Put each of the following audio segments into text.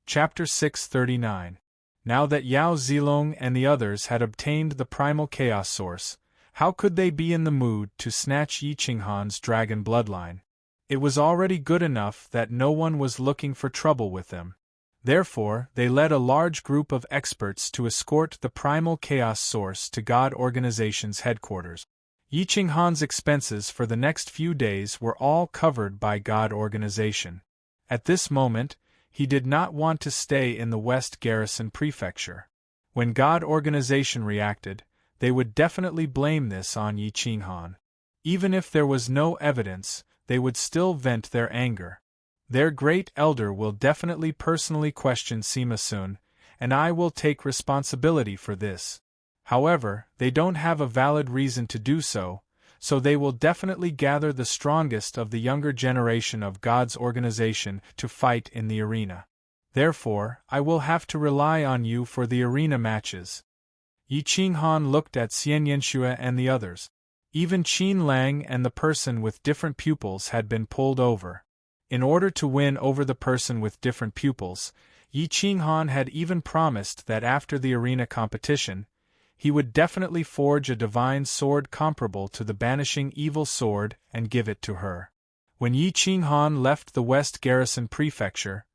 Chapter 639. Now that Yao Zilong and the others had obtained the primal chaos source, how could they be in the mood to snatch Yi Qinghan's dragon bloodline? It was already good enough that no one was looking for trouble with them. Therefore, they led a large group of experts to escort the primal chaos source to God Organization's headquarters. Yi Qinghan's expenses for the next few days were all covered by God Organization. At this moment, he did not want to stay in the West Garrison Prefecture. When God Organization reacted, they would definitely blame this on Yi Qinghan. Even if there was no evidence, they would still vent their anger. Their great elder will definitely personally question Sima soon, and I will take responsibility for this. However, they don't have a valid reason to do so, so they will definitely gather the strongest of the younger generation of God's Organization to fight in the arena. Therefore, I will have to rely on you for the arena matches. Yi Qinghan looked at Xian Yanxue and the others. Even Qin Lang and the person with different pupils had been pulled over. In order to win over the person with different pupils, Yi Qinghan had even promised that after the arena competition, he would definitely forge a divine sword comparable to the banishing evil sword and give it to her. When Yi Qinghan left the West Garrison Prefecture,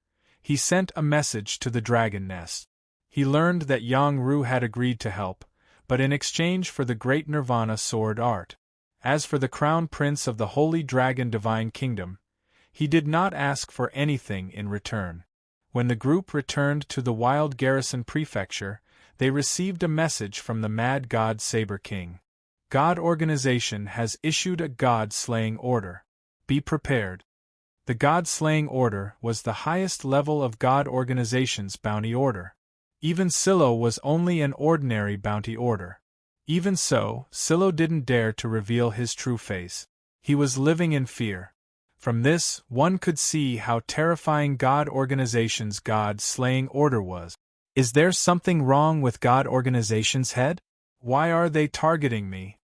he sent a message to the Dragon Nest. He learned that Yang Ru had agreed to help, but in exchange for the Great Nirvana Sword Art. As for the Crown Prince of the Holy Dragon Divine Kingdom, he did not ask for anything in return. When the group returned to the Wild Garrison Prefecture, they received a message from the Mad God Saber King. God Organization has issued a God-slaying order. Be prepared. The God-slaying order was the highest level of God Organization's bounty order. Even Silo was only an ordinary bounty order. Even so, Silo didn't dare to reveal his true face. He was living in fear. From this, one could see how terrifying God Organization's God-slaying order was. Is there something wrong with God Organization's head? Why are they targeting me?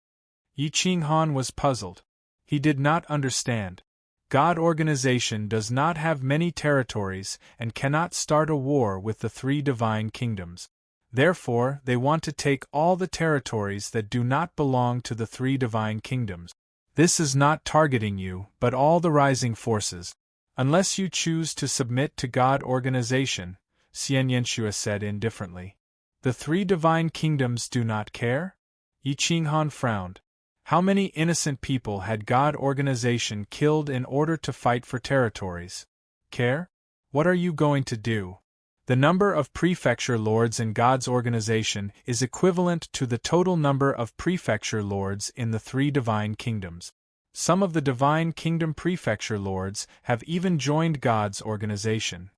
Yi Qinghan was puzzled. He did not understand. God Organization does not have many territories and cannot start a war with the three divine kingdoms. Therefore, they want to take all the territories that do not belong to the three divine kingdoms. This is not targeting you, but all the rising forces. Unless you choose to submit to God Organization, Xian Yanxue said indifferently. The three divine kingdoms do not care? Yi Qinghan frowned. How many innocent people had God Organization killed in order to fight for territories? Care? What are you going to do? The number of prefecture lords in God's Organization is equivalent to the total number of prefecture lords in the three divine kingdoms. Some of the divine kingdom prefecture lords have even joined God's Organization.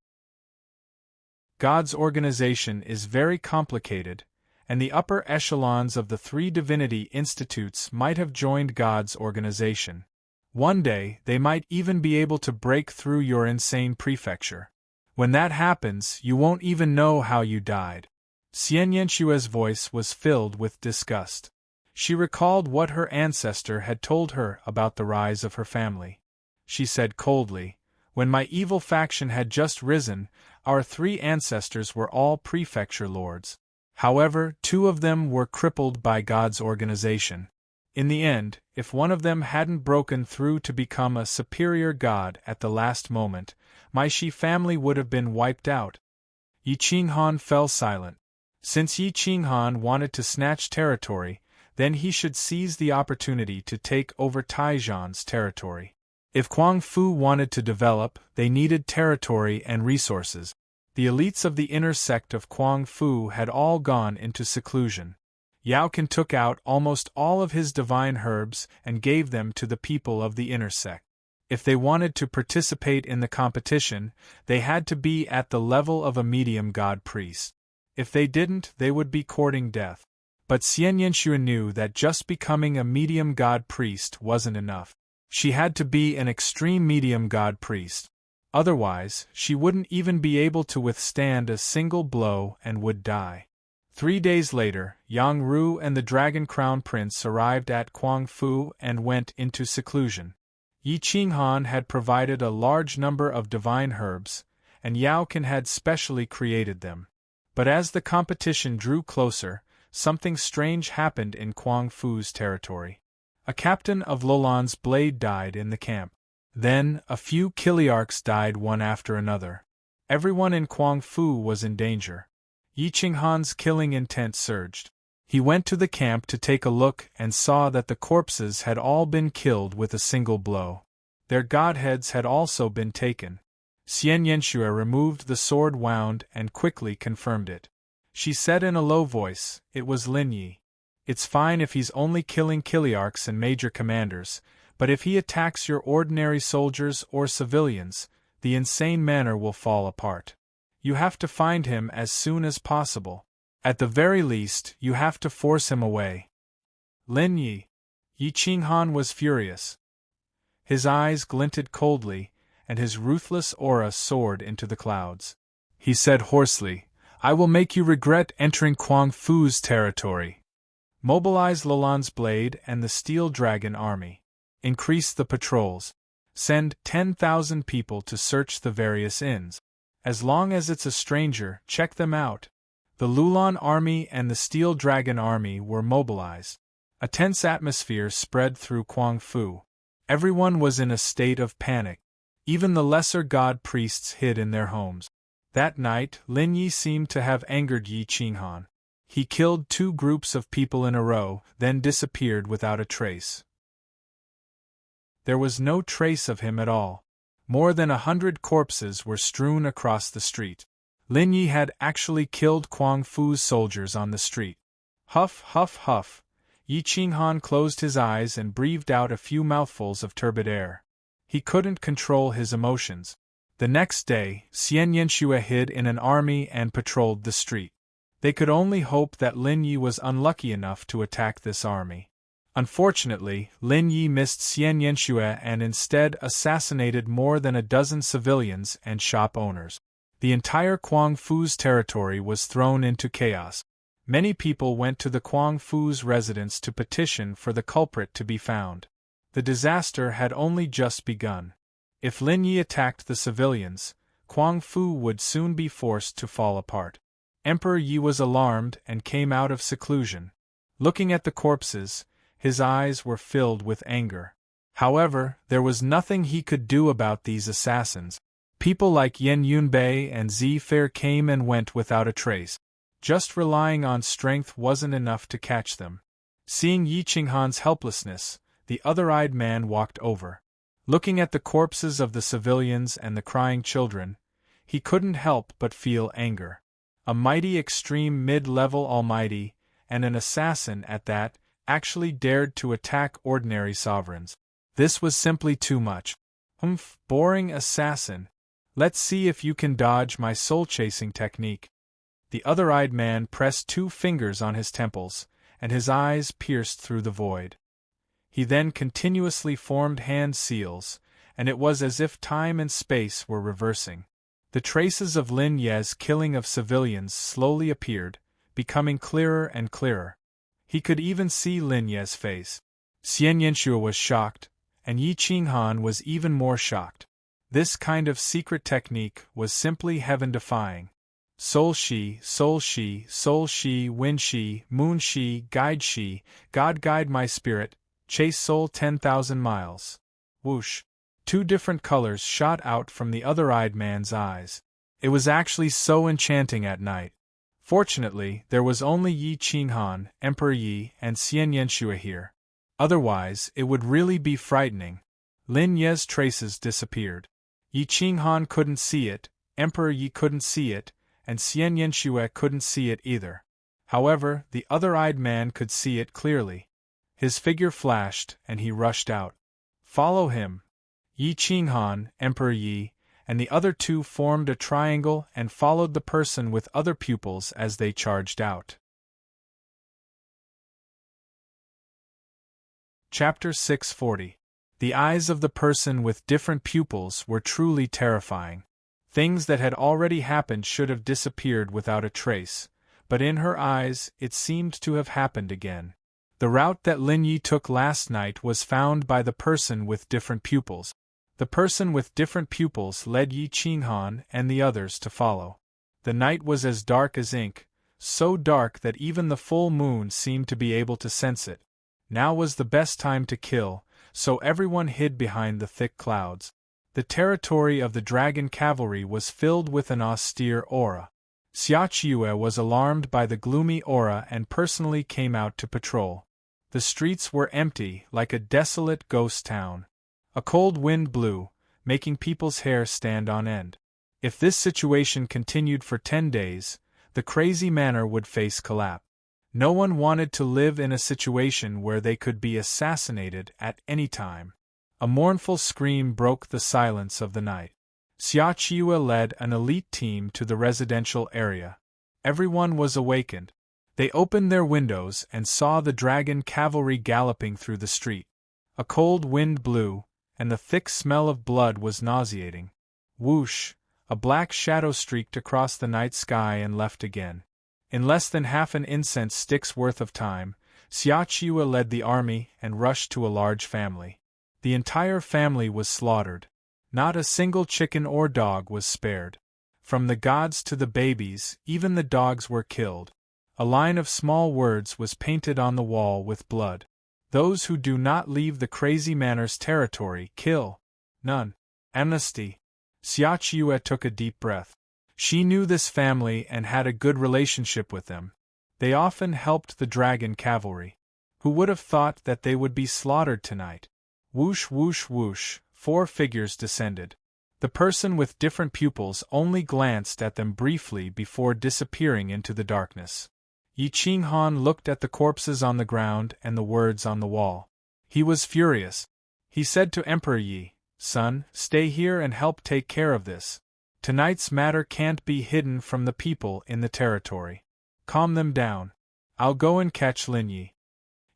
God's Organization is very complicated, and the upper echelons of the three divinity institutes might have joined God's Organization. One day, they might even be able to break through your insane prefecture. When that happens, you won't even know how you died. Xian Yanxue's voice was filled with disgust. She recalled what her ancestor had told her about the rise of her family. She said coldly, "When my evil faction had just risen, our three ancestors were all prefecture lords. However, two of them were crippled by God's Organization. In the end, if one of them hadn't broken through to become a superior god at the last moment, my Shi family would have been wiped out." Yi Qinghan fell silent. Since Yi Qinghan wanted to snatch territory, then he should seize the opportunity to take over Taizhan's territory. If Kuang Fu wanted to develop, they needed territory and resources. The elites of the inner sect of Kuang Fu had all gone into seclusion. Yao Can took out almost all of his divine herbs and gave them to the people of the inner sect. If they wanted to participate in the competition, they had to be at the level of a medium god priest. If they didn't, they would be courting death. But Xian Yanxue knew that just becoming a medium god priest wasn't enough. She had to be an extreme medium god priest. Otherwise, she wouldn't even be able to withstand a single blow and would die. 3 days later, Yang Ru and the Dragon Crown Prince arrived at Kuang Fu and went into seclusion. Yi Qinghan had provided a large number of divine herbs, and Yao Can had specially created them. But as the competition drew closer, something strange happened in Kuang Fu's territory. A captain of Lulan's blade died in the camp. Then, a few Kiliarchs died one after another. Everyone in Kuang Fu was in danger. Yi Qinghan's killing intent surged. He went to the camp to take a look and saw that the corpses had all been killed with a single blow. Their godheads had also been taken. Xian Yanxue removed the sword wound and quickly confirmed it. She said in a low voice, "It was Lin Yi. It's fine if he's only killing Kiliarchs and major commanders, but if he attacks your ordinary soldiers or civilians, the insane manor will fall apart. You have to find him as soon as possible. At the very least, you have to force him away." Lin Yi. Yi Qinghan was furious. His eyes glinted coldly, and his ruthless aura soared into the clouds. He said hoarsely, "I will make you regret entering Kuang Fu's territory. Mobilize Lulan's blade and the Steel Dragon army. Increase the patrols. Send 10,000 people to search the various inns. As long as it's a stranger, check them out." The Lulan army and the Steel Dragon army were mobilized. A tense atmosphere spread through Kuang Fu. Everyone was in a state of panic. Even the lesser god priests hid in their homes. That night, Lin Yi seemed to have angered Yi Qinghan. He killed 2 groups of people in a row, then disappeared without a trace. There was no trace of him at all. More than 100 corpses were strewn across the street. Lin Yi had actually killed Kuang Fu's soldiers on the street. Huff, huff, huff. Yi Qinghan closed his eyes and breathed out a few mouthfuls of turbid air. He couldn't control his emotions. The next day, Xian Yanxue hid in an army and patrolled the street. They could only hope that Lin Yi was unlucky enough to attack this army. Unfortunately, Lin Yi missed Xian Yanxue and instead assassinated more than a dozen civilians and shop owners. The entire Kuang Fu's territory was thrown into chaos. Many people went to the Kuang Fu's residence to petition for the culprit to be found. The disaster had only just begun. If Lin Yi attacked the civilians, Kuang Fu would soon be forced to fall apart. Emperor Yi was alarmed and came out of seclusion. Looking at the corpses, his eyes were filled with anger. However, there was nothing he could do about these assassins. People like Yen Yunbei and Zi Fair came and went without a trace. Just relying on strength wasn't enough to catch them. Seeing Yi Qinghan's helplessness, the other-eyed man walked over. Looking at the corpses of the civilians and the crying children, he couldn't help but feel anger. A mighty extreme mid-level almighty, and an assassin at that, actually dared to attack ordinary sovereigns. This was simply too much. Boring assassin. Let's see if you can dodge my soul-chasing technique. The other-eyed man pressed 2 fingers on his temples, and his eyes pierced through the void. He then continuously formed hand seals, and it was as if time and space were reversing. The traces of Lin Ye's killing of civilians slowly appeared, becoming clearer and clearer. He could even see Lin Ye's face. Xian Yanxue was shocked, and Yi Qinghan was even more shocked. This kind of secret technique was simply heaven-defying. Soul Shi, Soul Shi, Soul Shi, Wind Shi, Moon Shi, Guide Shi, God guide my spirit, chase soul 10,000 miles. Whoosh! 2 different colors shot out from the other-eyed man's eyes. It was actually so enchanting at night. Fortunately, there was only Yi Qinghan, Emperor Yi, and Xian Yanxue here. Otherwise, it would really be frightening. Lin Ye's traces disappeared. Yi Qinghan couldn't see it, Emperor Yi couldn't see it, and Xian Yanxue couldn't see it either. However, the other-eyed man could see it clearly. His figure flashed, and he rushed out. Follow him. Yi Qinghan, Emperor Yi, and the other 2 formed a triangle and followed the person with other pupils as they charged out. Chapter 640. The eyes of the person with different pupils were truly terrifying. Things that had already happened should have disappeared without a trace, but in her eyes it seemed to have happened again. The route that Lin Yi took last night was found by the person with different pupils. The person with different pupils led Yi Qinghan and the others to follow. The night was as dark as ink, so dark that even the full moon seemed to be able to sense it. Now was the best time to kill, so everyone hid behind the thick clouds. The territory of the dragon cavalry was filled with an austere aura. Xia Qiue was alarmed by the gloomy aura and personally came out to patrol. The streets were empty, like a desolate ghost town. A cold wind blew, making people's hair stand on end. If this situation continued for 10 days, the crazy manor would face collapse. No one wanted to live in a situation where they could be assassinated at any time. A mournful scream broke the silence of the night. Xia Qiue led an elite team to the residential area. Everyone was awakened. They opened their windows and saw the dragon cavalry galloping through the street. A cold wind blew, and the thick smell of blood was nauseating. Whoosh! A black shadow streaked across the night sky and left again. In less than half an incense stick's worth of time, Xia Qiue led the army and rushed to a large family. The entire family was slaughtered. Not a single chicken or dog was spared. From the gods to the babies, even the dogs were killed. A line of small words was painted on the wall with blood. Those who do not leave the crazy manor's territory kill. None. Amnesty. Xia Qiue took a deep breath. She knew this family and had a good relationship with them. They often helped the dragon cavalry. Who would have thought that they would be slaughtered tonight? Whoosh whoosh whoosh, 4 figures descended. The person with different pupils only glanced at them briefly before disappearing into the darkness. Yi Qinghan looked at the corpses on the ground and the words on the wall. He was furious. He said to Emperor Yi, "Son, stay here and help take care of this. Tonight's matter can't be hidden from the people in the territory. Calm them down. I'll go and catch Lin Yi."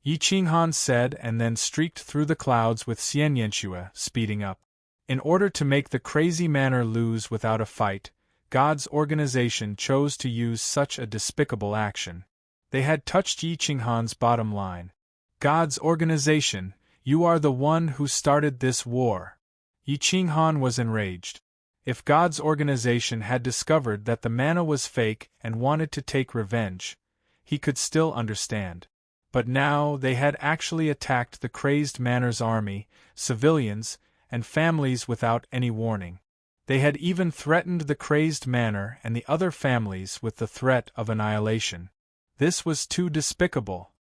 Yi Qinghan said and then streaked through the clouds with Xian Yanxue, speeding up. In order to make the crazy manor lose without a fight, God's organization chose to use such a despicable action. They had touched Yi Qinghan's bottom line. God's organization, you are the one who started this war. Yi Qinghan was enraged. If God's organization had discovered that the mana was fake and wanted to take revenge, he could still understand. But now they had actually attacked the crazed manor's army, civilians, and families without any warning. They had even threatened the crazed manor and the other families with the threat of annihilation. This was too despicable.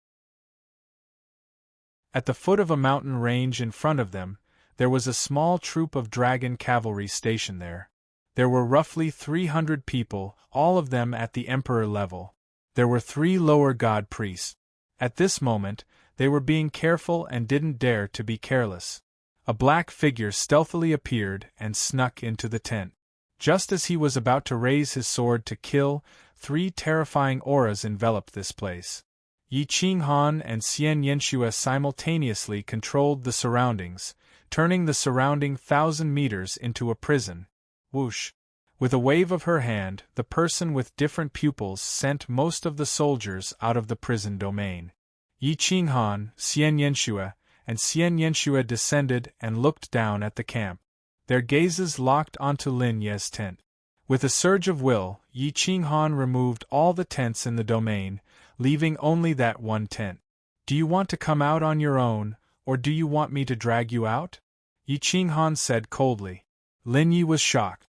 At the foot of a mountain range in front of them, there was a small troop of dragon cavalry stationed there. There were roughly 300 people, all of them at the emperor level. There were 3 lower god priests. At this moment, they were being careful and didn't dare to be careless. A black figure stealthily appeared and snuck into the tent. Just as he was about to raise his sword to kill, 3 terrifying auras enveloped this place. Yi Qinghan and Xian Yanxue simultaneously controlled the surroundings, turning the surrounding 1,000 meters into a prison. Whoosh! With a wave of her hand, the person with different pupils sent most of the soldiers out of the prison domain. Yi Qinghan, Xian Yanxue, and Xian Yanxue descended and looked down at the camp. Their gazes locked onto Lin Ye's tent. With a surge of will, Yi Qinghan removed all the tents in the domain, leaving only that one tent. "Do you want to come out on your own, or do you want me to drag you out?" Yi Qinghan said coldly. Lin Yi was shocked.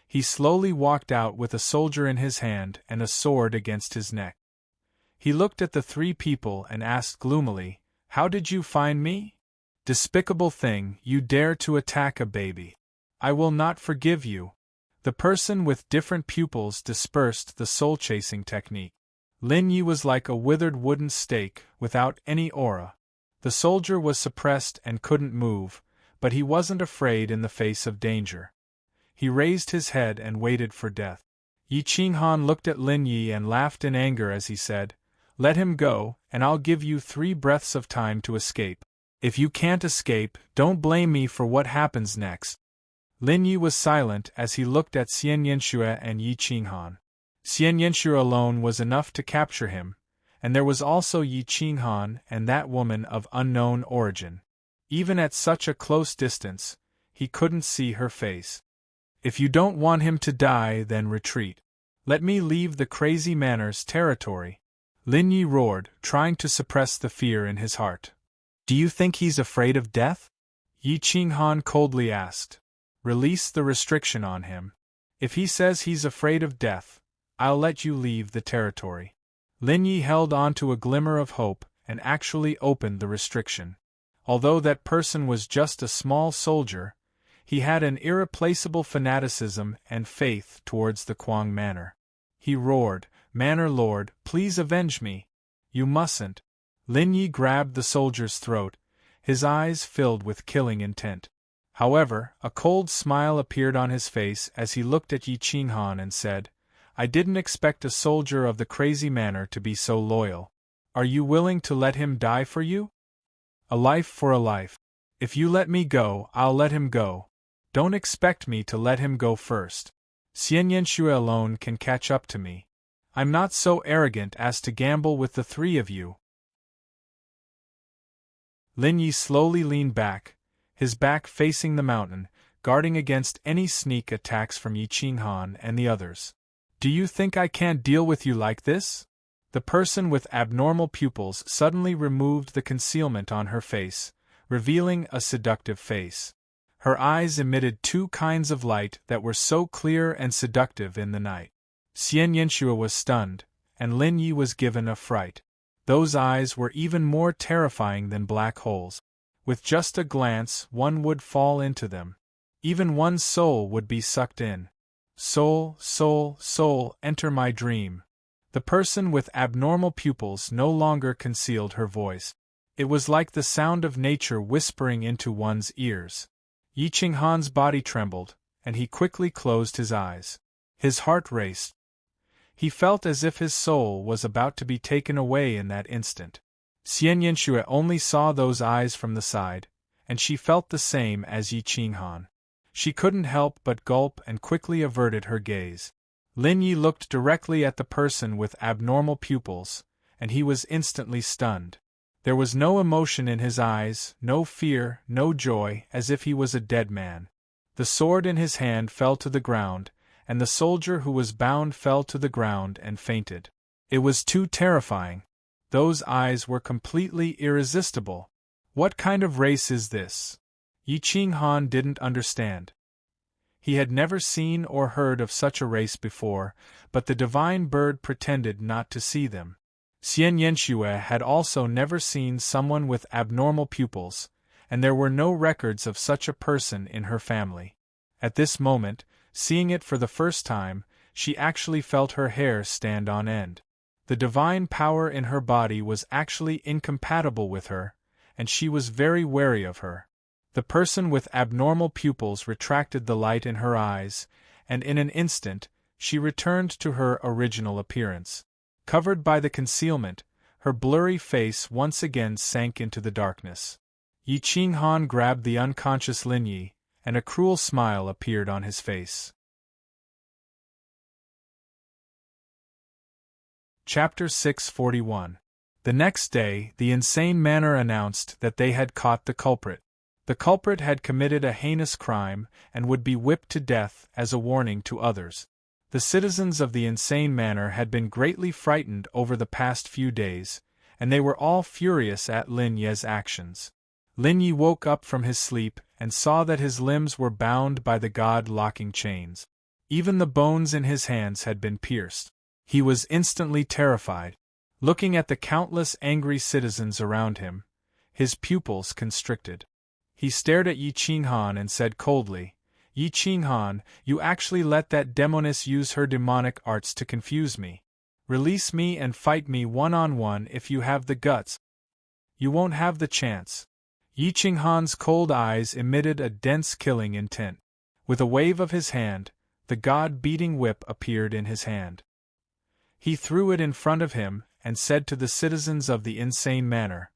He slowly walked out with a soldier in his hand and a sword against his neck. He looked at the 3 people and asked gloomily, "How did you find me? Despicable thing, you dare to attack a baby. I will not forgive you." The person with different pupils dispersed the soul-chasing technique. Lin Yi was like a withered wooden stake, without any aura. The soldier was suppressed and couldn't move, but he wasn't afraid in the face of danger. He raised his head and waited for death. Yi Qinghan looked at Lin Yi and laughed in anger as he said, "Let him go, and I'll give you 3 breaths of time to escape. If you can't escape, don't blame me for what happens next." Lin Yi was silent as he looked at Xian Yanxue and Yi Qinghan. Xian Yanxue alone was enough to capture him, and there was also Yi Qinghan and that woman of unknown origin. Even at such a close distance, he couldn't see her face. If you don't want him to die, then retreat. Let me leave the crazy manor's territory. Lin Yi roared, trying to suppress the fear in his heart. Do you think he's afraid of death? Yi Qinghan coldly asked. Release the restriction on him. If he says he's afraid of death, I'll let you leave the territory. Lin Yi held on to a glimmer of hope and actually opened the restriction. Although that person was just a small soldier, he had an irreplaceable fanaticism and faith towards the Kuang Manor. He roared, Manor Lord, please avenge me. You mustn't. Lin Yi grabbed the soldier's throat, his eyes filled with killing intent. However, a cold smile appeared on his face as he looked at Yi Qinghan and said, I didn't expect a soldier of the crazy manor to be so loyal. Are you willing to let him die for you? A life for a life. If you let me go, I'll let him go. Don't expect me to let him go first. Xian Yanxue alone can catch up to me. I'm not so arrogant as to gamble with the three of you. Lin Yi slowly leaned back, his back facing the mountain, guarding against any sneak attacks from Yi Qinghan and the others. Do you think I can't deal with you like this? The person with abnormal pupils suddenly removed the concealment on her face, revealing a seductive face. Her eyes emitted two kinds of light that were so clear and seductive in the night. Xian Yanxue was stunned, and Lin Yi was given a fright. Those eyes were even more terrifying than black holes. With just a glance, one would fall into them. Even one's soul would be sucked in. Soul, soul, soul, enter my dream. The person with abnormal pupils no longer concealed her voice. It was like the sound of nature whispering into one's ears. Yi Qinghan's body trembled, and he quickly closed his eyes. His heart raced. He felt as if his soul was about to be taken away in that instant. Xian Yanxue only saw those eyes from the side, and she felt the same as Yi Qinghan. She couldn't help but gulp and quickly averted her gaze. Lin Yi looked directly at the person with abnormal pupils, and he was instantly stunned. There was no emotion in his eyes, no fear, no joy, as if he was a dead man. The sword in his hand fell to the ground, and the soldier who was bound fell to the ground and fainted. It was too terrifying. Those eyes were completely irresistible. What kind of race is this? Yi Qinghan didn't understand. He had never seen or heard of such a race before, but the divine bird pretended not to see them. Xian Yanxue had also never seen someone with abnormal pupils, and there were no records of such a person in her family. At this moment, seeing it for the first time, she actually felt her hair stand on end. The divine power in her body was actually incompatible with her, and she was very wary of her. The person with abnormal pupils retracted the light in her eyes, and in an instant, she returned to her original appearance. Covered by the concealment, her blurry face once again sank into the darkness. Yi Qinghan grabbed the unconscious Lin Yi, and a cruel smile appeared on his face. Chapter 641. The next day, the insane manor announced that they had caught the culprit. The culprit had committed a heinous crime and would be whipped to death as a warning to others. The citizens of the insane manor had been greatly frightened over the past few days, and they were all furious at Lin Ye's actions. Lin Yi woke up from his sleep and saw that his limbs were bound by the god-locking chains. Even the bones in his hands had been pierced. He was instantly terrified. Looking at the countless angry citizens around him, his pupils constricted. He stared at Yi Qinghan and said coldly, Yi Qinghan, you actually let that demoness use her demonic arts to confuse me. Release me and fight me one-on-one if you have the guts. You won't have the chance. Yi Qinghan's cold eyes emitted a dense killing intent. With a wave of his hand, the god-beating whip appeared in his hand. He threw it in front of him and said to the citizens of the insane manor,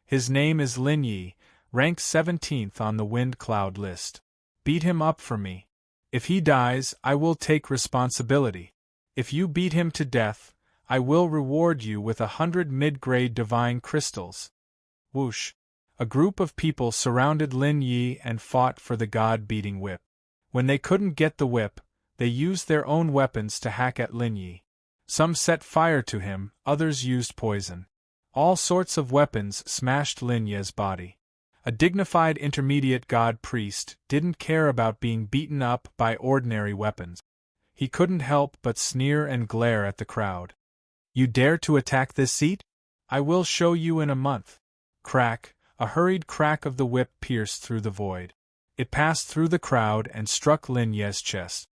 His name is Lin Yi, ranked 17th on the wind cloud list. Beat him up for me. If he dies, I will take responsibility. If you beat him to death, I will reward you with 100 mid-grade divine crystals. Whoosh! A group of people surrounded Lin Yi and fought for the god-beating whip. When they couldn't get the whip, they used their own weapons to hack at Lin Yi. Some set fire to him, others used poison. All sorts of weapons smashed Lin Yi's body. A dignified intermediate god priest didn't care about being beaten up by ordinary weapons. He couldn't help but sneer and glare at the crowd. "You dare to attack this seat? I will show you in a month." Crack, a hurried crack of the whip pierced through the void. It passed through the crowd and struck Lin Yi's chest.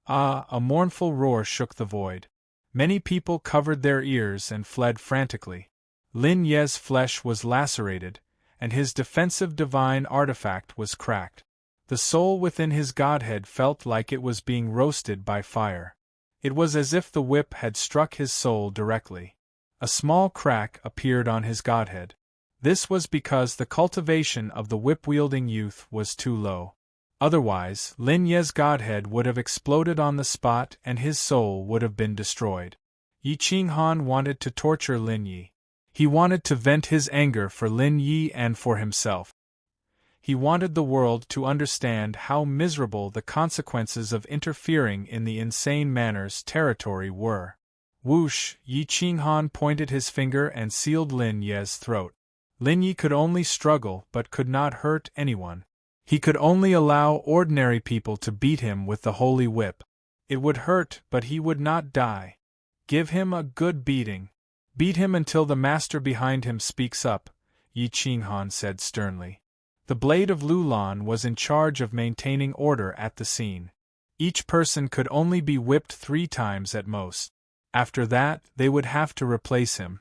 Ah! A mournful roar shook the void. Many people covered their ears and fled frantically. Lin Yi's flesh was lacerated, and his defensive divine artifact was cracked. The soul within his godhead felt like it was being roasted by fire. It was as if the whip had struck his soul directly. A small crack appeared on his godhead. This was because the cultivation of the whip-wielding youth was too low. Otherwise, Lin Yi's godhead would have exploded on the spot and his soul would have been destroyed. Yi Qinghan wanted to torture Lin Yi. He wanted to vent his anger for Lin Yi and for himself. He wanted the world to understand how miserable the consequences of interfering in the insane man's territory were. Whoosh! Yi Qinghan pointed his finger and sealed Lin Yi's throat. Lin Yi could only struggle but could not hurt anyone. He could only allow ordinary people to beat him with the holy whip. It would hurt, but he would not die. Give him a good beating. Beat him until the master behind him speaks up, Yi Qinghan said sternly. The blade of Lulan was in charge of maintaining order at the scene. Each person could only be whipped 3 times at most. After that, they would have to replace him.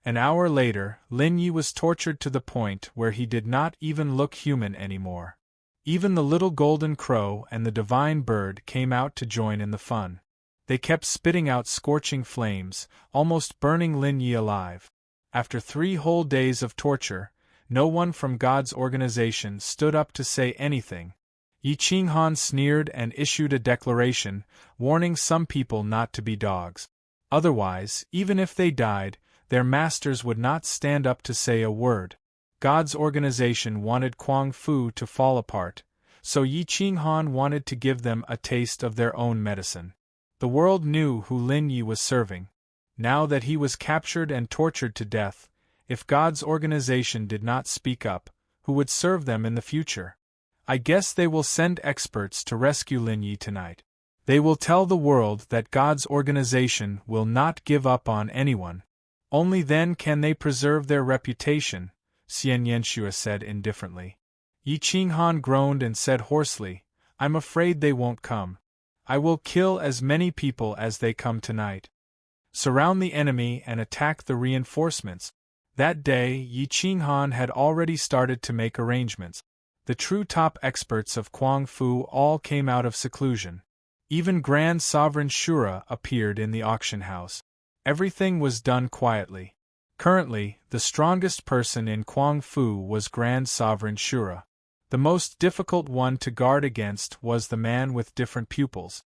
An hour later, Lin Yi was tortured to the point where he did not even look human anymore. Even the little golden crow and the divine bird came out to join in the fun. They kept spitting out scorching flames, almost burning Lin Yi alive. After 3 whole days of torture, no one from God's organization stood up to say anything. Yi Qinghan sneered and issued a declaration, warning some people not to be dogs. Otherwise, even if they died, their masters would not stand up to say a word. God's organization wanted Kuang Fu to fall apart, so Yi Qinghan wanted to give them a taste of their own medicine. The world knew who Lin Yi was serving. Now that he was captured and tortured to death, if God's organization did not speak up, who would serve them in the future? I guess they will send experts to rescue Lin Yi tonight. They will tell the world that God's organization will not give up on anyone. Only then can they preserve their reputation, Xian Yanxue said indifferently. Yi Qinghan groaned and said hoarsely, "I'm afraid they won't come. I will kill as many people as they come tonight. Surround the enemy and attack the reinforcements." That day, Yi Qinghan had already started to make arrangements. The true top experts of Kuang Fu all came out of seclusion. Even Grand Sovereign Shura appeared in the auction house. Everything was done quietly. Currently, the strongest person in Kuang Fu was Grand Sovereign Shura. The most difficult one to guard against was the man with different pupils.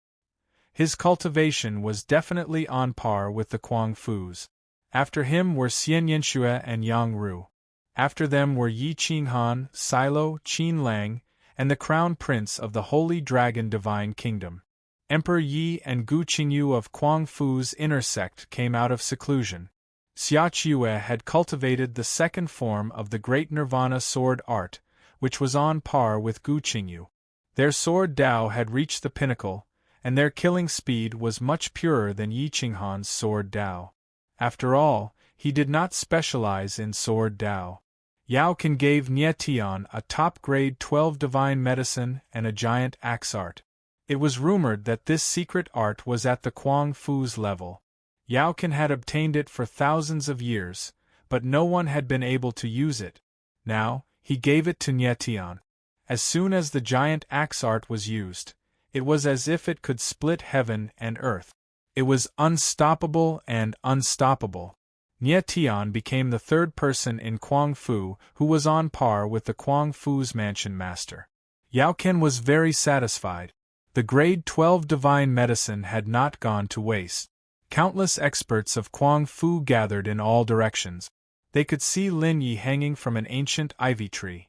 His cultivation was definitely on par with the Kuang Fu's. After him were Xian Yanxue and Yang Ru. After them were Yi Qinghan, Silo, Qin Lang, and the Crown Prince of the Holy Dragon Divine Kingdom. Emperor Yi and Gu Qingyu of Kuang Fu's inner sect came out of seclusion. Xia Qiue had cultivated the second form of the Great Nirvana sword art, which was on par with Gu Qingyu. Their sword Dao had reached the pinnacle, and their killing speed was much purer than Yi Qinghan's sword Dao. After all, he did not specialize in sword Dao. Yao Can gave Nie Tian a top-grade 12 divine medicine and a giant axe art. It was rumored that this secret art was at the Kuang Fu's level. Yao Can had obtained it for thousands of years, but no one had been able to use it. Now, he gave it to Nie Tian. As soon as the giant axe art was used, it was as if it could split heaven and earth. It was unstoppable and unstoppable. Nie Tian became the 3rd person in Kuang Fu who was on par with the Kuang Fu's mansion master. Yao Can was very satisfied. The grade 12 divine medicine had not gone to waste. Countless experts of Kuang Fu gathered in all directions. They could see Lin Yi hanging from an ancient ivy tree.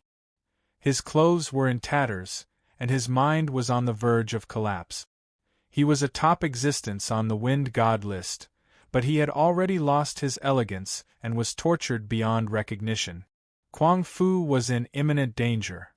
His clothes were in tatters, and his mind was on the verge of collapse. He was a top existence on the wind god list, but he had already lost his elegance and was tortured beyond recognition. Kuang Fu was in imminent danger.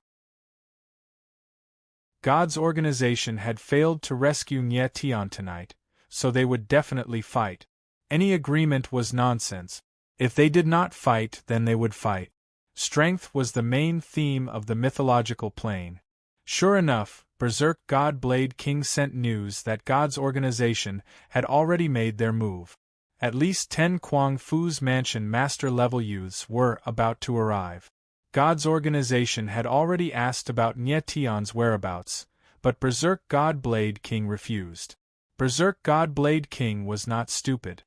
God's organization had failed to rescue Nye Tian tonight, so they would definitely fight. Any agreement was nonsense. If they did not fight, then they would fight. Strength was the main theme of the mythological plane. Sure enough, Berserk God Blade King sent news that God's organization had already made their move. At least 10 Kuang Fu's mansion master-level youths were about to arrive. God's organization had already asked about Nye Tian's whereabouts, but Berserk God Blade King refused. Berserk God Blade King was not stupid.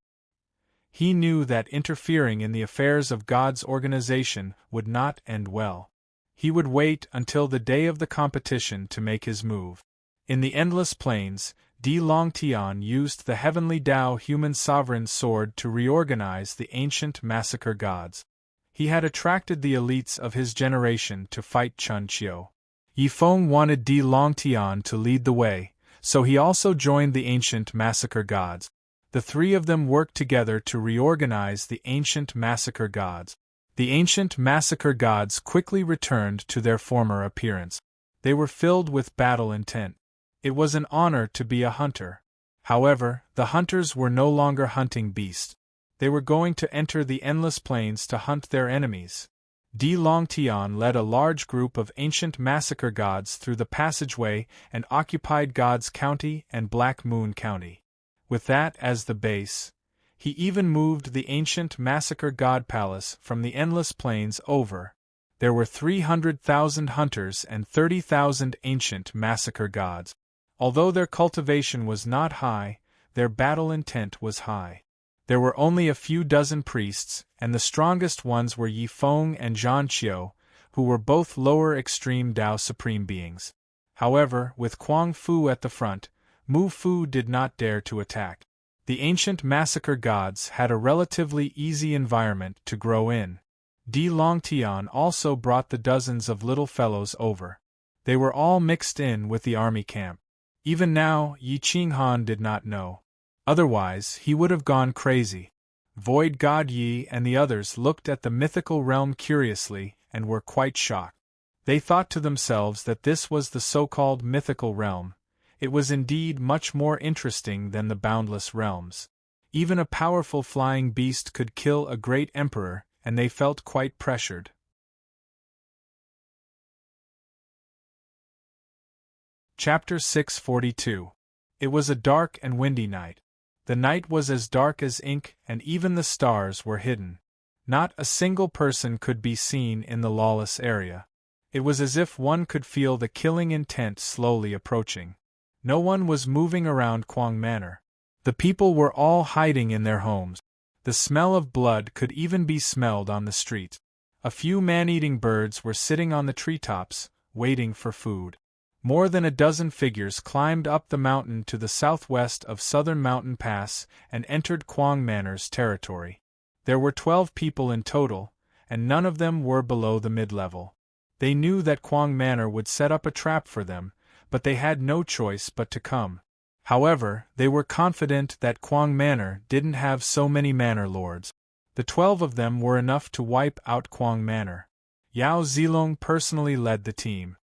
He knew that interfering in the affairs of God's organization would not end well. He would wait until the day of the competition to make his move. In the Endless Plains, Di Longtian used the Heavenly Tao Human Sovereign Sword to reorganize the ancient massacre gods. He had attracted the elites of his generation to fight Chun Qiu. Yi Feng wanted Di Longtian to lead the way, so he also joined the ancient massacre gods. The three of them worked together to reorganize the ancient massacre gods. The ancient massacre gods quickly returned to their former appearance. They were filled with battle intent. It was an honor to be a hunter. However, the hunters were no longer hunting beasts. They were going to enter the Endless Plains to hunt their enemies. Di Longtian led a large group of ancient massacre gods through the passageway and occupied God's County and Black Moon County. With that as the base, he even moved the ancient massacre god palace from the Endless Plains over. There were 300,000 hunters and 30,000 ancient massacre gods. Although their cultivation was not high, their battle intent was high. There were only a few dozen priests, and the strongest ones were Yi Feng and Zhan Qiu, who were both lower extreme Tao Supreme beings. However, with Kuang Fu at the front, Mu Fu did not dare to attack. The ancient massacre gods had a relatively easy environment to grow in. Di Longtian also brought the dozens of little fellows over. They were all mixed in with the army camp. Even now, Yi Qinghan did not know. Otherwise, he would have gone crazy. Void God Yi and the others looked at the mythical realm curiously and were quite shocked. They thought to themselves that this was the so-called mythical realm. It was indeed much more interesting than the boundless realms. Even a powerful flying beast could kill a great emperor, and they felt quite pressured. Chapter 642. It was a dark and windy night. The night was as dark as ink, and even the stars were hidden. Not a single person could be seen in the lawless area. It was as if one could feel the killing intent slowly approaching. No one was moving around Kuang Manor. The people were all hiding in their homes. The smell of blood could even be smelled on the street. A few man-eating birds were sitting on the treetops, waiting for food. More than a dozen figures climbed up the mountain to the southwest of Southern Mountain Pass and entered Kuang Manor's territory. There were 12 people in total, and none of them were below the mid-level. They knew that Kuang Manor would set up a trap for them, but they had no choice but to come. However, they were confident that Kuang Manor didn't have so many manor lords. The 12 of them were enough to wipe out Kuang Manor. Yao Zilong personally led the team.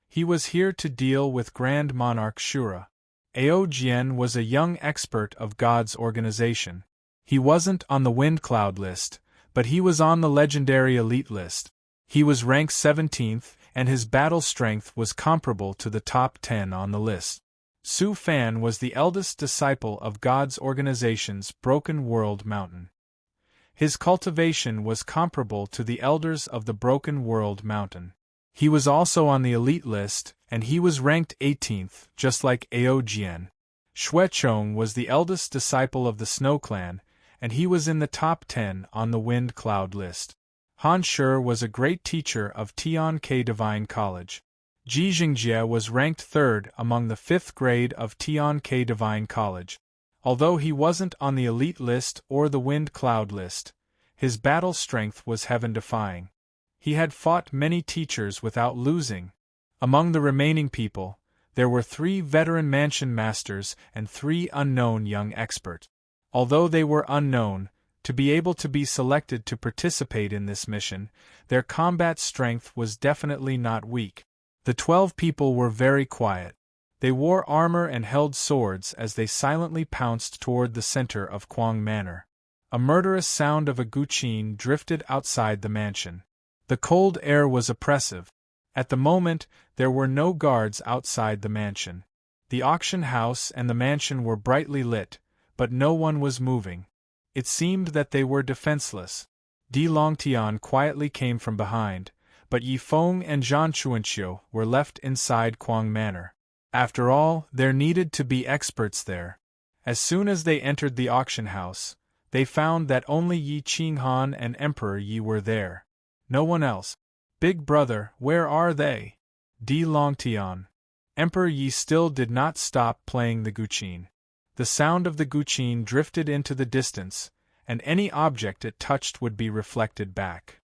He was here to deal with Grand Monarch Shura. Ao Jian was a young expert of God's organization. He wasn't on the Wind Cloud list, but he was on the legendary elite list. He was ranked 17th, and his battle strength was comparable to the top 10 on the list. Su Fan was the eldest disciple of God's organization's Broken World Mountain. His cultivation was comparable to the elders of the Broken World Mountain. He was also on the elite list, and he was ranked 18th, just like Ao Jian. Xuechong was the eldest disciple of the Snow Clan, and he was in the top 10 on the Wind Cloud list. Han Shi was a great teacher of Tian Ke Divine College. Ji Jingjie was ranked 3rd among the 5th grade of Tian Ke Divine College. Although he wasn't on the elite list or the Wind Cloud list, His battle strength was heaven-defying. He had fought many teachers without losing. Among the remaining people, there were 3 veteran mansion masters and 3 unknown young experts. Although they were unknown, to be able to be selected to participate in this mission, their combat strength was definitely not weak. The 12 people were very quiet. They wore armor and held swords as they silently pounced toward the center of Kwang Manor. A murderous sound of a guqin drifted outside the mansion. The cold air was oppressive. At the moment, there were no guards outside the mansion. The auction house and the mansion were brightly lit, but no one was moving. It seemed that they were defenseless. Di Longtian quietly came from behind, but Yi Feng and Zhan Chuanqiu were left inside Kwang Manor. After all, there needed to be experts there. As soon as they entered the auction house, they found that only Yi Qinghan and Emperor Yi were there. No one else. Big brother, where are they? Di Longtian. Emperor Yi still did not stop playing the guqin. The sound of the guqin drifted into the distance, and any object it touched would be reflected back.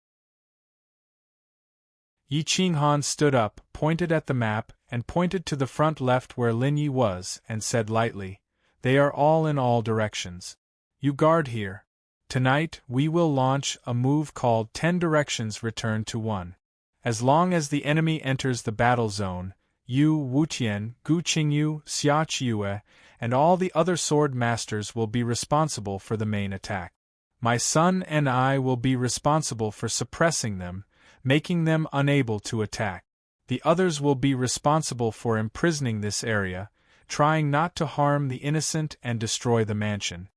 Yi Qinghan stood up, pointed at the map, and pointed to the front left where Lin Yi was, and said lightly, "They are all in all directions. You guard here. Tonight, we will launch a move called 10 Directions Return to 1. As long as the enemy enters the battle zone, you, Wutian, Gu Qingyu, Xia Qiue, and all the other sword masters will be responsible for the main attack. My son and I will be responsible for suppressing them, making them unable to attack. The others will be responsible for imprisoning this area, trying not to harm the innocent and destroy the mansion."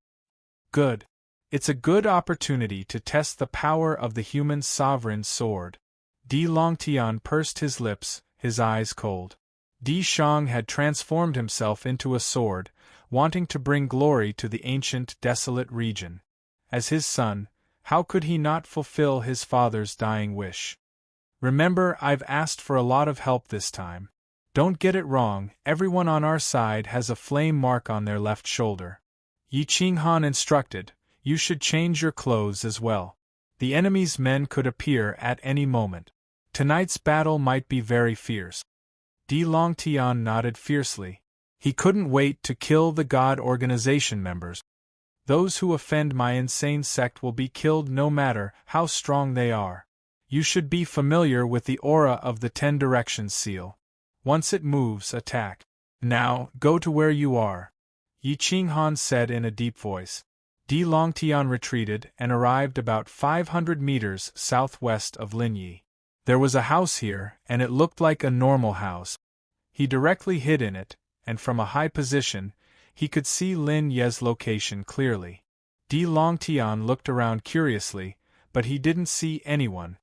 Good. It's a good opportunity to test the power of the human sovereign sword. Di Longtian pursed his lips, his eyes cold. Di Shang had transformed himself into a sword, wanting to bring glory to the ancient desolate region. As his son, how could he not fulfill his father's dying wish? Remember, I've asked for a lot of help this time. Don't get it wrong, everyone on our side has a flame mark on their left shoulder. Yi Qinghan instructed, you should change your clothes as well. The enemy's men could appear at any moment. Tonight's battle might be very fierce. Di Longtian nodded fiercely. He couldn't wait to kill the God Organization members. Those who offend my insane sect will be killed no matter how strong they are. You should be familiar with the aura of the 10 Directions seal. Once it moves, attack. Now, go to where you are, Yi Qinghan said in a deep voice. Di Longtian retreated and arrived about 500 meters southwest of Linyi. There was a house here, and it looked like a normal house. He directly hid in it, and from a high position, he could see Lin Ye's location clearly. Di Longtian looked around curiously, but he didn't see anyone.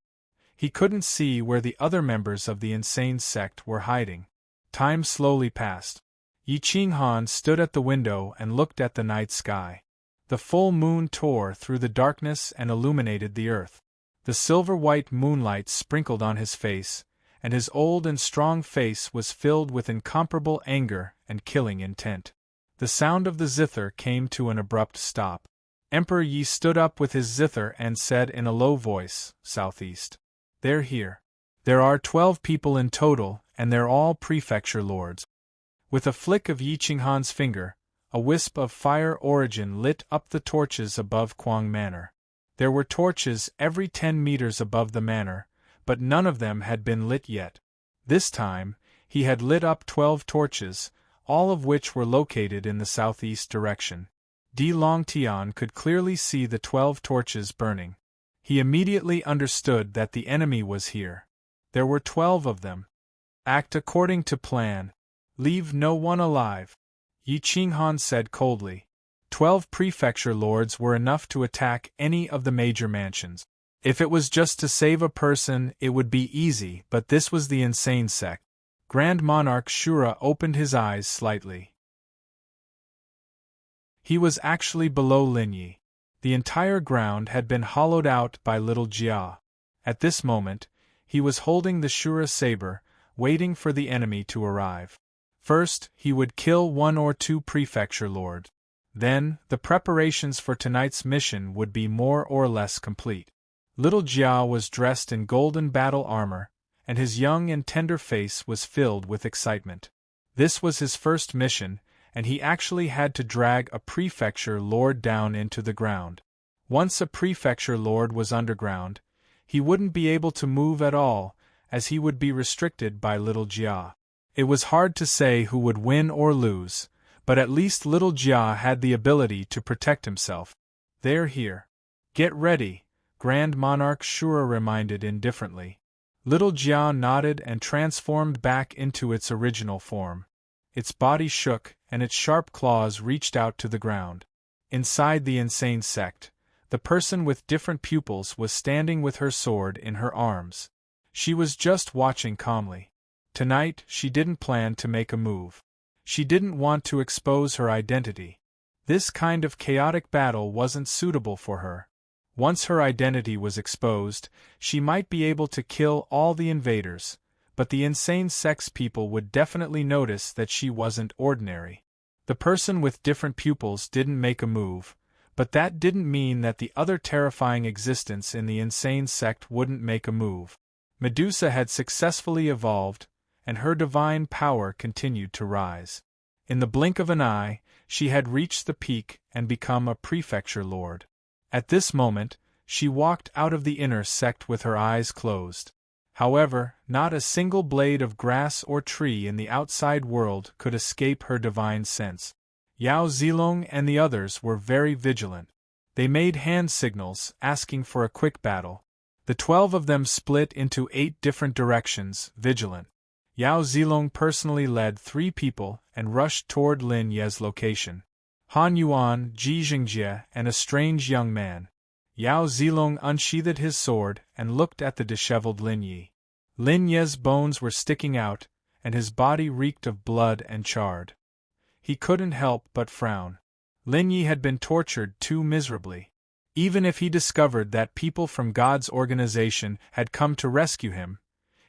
He couldn't see where the other members of the insane sect were hiding. Time slowly passed. Yi Qinghan stood at the window and looked at the night sky. The full moon tore through the darkness and illuminated the earth. The silver-white moonlight sprinkled on his face, and his old and strong face was filled with incomparable anger and killing intent. The sound of the zither came to an abrupt stop. Emperor Yi stood up with his zither and said in a low voice, "Southeast. They're here. There are 12 people in total, and they're all prefecture lords." With a flick of Yi Qinghan's finger, a wisp of fire origin lit up the torches above Kwang Manor. There were torches every 10 meters above the manor, but none of them had been lit yet. This time, he had lit up 12 torches, all of which were located in the southeast direction. Di Longtian could clearly see the 12 torches burning. He immediately understood that the enemy was here. There were 12 of them. Act according to plan. Leave no one alive, Yi Qinghan said coldly. 12 prefecture lords were enough to attack any of the major mansions. If it was just to save a person, it would be easy, but this was the insane sect. Grand Monarch Shura opened his eyes slightly. He was actually below Linyi. The entire ground had been hollowed out by little Jia. At this moment, he was holding the Shura saber, waiting for the enemy to arrive. First, he would kill 1 or 2 prefecture lords. Then, the preparations for tonight's mission would be more or less complete. Little Jia was dressed in golden battle armor, and his young and tender face was filled with excitement. This was his first mission, and he actually had to drag a prefecture lord down into the ground. Once a prefecture lord was underground, he wouldn't be able to move at all, as he would be restricted by Little Jia. It was hard to say who would win or lose, but at least Little Jia had the ability to protect himself. "They're here. Get ready," Grand Monarch Shura reminded indifferently. Little Jia nodded and transformed back into its original form. Its body shook, and its sharp claws reached out to the ground. Inside the insane sect, the person with different pupils was standing with her sword in her arms. She was just watching calmly. Tonight, she didn't plan to make a move. She didn't want to expose her identity. This kind of chaotic battle wasn't suitable for her. Once her identity was exposed, she might be able to kill all the invaders, but the insane sex people would definitely notice that she wasn't ordinary. The person with different pupils didn't make a move, but that didn't mean that the other terrifying existence in the insane sect wouldn't make a move. Medusa had successfully evolved, and her divine power continued to rise. In the blink of an eye, she had reached the peak and become a prefecture lord. At this moment, she walked out of the inner sect with her eyes closed. However, not a single blade of grass or tree in the outside world could escape her divine sense. Yao Zilong and the others were very vigilant. They made hand signals, asking for a quick battle. The 12 of them split into 8 different directions, vigilant. Yao Zilong personally led 3 people and rushed toward Lin Ye's location. Han Yuan, Ji Jingjie, and a strange young man. Yao Zilong unsheathed his sword and looked at the disheveled Lin Yi. Lin Ye's bones were sticking out, and his body reeked of blood and charred. He couldn't help but frown. Lin Yi had been tortured too miserably. Even if he discovered that people from God's organization had come to rescue him,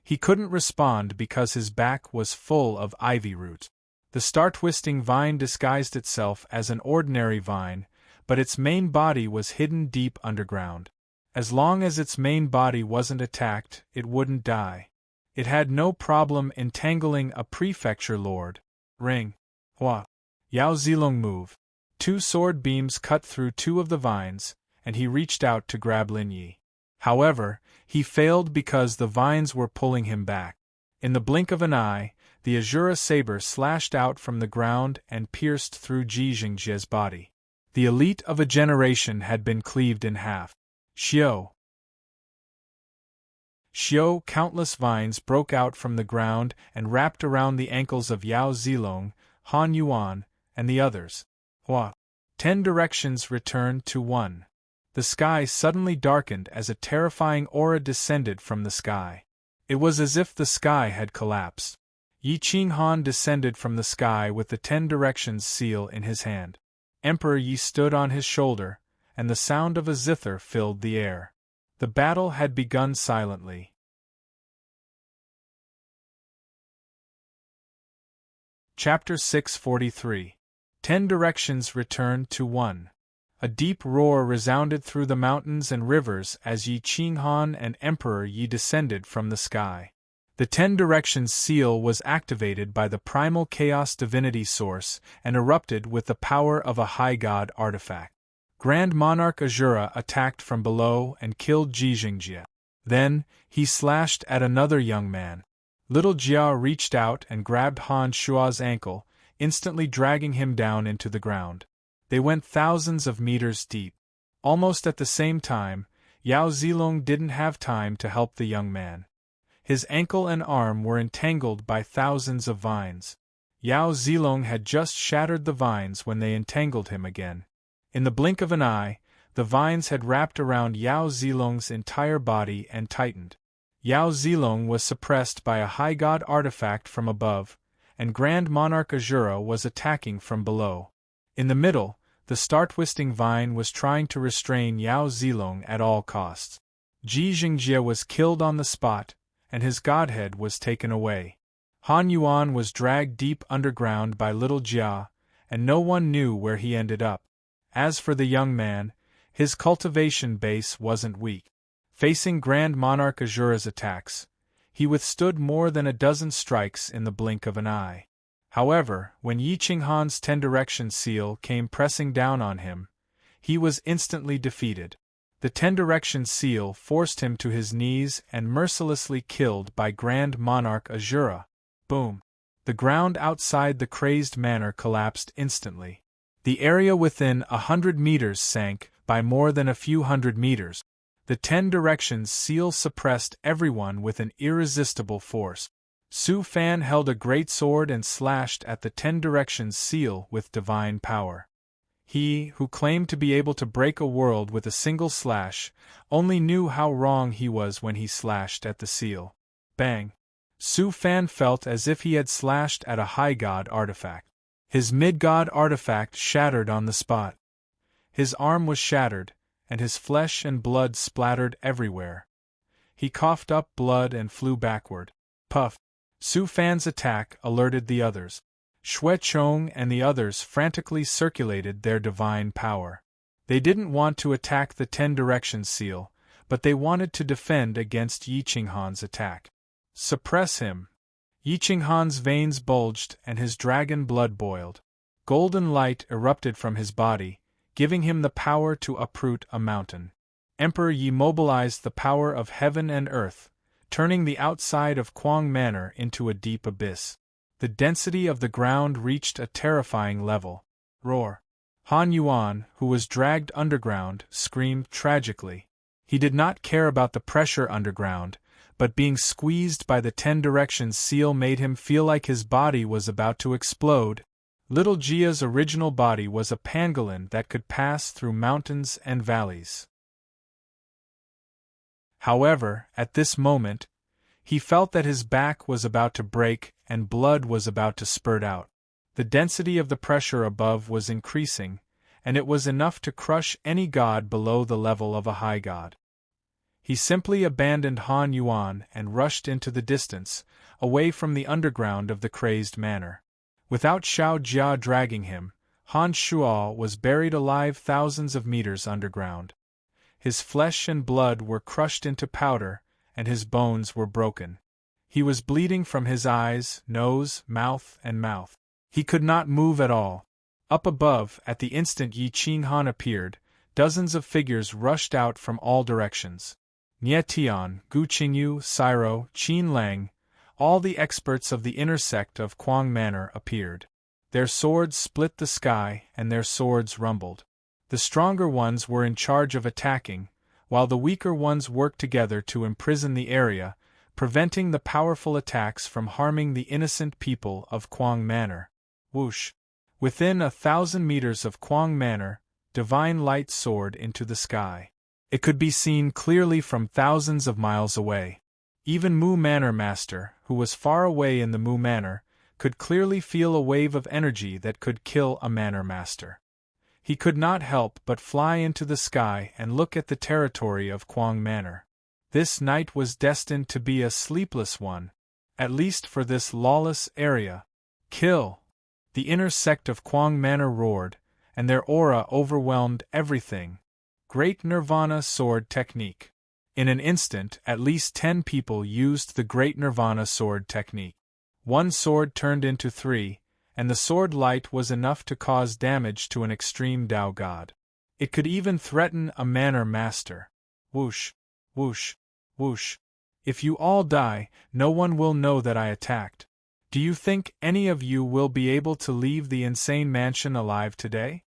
he couldn't respond because his back was full of ivy root. The star-twisting vine disguised itself as an ordinary vine, but its main body was hidden deep underground. As long as its main body wasn't attacked, it wouldn't die. It had no problem entangling a prefecture lord. Ring. Hua. Yao Zilong moved. 2 sword beams cut through 2 of the vines, and he reached out to grab Lin Yi. However, he failed because the vines were pulling him back. In the blink of an eye, the Azura saber slashed out from the ground and pierced through Ji Jingjie's body. The elite of a generation had been cleaved in half. Xiao! Countless vines broke out from the ground and wrapped around the ankles of Yao Zilong, Han Yuan, and the others. Hua! 10 directions returned to 1. The sky suddenly darkened as a terrifying aura descended from the sky. It was as if the sky had collapsed. Yi Qinghan descended from the sky with the 10 directions seal in his hand. Emperor Yi stood on his shoulder, and the sound of a zither filled the air. The battle had begun silently. Chapter 643. 10 directions returned to 1. A deep roar resounded through the mountains and rivers as Yi Qinghan and Emperor Yi descended from the sky. The 10 directions seal was activated by the primal chaos divinity source and erupted with the power of a high god artifact. Grand Monarch Azura attacked from below and killed Ji Jingjie. Then, he slashed at another young man. Little Jia reached out and grabbed Han Shua's ankle, instantly dragging him down into the ground. They went thousands of meters deep. Almost at the same time, Yao Zilong didn't have time to help the young man. His ankle and arm were entangled by thousands of vines. Yao Zilong had just shattered the vines when they entangled him again. In the blink of an eye, the vines had wrapped around Yao Zilong's entire body and tightened. Yao Zilong was suppressed by a high god artifact from above, and Grand Monarch Azura was attacking from below. In the middle, the star-twisting vine was trying to restrain Yao Zilong at all costs. Ji Jingjie was killed on the spot, and his godhead was taken away. Han Yuan was dragged deep underground by Little Jia, and no one knew where he ended up. As for the young man, his cultivation base wasn't weak. Facing Grand Monarch Azura's attacks, he withstood more than a dozen strikes in the blink of an eye. However, when Yi Qinghan's 10-direction seal came pressing down on him, he was instantly defeated. The 10-direction seal forced him to his knees and mercilessly killed by Grand Monarch Azura. Boom! The ground outside the crazed manor collapsed instantly. The area within 100 meters sank by more than a few hundred meters. The 10-direction seal suppressed everyone with an irresistible force. Su Fan held a great sword and slashed at the 10-direction seal with divine power. He, who claimed to be able to break a world with a single slash, only knew how wrong he was when he slashed at the seal. Bang! Su Fan felt as if he had slashed at a high god artifact. His mid-god artifact shattered on the spot. His arm was shattered, and his flesh and blood splattered everywhere. He coughed up blood and flew backward. Puff! Su Fan's attack alerted the others. Xue Chong and the others frantically circulated their divine power. They didn't want to attack the 10-direction seal, but they wanted to defend against Yi Qinghan's attack. Suppress him! Yi Qinghan's veins bulged and his dragon blood boiled. Golden light erupted from his body, giving him the power to uproot a mountain. Emperor Yi mobilized the power of heaven and earth, turning the outside of Kuang Manor into a deep abyss. The density of the ground reached a terrifying level. Roar! Han Yuan, who was dragged underground, screamed tragically. He did not care about the pressure underground, but being squeezed by the 10-direction seal made him feel like his body was about to explode. Little Jia's original body was a pangolin that could pass through mountains and valleys. However, at this moment, he felt that his back was about to break and blood was about to spurt out. The density of the pressure above was increasing, and it was enough to crush any god below the level of a high god. He simply abandoned Han Yuan and rushed into the distance, away from the underground of the crazed manor. Without Xiao Jia dragging him, Han Shuo was buried alive thousands of meters underground. His flesh and blood were crushed into powder, and his bones were broken. He was bleeding from his eyes, nose, mouth, and mouth. He could not move at all. Up above, at the instant Yi Qinghan appeared, dozens of figures rushed out from all directions. Nie Tian, Gu Qingyu, Siro, Qin Lang, all the experts of the inner sect of Kuang Manor appeared. Their swords split the sky, and their swords rumbled. The stronger ones were in charge of attacking, while the weaker ones worked together to imprison the area, preventing the powerful attacks from harming the innocent people of Kuang Manor. Whoosh! Within 1,000 meters of Kuang Manor, divine light soared into the sky. It could be seen clearly from thousands of miles away. Even Mu Manor Master, who was far away in the Mu Manor, could clearly feel a wave of energy that could kill a Manor Master. He could not help but fly into the sky and look at the territory of Kuang Manor. This night was destined to be a sleepless one, at least for this lawless area. Kill! The inner sect of Kuang Manor roared, and their aura overwhelmed everything. Great Nirvana Sword Technique. In an instant, at least 10 people used the Great Nirvana Sword Technique. One sword turned into 3, and the sword light was enough to cause damage to an extreme Dao god. It could even threaten a Manor Master. Whoosh! Whoosh! Whoosh! If you all die, no one will know that I attacked. Do you think any of you will be able to leave the insane mansion alive today?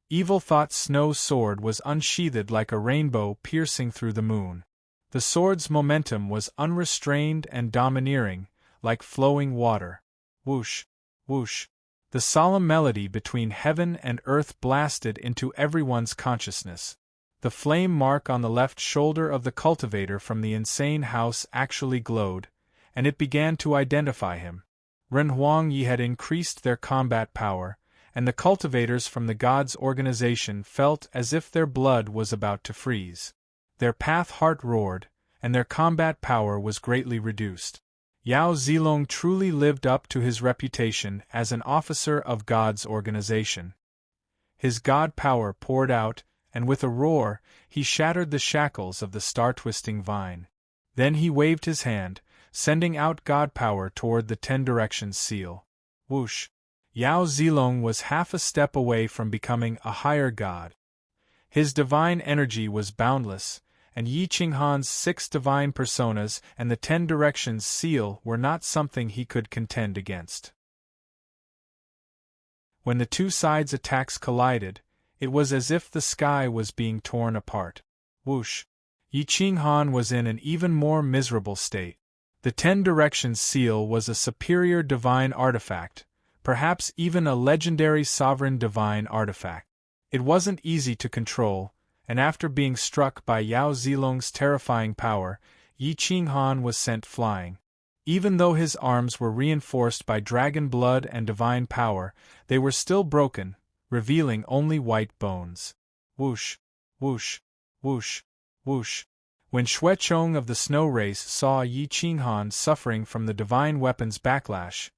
Evil Thought's snow sword was unsheathed like a rainbow piercing through the moon. The sword's momentum was unrestrained and domineering, like flowing water. Whoosh! Whoosh! The solemn melody between heaven and earth blasted into everyone's consciousness. The flame mark on the left shoulder of the cultivator from the insane house actually glowed, and it began to identify him. Ren Huang Yi had increased their combat power, and the cultivators from the gods' organization felt as if their blood was about to freeze. Their path heart roared, and their combat power was greatly reduced. Yao Zilong truly lived up to his reputation as an officer of God's organization. His God power poured out, and with a roar, he shattered the shackles of the star-twisting vine. Then he waved his hand, sending out God power toward the 10 directions seal. Whoosh! Yao Zilong was half a step away from becoming a higher god. His divine energy was boundless, and Yi Qinghan's 6 divine personas and the 10 directions seal were not something he could contend against. When the two sides' attacks collided, it was as if the sky was being torn apart. Whoosh! Yi Qinghan was in an even more miserable state. The 10 directions seal was a superior divine artifact, perhaps even a legendary sovereign divine artifact. It wasn't easy to control, and after being struck by Yao Zilong's terrifying power, Yi Qinghan was sent flying. Even though his arms were reinforced by dragon blood and divine power, they were still broken, revealing only white bones. Whoosh! Whoosh! Whoosh! Whoosh! When Xuechong of the snow race saw Yi Qinghan suffering from the divine weapon's backlash,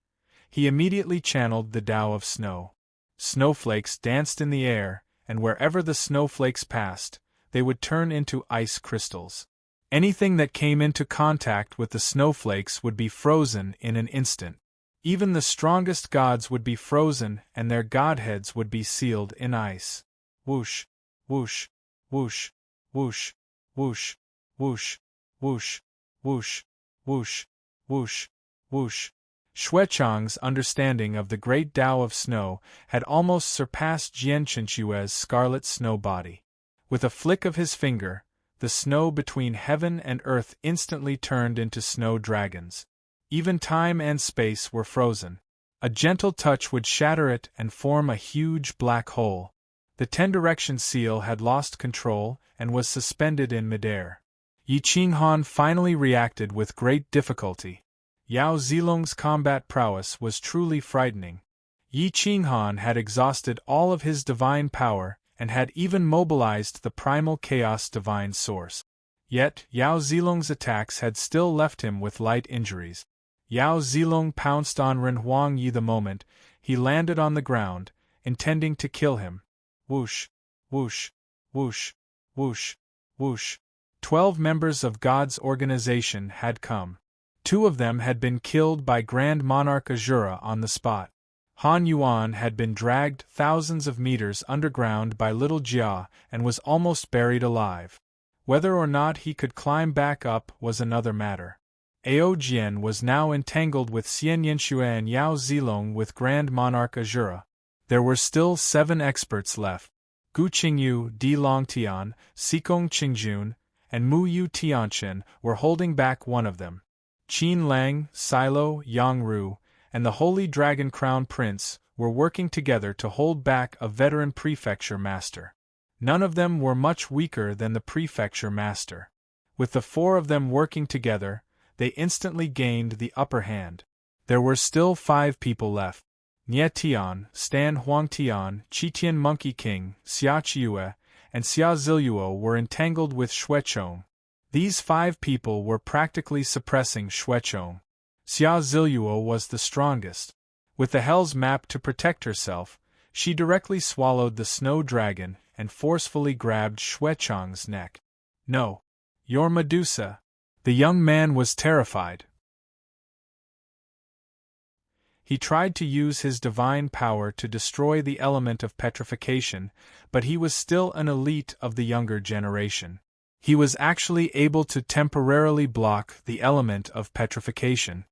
he immediately channeled the Tao of Snow. Snowflakes danced in the air, and wherever the snowflakes passed, they would turn into ice crystals. Anything that came into contact with the snowflakes would be frozen in an instant. Even the strongest gods would be frozen and their godheads would be sealed in ice. Whoosh! Whoosh! Whoosh! Whoosh! Whoosh! Whoosh! Whoosh! Whoosh! Whoosh! Whoosh! Whoosh! Xuechong's understanding of the great Tao of Snow had almost surpassed Jian Chenchue's scarlet snow body. With a flick of his finger, the snow between heaven and earth instantly turned into snow dragons. Even time and space were frozen. A gentle touch would shatter it and form a huge black hole. The 10 directions seal had lost control and was suspended in midair. Yi Qinghan finally reacted with great difficulty. Yao Zilong's combat prowess was truly frightening. Yi Qinghan had exhausted all of his divine power and had even mobilized the primal chaos divine source. Yet, Yao Zilong's attacks had still left him with light injuries. Yao Zilong pounced on Ren Huangyi the moment he landed on the ground, intending to kill him. Whoosh! Whoosh! Whoosh! Whoosh! Whoosh! 12 members of God's organization had come. 2 of them had been killed by Grand Monarch Azura on the spot. Han Yuan had been dragged thousands of meters underground by Little Jia and was almost buried alive. Whether or not he could climb back up was another matter. Ao Jian was now entangled with Xian Yanxue and Yao Zilong with Grand Monarch Azura. There were still 7 experts left. Gu Qingyu, Di Longtian, Xikong Qingjun, and Mu Yu Tianchen were holding back one of them. Qin Lang, Silo, Yangru, and the Holy Dragon Crown Prince were working together to hold back a veteran prefecture master. None of them were much weaker than the prefecture master. With the 4 of them working together, they instantly gained the upper hand. There were still 5 people left. Nie Tian, Stan Huangtian, Qitian Monkey King, Xia Qiue, and Xia Ziluo were entangled with Xuechong. These 5 people were practically suppressing Xuechong. Xia Ziluo was the strongest. With the Hell's Map to protect herself, she directly swallowed the snow dragon and forcefully grabbed Xuechong's neck. No. You're Medusa. The young man was terrified. He tried to use his divine power to destroy the element of petrification, but he was still an elite of the younger generation. He was actually able to temporarily block the element of petrification.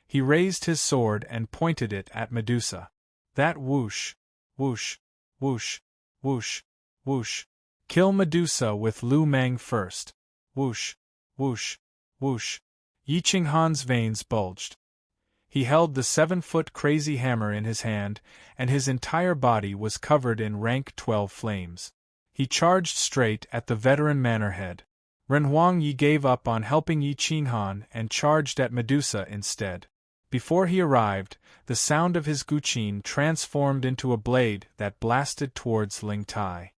He raised his sword and pointed it at Medusa. That whoosh, whoosh, whoosh, whoosh, whoosh. Kill Medusa with Lu Meng first. Whoosh, whoosh, whoosh. Yi Qinghan's veins bulged. He held the 7-foot crazy hammer in his hand, and his entire body was covered in rank 12 flames. He charged straight at the veteran manor-head. Ren Huangyi gave up on helping Yi Qinghan and charged at Medusa instead. Before he arrived, the sound of his guqin transformed into a blade that blasted towards Ling Tai.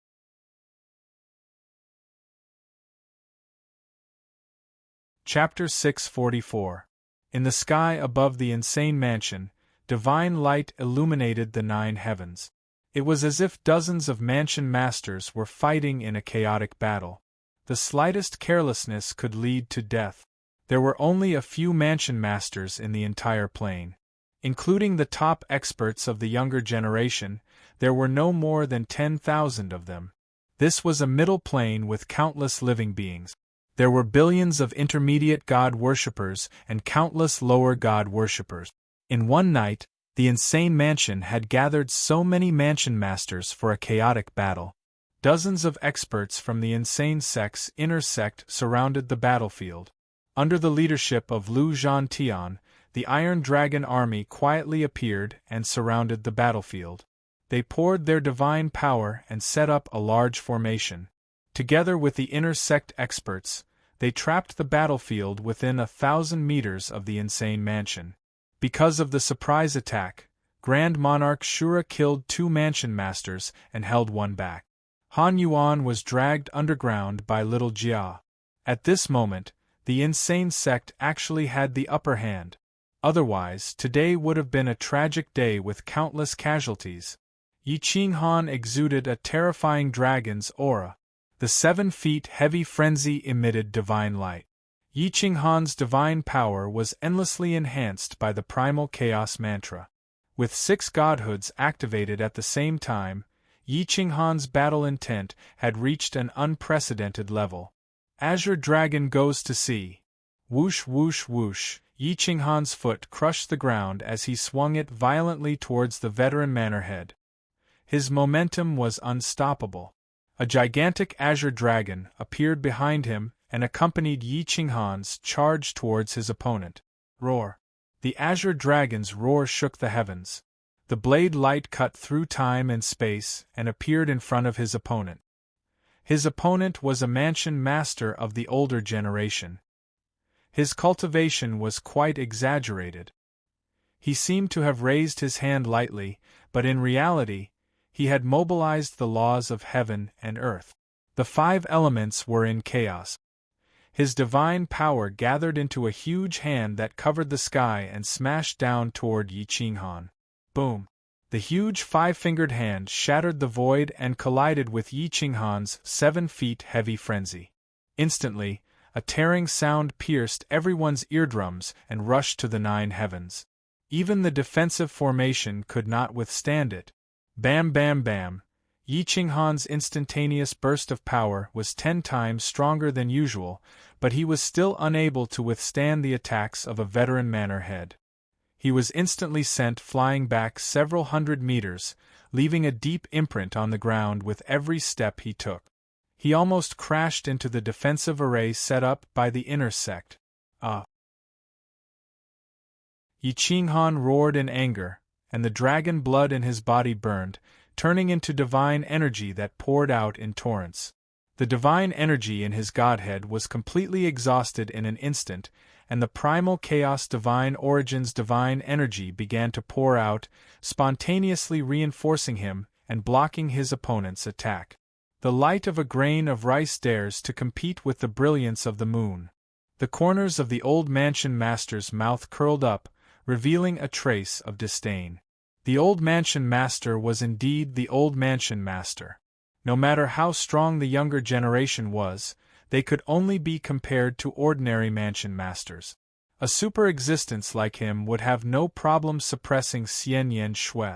Chapter 644. In the sky above the insane mansion, divine light illuminated the 9 heavens. It was as if dozens of mansion masters were fighting in a chaotic battle. The slightest carelessness could lead to death. There were only a few mansion masters in the entire plane. Including the top experts of the younger generation, there were no more than 10,000 of them. This was a middle plane with countless living beings. There were billions of intermediate god worshippers and countless lower god worshippers. In one night, the insane mansion had gathered so many mansion masters for a chaotic battle. Dozens of experts from the insane sect's inner sect surrounded the battlefield. Under the leadership of Lu Zhantian, the Iron Dragon army quietly appeared and surrounded the battlefield. They poured their divine power and set up a large formation. Together with the inner sect experts, they trapped the battlefield within 1,000 meters of the insane mansion. Because of the surprise attack, Grand Monarch Shura killed 2 mansion masters and held one back. Han Yuan was dragged underground by Little Jia. At this moment, the insane sect actually had the upper hand. Otherwise, today would have been a tragic day with countless casualties. Yi Qinghan exuded a terrifying dragon's aura. The 7 feet heavy frenzy emitted divine light. Yi Qinghan's divine power was endlessly enhanced by the primal chaos mantra. With 6 godhoods activated at the same time, Yi Qinghan's battle intent had reached an unprecedented level. Azure Dragon goes to sea. Whoosh whoosh whoosh, Yi Qinghan's foot crushed the ground as he swung it violently towards the veteran manor-head. His momentum was unstoppable. A gigantic azure dragon appeared behind him and accompanied Yi Qinghan's charge towards his opponent. Roar! The azure dragon's roar shook the heavens. The blade light cut through time and space and appeared in front of his opponent. His opponent was a mansion master of the older generation. His cultivation was quite exaggerated. He seemed to have raised his hand lightly, but in reality, he had mobilized the laws of heaven and earth. The 5 elements were in chaos. His divine power gathered into a huge hand that covered the sky and smashed down toward Yi Qinghan. Boom! The huge 5-fingered hand shattered the void and collided with Yi Qinghan's 7 feet heavy frenzy. Instantly, a tearing sound pierced everyone's eardrums and rushed to the 9 heavens. Even the defensive formation could not withstand it. Bam bam bam! Yi Qinghan's instantaneous burst of power was 10 times stronger than usual, but he was still unable to withstand the attacks of a veteran manor-head. He was instantly sent flying back several hundred meters, leaving a deep imprint on the ground with every step he took. He almost crashed into the defensive array set up by the inner sect. Yi Qinghan roared in anger, and the dragon blood in his body burned, turning into divine energy that poured out in torrents. The divine energy in his godhead was completely exhausted in an instant, and the primal chaos divine origins divine energy began to pour out, spontaneously reinforcing him and blocking his opponent's attack. The light of a grain of rice dares to compete with the brilliance of the moon. The corners of the old mansion master's mouth curled up, revealing a trace of disdain. The old mansion master was indeed the old mansion master. No matter how strong the younger generation was, they could only be compared to ordinary mansion masters. A super existence like him would have no problem suppressing Xian Yan Shui.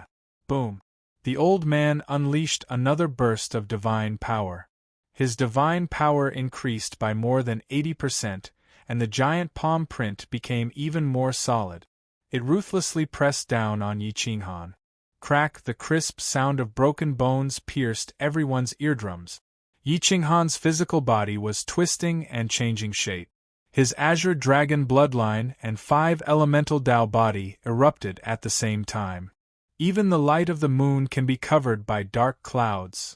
Boom! The old man unleashed another burst of divine power. His divine power increased by more than 80%, and the giant palm print became even more solid. It ruthlessly pressed down on Yi Qinghan. Crack! The crisp sound of broken bones pierced everyone's eardrums. Yi Qinghan's physical body was twisting and changing shape. His azure dragon bloodline and 5 elemental Dao body erupted at the same time. Even the light of the moon can be covered by dark clouds.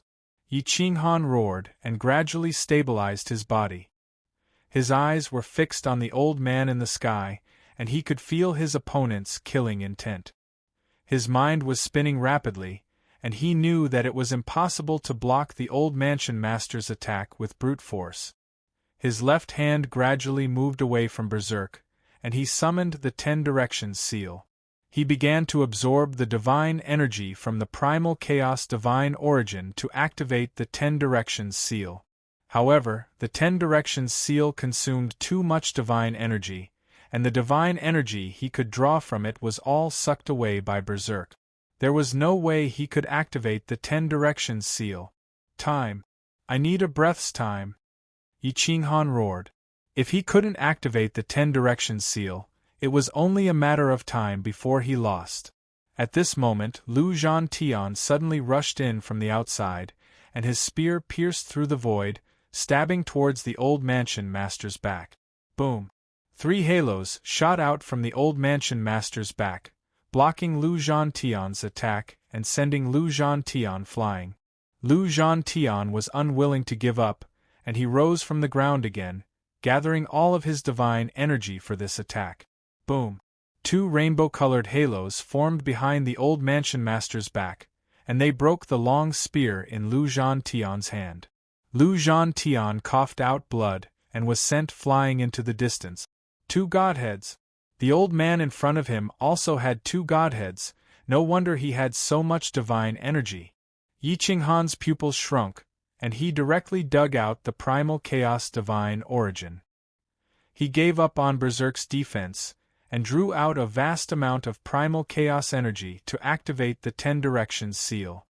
Yi Qinghan roared and gradually stabilized his body. His eyes were fixed on the old man in the sky, and he could feel his opponent's killing intent. His mind was spinning rapidly, and he knew that it was impossible to block the old mansion master's attack with brute force. His left hand gradually moved away from Berserk, and he summoned the 10 Directions seal. He began to absorb the divine energy from the primal chaos divine origin to activate the 10 Directions seal. However, the 10 Directions seal consumed too much divine energy, and the divine energy he could draw from it was all sucked away by Berserk. There was no way he could activate the 10 Directions seal. Time. I need a breath's time. Yi Qinghan roared. If he couldn't activate the 10 Directions seal, it was only a matter of time before he lost. At this moment, Lu Zhantian suddenly rushed in from the outside, and his spear pierced through the void, stabbing towards the old mansion master's back. Boom! 3 halos shot out from the old mansion master's back, blocking Lu Zhantian's attack and sending Lu Zhantian flying. Lu Zhantian was unwilling to give up, and he rose from the ground again, gathering all of his divine energy for this attack. Boom! 2 rainbow-colored halos formed behind the old mansion master's back, and they broke the long spear in Lu Zhantian's hand. Lu Zhantian coughed out blood and was sent flying into the distance. 2 godheads. The old man in front of him also had 2 godheads, no wonder he had so much divine energy. Yi Qinghan's pupils shrunk, and he directly dug out the primal chaos divine origin. He gave up on Berserk's defense, and drew out a vast amount of primal chaos energy to activate the 10 Directions seal.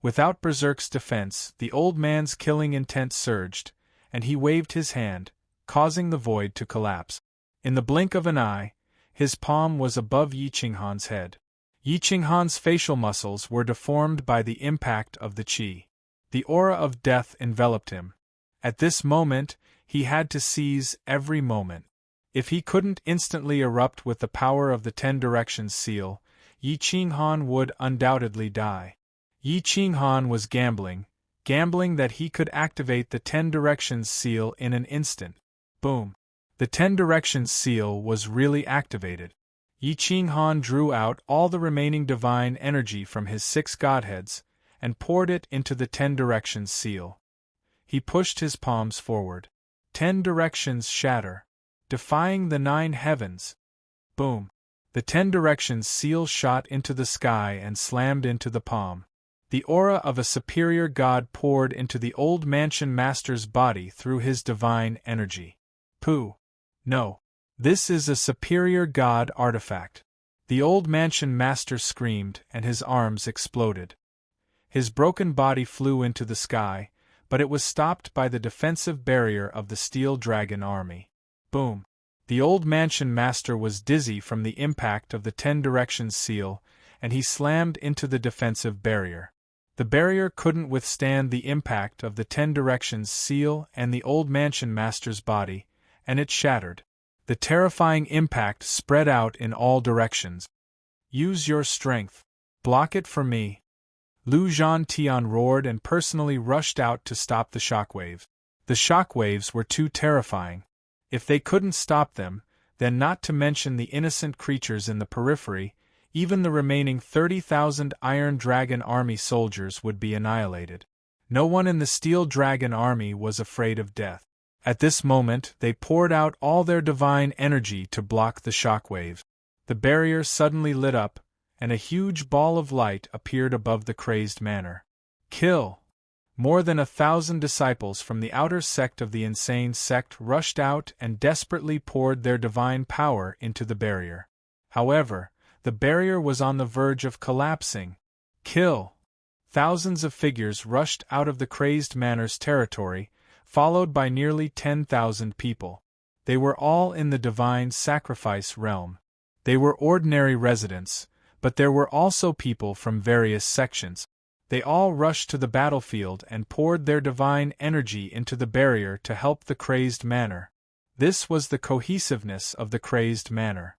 Without Berserk's defense, the old man's killing intent surged, and he waved his hand, causing the void to collapse. In the blink of an eye, his palm was above Yi Qinghan's head. Yi Qinghan's facial muscles were deformed by the impact of the qi. The aura of death enveloped him. At this moment, he had to seize every moment. If he couldn't instantly erupt with the power of the 10 Directions seal, Yi Qinghan would undoubtedly die. Yi Qinghan was gambling that he could activate the 10 Directions seal in an instant. Boom! The 10 Directions seal was really activated. Yi Qinghan drew out all the remaining divine energy from his 6 godheads, and poured it into the 10 Directions seal. He pushed his palms forward. 10 Directions shatter, defying the 9 heavens. Boom! The 10 Directions seal shot into the sky and slammed into the palm. The aura of a superior god poured into the old mansion master's body through his divine energy. Pooh! No. This is a superior god artifact. The old mansion master screamed and his arms exploded. His broken body flew into the sky, but it was stopped by the defensive barrier of the steel dragon army. Boom! The old mansion master was dizzy from the impact of the 10 Directions seal, and he slammed into the defensive barrier. The barrier couldn't withstand the impact of the 10 Directions seal and the old mansion master's body, and it shattered. The terrifying impact spread out in all directions. Use your strength. Block it for me. Lu Zhantian roared and personally rushed out to stop the shockwaves. The shockwaves were too terrifying. If they couldn't stop them, then not to mention the innocent creatures in the periphery, even the remaining 30,000 Iron Dragon Army soldiers would be annihilated. No one in the Steel Dragon Army was afraid of death. At this moment, they poured out all their divine energy to block the shockwaves. The barrier suddenly lit up, and a huge ball of light appeared above the crazed manor. Kill! More than 1,000 disciples from the outer sect of the insane sect rushed out and desperately poured their divine power into the barrier. However, the barrier was on the verge of collapsing. Kill! Thousands of figures rushed out of the crazed manor's territory, followed by nearly 10,000 people. They were all in the divine sacrifice realm. They were ordinary residents, but there were also people from various sections. They all rushed to the battlefield and poured their divine energy into the barrier to help the crazed manor. This was the cohesiveness of the crazed manor.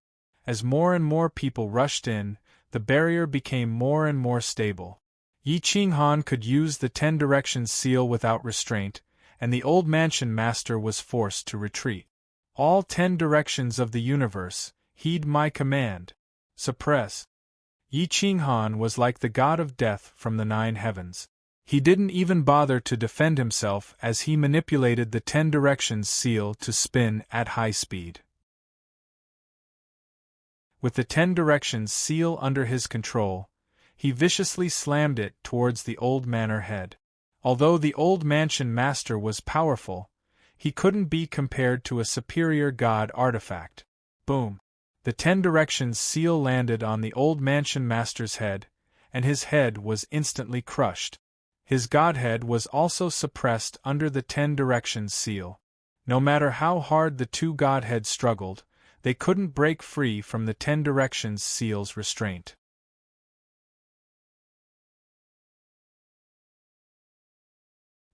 As more and more people rushed in, the barrier became more and more stable. Yi Qinghan could use the 10 Directions seal without restraint, and the old mansion master was forced to retreat. All 10 directions of the universe, heed my command. Suppress. Yi Qinghan was like the god of death from the 9 heavens. He didn't even bother to defend himself as he manipulated the 10 directions seal to spin at high speed. With the 10 directions seal under his control, he viciously slammed it towards the old manor head. Although the old mansion master was powerful, he couldn't be compared to a superior god artifact. Boom! The 10 directions seal landed on the old mansion master's head, and his head was instantly crushed. His godhead was also suppressed under the 10 directions seal. No matter how hard the two godheads struggled, they couldn't break free from the 10 directions seal's restraint.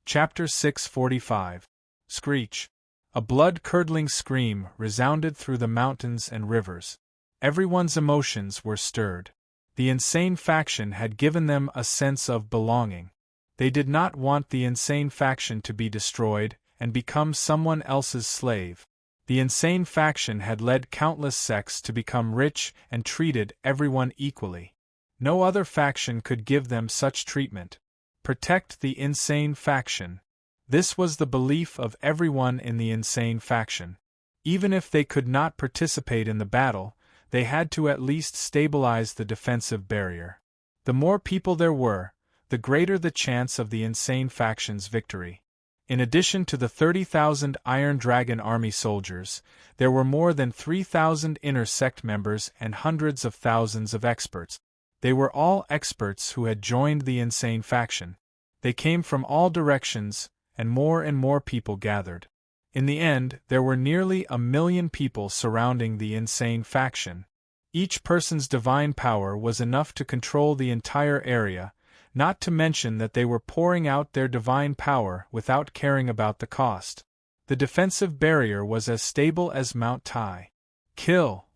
Chapter 645. Screech. A blood-curdling scream resounded through the mountains and rivers. Everyone's emotions were stirred. The insane faction had given them a sense of belonging. They did not want the insane faction to be destroyed and become someone else's slave. The insane faction had led countless sects to become rich and treated everyone equally. No other faction could give them such treatment. Protect the insane faction. This was the belief of everyone in the insane faction. Even if they could not participate in the battle, they had to at least stabilize the defensive barrier. The more people there were, the greater the chance of the insane faction's victory. In addition to the 30,000 Iron Dragon Army soldiers, there were more than 3,000 inner sect members and hundreds of thousands of experts. They were all experts who had joined the insane faction. They came from all directions, and more people gathered. In the end, there were nearly 1 million people surrounding the insane faction. Each person's divine power was enough to control the entire area, not to mention that they were pouring out their divine power without caring about the cost. The defensive barrier was as stable as Mount Tai. Kill!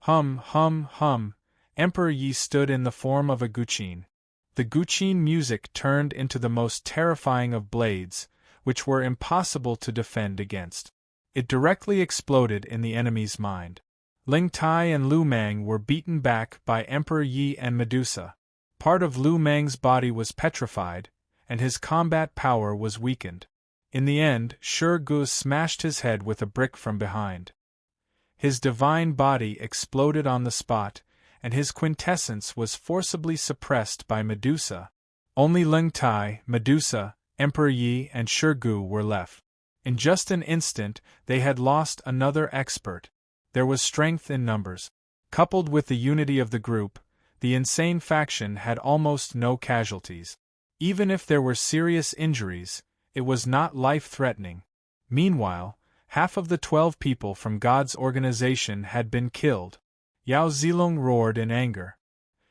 Hum, hum, hum. Emperor Yi stood in the form of a guqin. The guqin music turned into the most terrifying of blades, which were impossible to defend against. It directly exploded in the enemy's mind. Ling Tai and Lu Mang were beaten back by Emperor Yi and Medusa. Part of Lu Mang's body was petrified, and his combat power was weakened. In the end, Shi Gu smashed his head with a brick from behind. His divine body exploded on the spot, and his quintessence was forcibly suppressed by Medusa. Only Ling Tai, Medusa, Emperor Yi and Shi Gu were left. In just an instant, they had lost another expert. There was strength in numbers. Coupled with the unity of the group, the insane faction had almost no casualties. Even if there were serious injuries, it was not life-threatening. Meanwhile, half of the 12 people from God's organization had been killed. Yao Zilong roared in anger.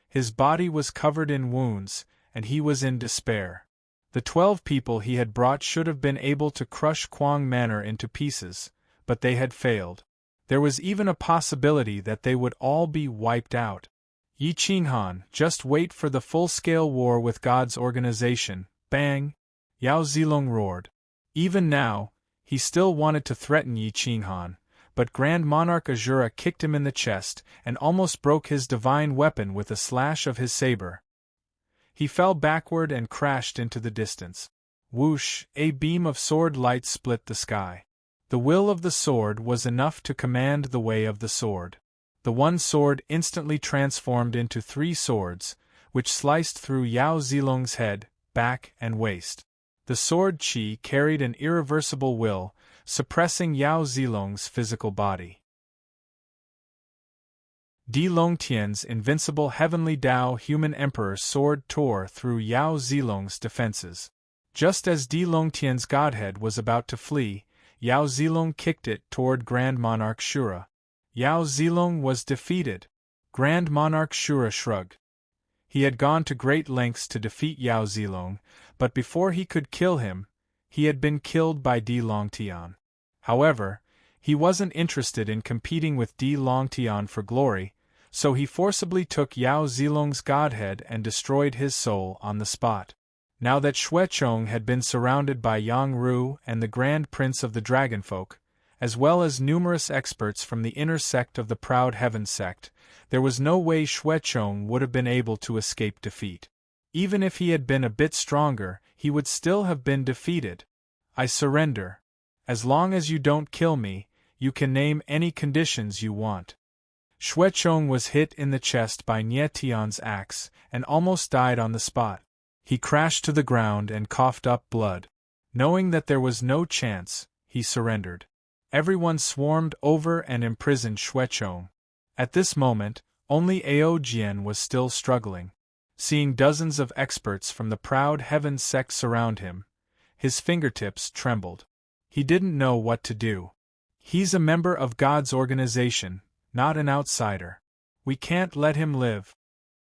His body was covered in wounds, and he was in despair. The 12 people he had brought should have been able to crush Quang Manor into pieces, but they had failed. There was even a possibility that they would all be wiped out. Yi Qinghan, just wait for the full-scale war with God's organization. Bang! Yao Zilong roared. Even now, he still wanted to threaten Yi Qinghan, but Grand Monarch Azura kicked him in the chest and almost broke his divine weapon with a slash of his saber. He fell backward and crashed into the distance. Whoosh! A beam of sword light split the sky. The will of the sword was enough to command the way of the sword. The one sword instantly transformed into 3 swords, which sliced through Yao Zilong's head, back, and waist. The sword qi carried an irreversible will, suppressing Yao Zilong's physical body. Di Longtian's invincible heavenly Dao human emperor sword tore through Yao Zilong's defenses. Just as Di Longtian's godhead was about to flee, Yao Zilong kicked it toward Grand Monarch Shura. Yao Zilong was defeated. Grand Monarch Shura shrugged. He had gone to great lengths to defeat Yao Zilong, but before he could kill him, he had been killed by Di Longtian. However, he wasn't interested in competing with Di Longtian for glory, so he forcibly took Yao Zilong's godhead and destroyed his soul on the spot. Now that Xuechong had been surrounded by Yang Ru and the Grand Prince of the Dragonfolk, as well as numerous experts from the inner sect of the Proud Heaven sect, there was no way Xuechong would have been able to escape defeat. Even if he had been a bit stronger, he would still have been defeated. I surrender. As long as you don't kill me, you can name any conditions you want. Xuechong was hit in the chest by Nie Tian's axe and almost died on the spot. He crashed to the ground and coughed up blood. Knowing that there was no chance, he surrendered. Everyone swarmed over and imprisoned Xuechong. At this moment, only Ao Jian was still struggling. Seeing dozens of experts from the proud heaven sect surround him, his fingertips trembled. He didn't know what to do. He's a member of God's organization, not an outsider. We can't let him live.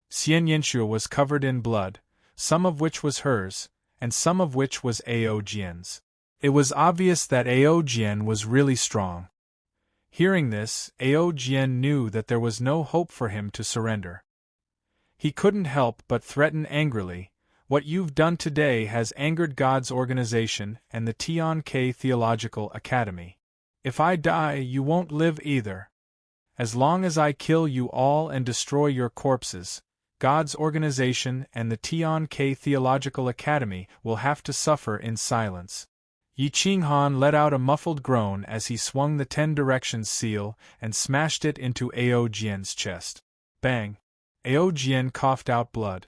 Xian Yinxue was covered in blood, some of which was hers, and some of which was Ao Jian's. It was obvious that Ao Jian was really strong. Hearing this, Ao Jian knew that there was no hope for him to surrender. He couldn't help but threaten angrily, "What you've done today has angered God's organization and the Tian-Ke Theological Academy. If I die, you won't live either. As long as I kill you all and destroy your corpses, God's organization and the Tian-Ke Theological Academy will have to suffer in silence." Yi Qinghan let out a muffled groan as he swung the 10 Directions seal and smashed it into Ao Jian's chest. Bang! Ao Jian coughed out blood.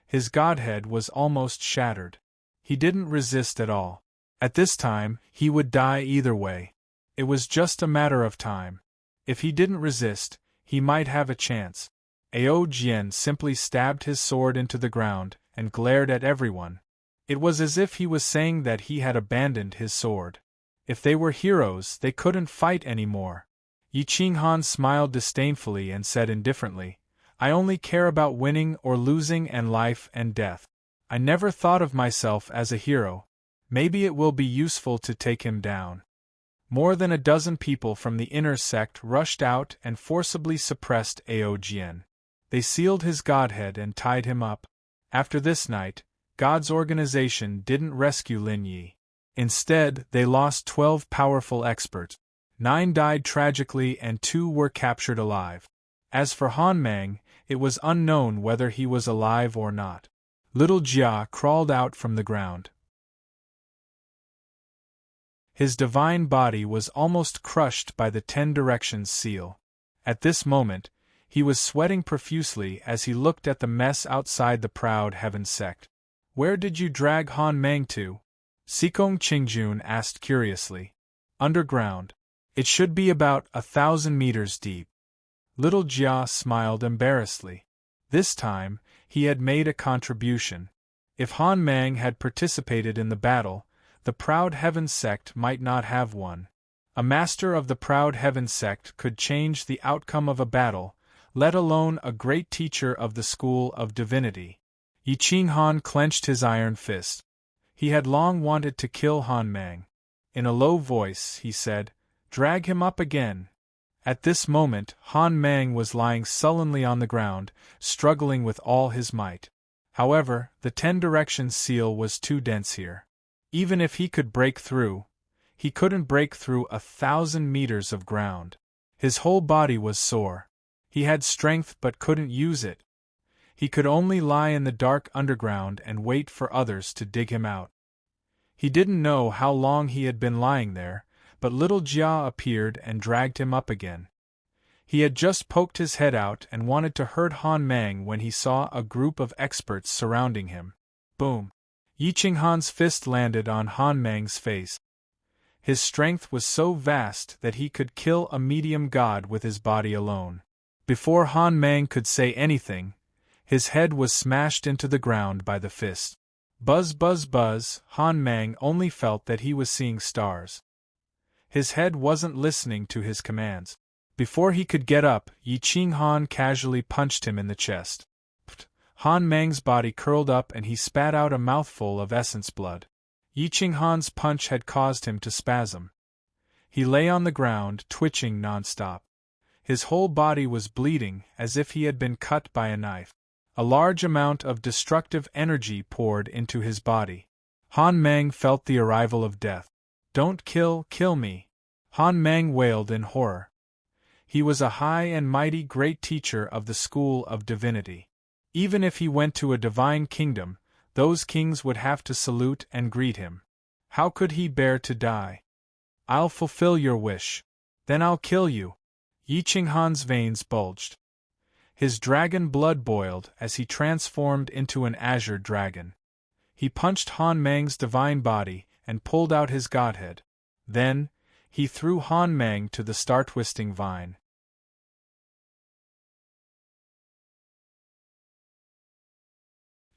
His godhead was almost shattered. He didn't resist at all. At this time, he would die either way. It was just a matter of time. If he didn't resist, he might have a chance. Ao Jian simply stabbed his sword into the ground and glared at everyone. It was as if he was saying that he had abandoned his sword. If they were heroes, they couldn't fight anymore. Yi Qinghan smiled disdainfully and said indifferently, "I only care about winning or losing and life and death. I never thought of myself as a hero. Maybe it will be useful to take him down." More than a dozen people from the inner sect rushed out and forcibly suppressed Ao Jian. They sealed his godhead and tied him up. After this night, God's organization didn't rescue Lin Yi. Instead, they lost 12 powerful experts. 9 died tragically and 2 were captured alive. As for Han Mang, it was unknown whether he was alive or not. Little Jia crawled out from the ground. His divine body was almost crushed by the 10 Directions seal. At this moment, he was sweating profusely as he looked at the mess outside the proud heaven sect. "Where did you drag Han Mang to?" Sikong Qingjun asked curiously. "Underground. It should be about 1,000 meters deep." Little Jia smiled embarrassedly. This time, he had made a contribution. If Han Mang had participated in the battle, the proud heaven sect might not have won. A master of the proud heaven sect could change the outcome of a battle, let alone a great teacher of the school of divinity. Yi Qinghan clenched his iron fist. He had long wanted to kill Han Mang. In a low voice, he said, "Drag him up again." At this moment, Han Mang was lying sullenly on the ground, struggling with all his might. However, the 10 Directions seal was too dense here. Even if he could break through, he couldn't break through 1,000 meters of ground. His whole body was sore. He had strength but couldn't use it. He could only lie in the dark underground and wait for others to dig him out. He didn't know how long he had been lying there, but little Jia appeared and dragged him up again. He had just poked his head out and wanted to hurt Han Mang when he saw a group of experts surrounding him. Boom! Yi Qinghan's fist landed on Han Mang's face. His strength was so vast that he could kill a medium god with his body alone. Before Han Mang could say anything, his head was smashed into the ground by the fist. Buzz buzz buzz, Han Mang only felt that he was seeing stars. His head wasn't listening to his commands. Before he could get up, Yi Qinghan casually punched him in the chest. Han Mang's body curled up and he spat out a mouthful of essence blood. Yi Qinghan's punch had caused him to spasm. He lay on the ground, twitching non-stop. His whole body was bleeding, as if he had been cut by a knife. A large amount of destructive energy poured into his body. Han Mang felt the arrival of death. "Don't kill me!" Han Mang wailed in horror. He was a high and mighty great teacher of the school of divinity. Even if he went to a divine kingdom, those kings would have to salute and greet him. How could he bear to die? I'll fulfill your wish. Then I'll kill you. Yi Qinghan's veins bulged. His dragon blood boiled as he transformed into an azure dragon. He punched Han Mang's divine body and pulled out his godhead. Then, he threw Han Mang to the star-twisting vine.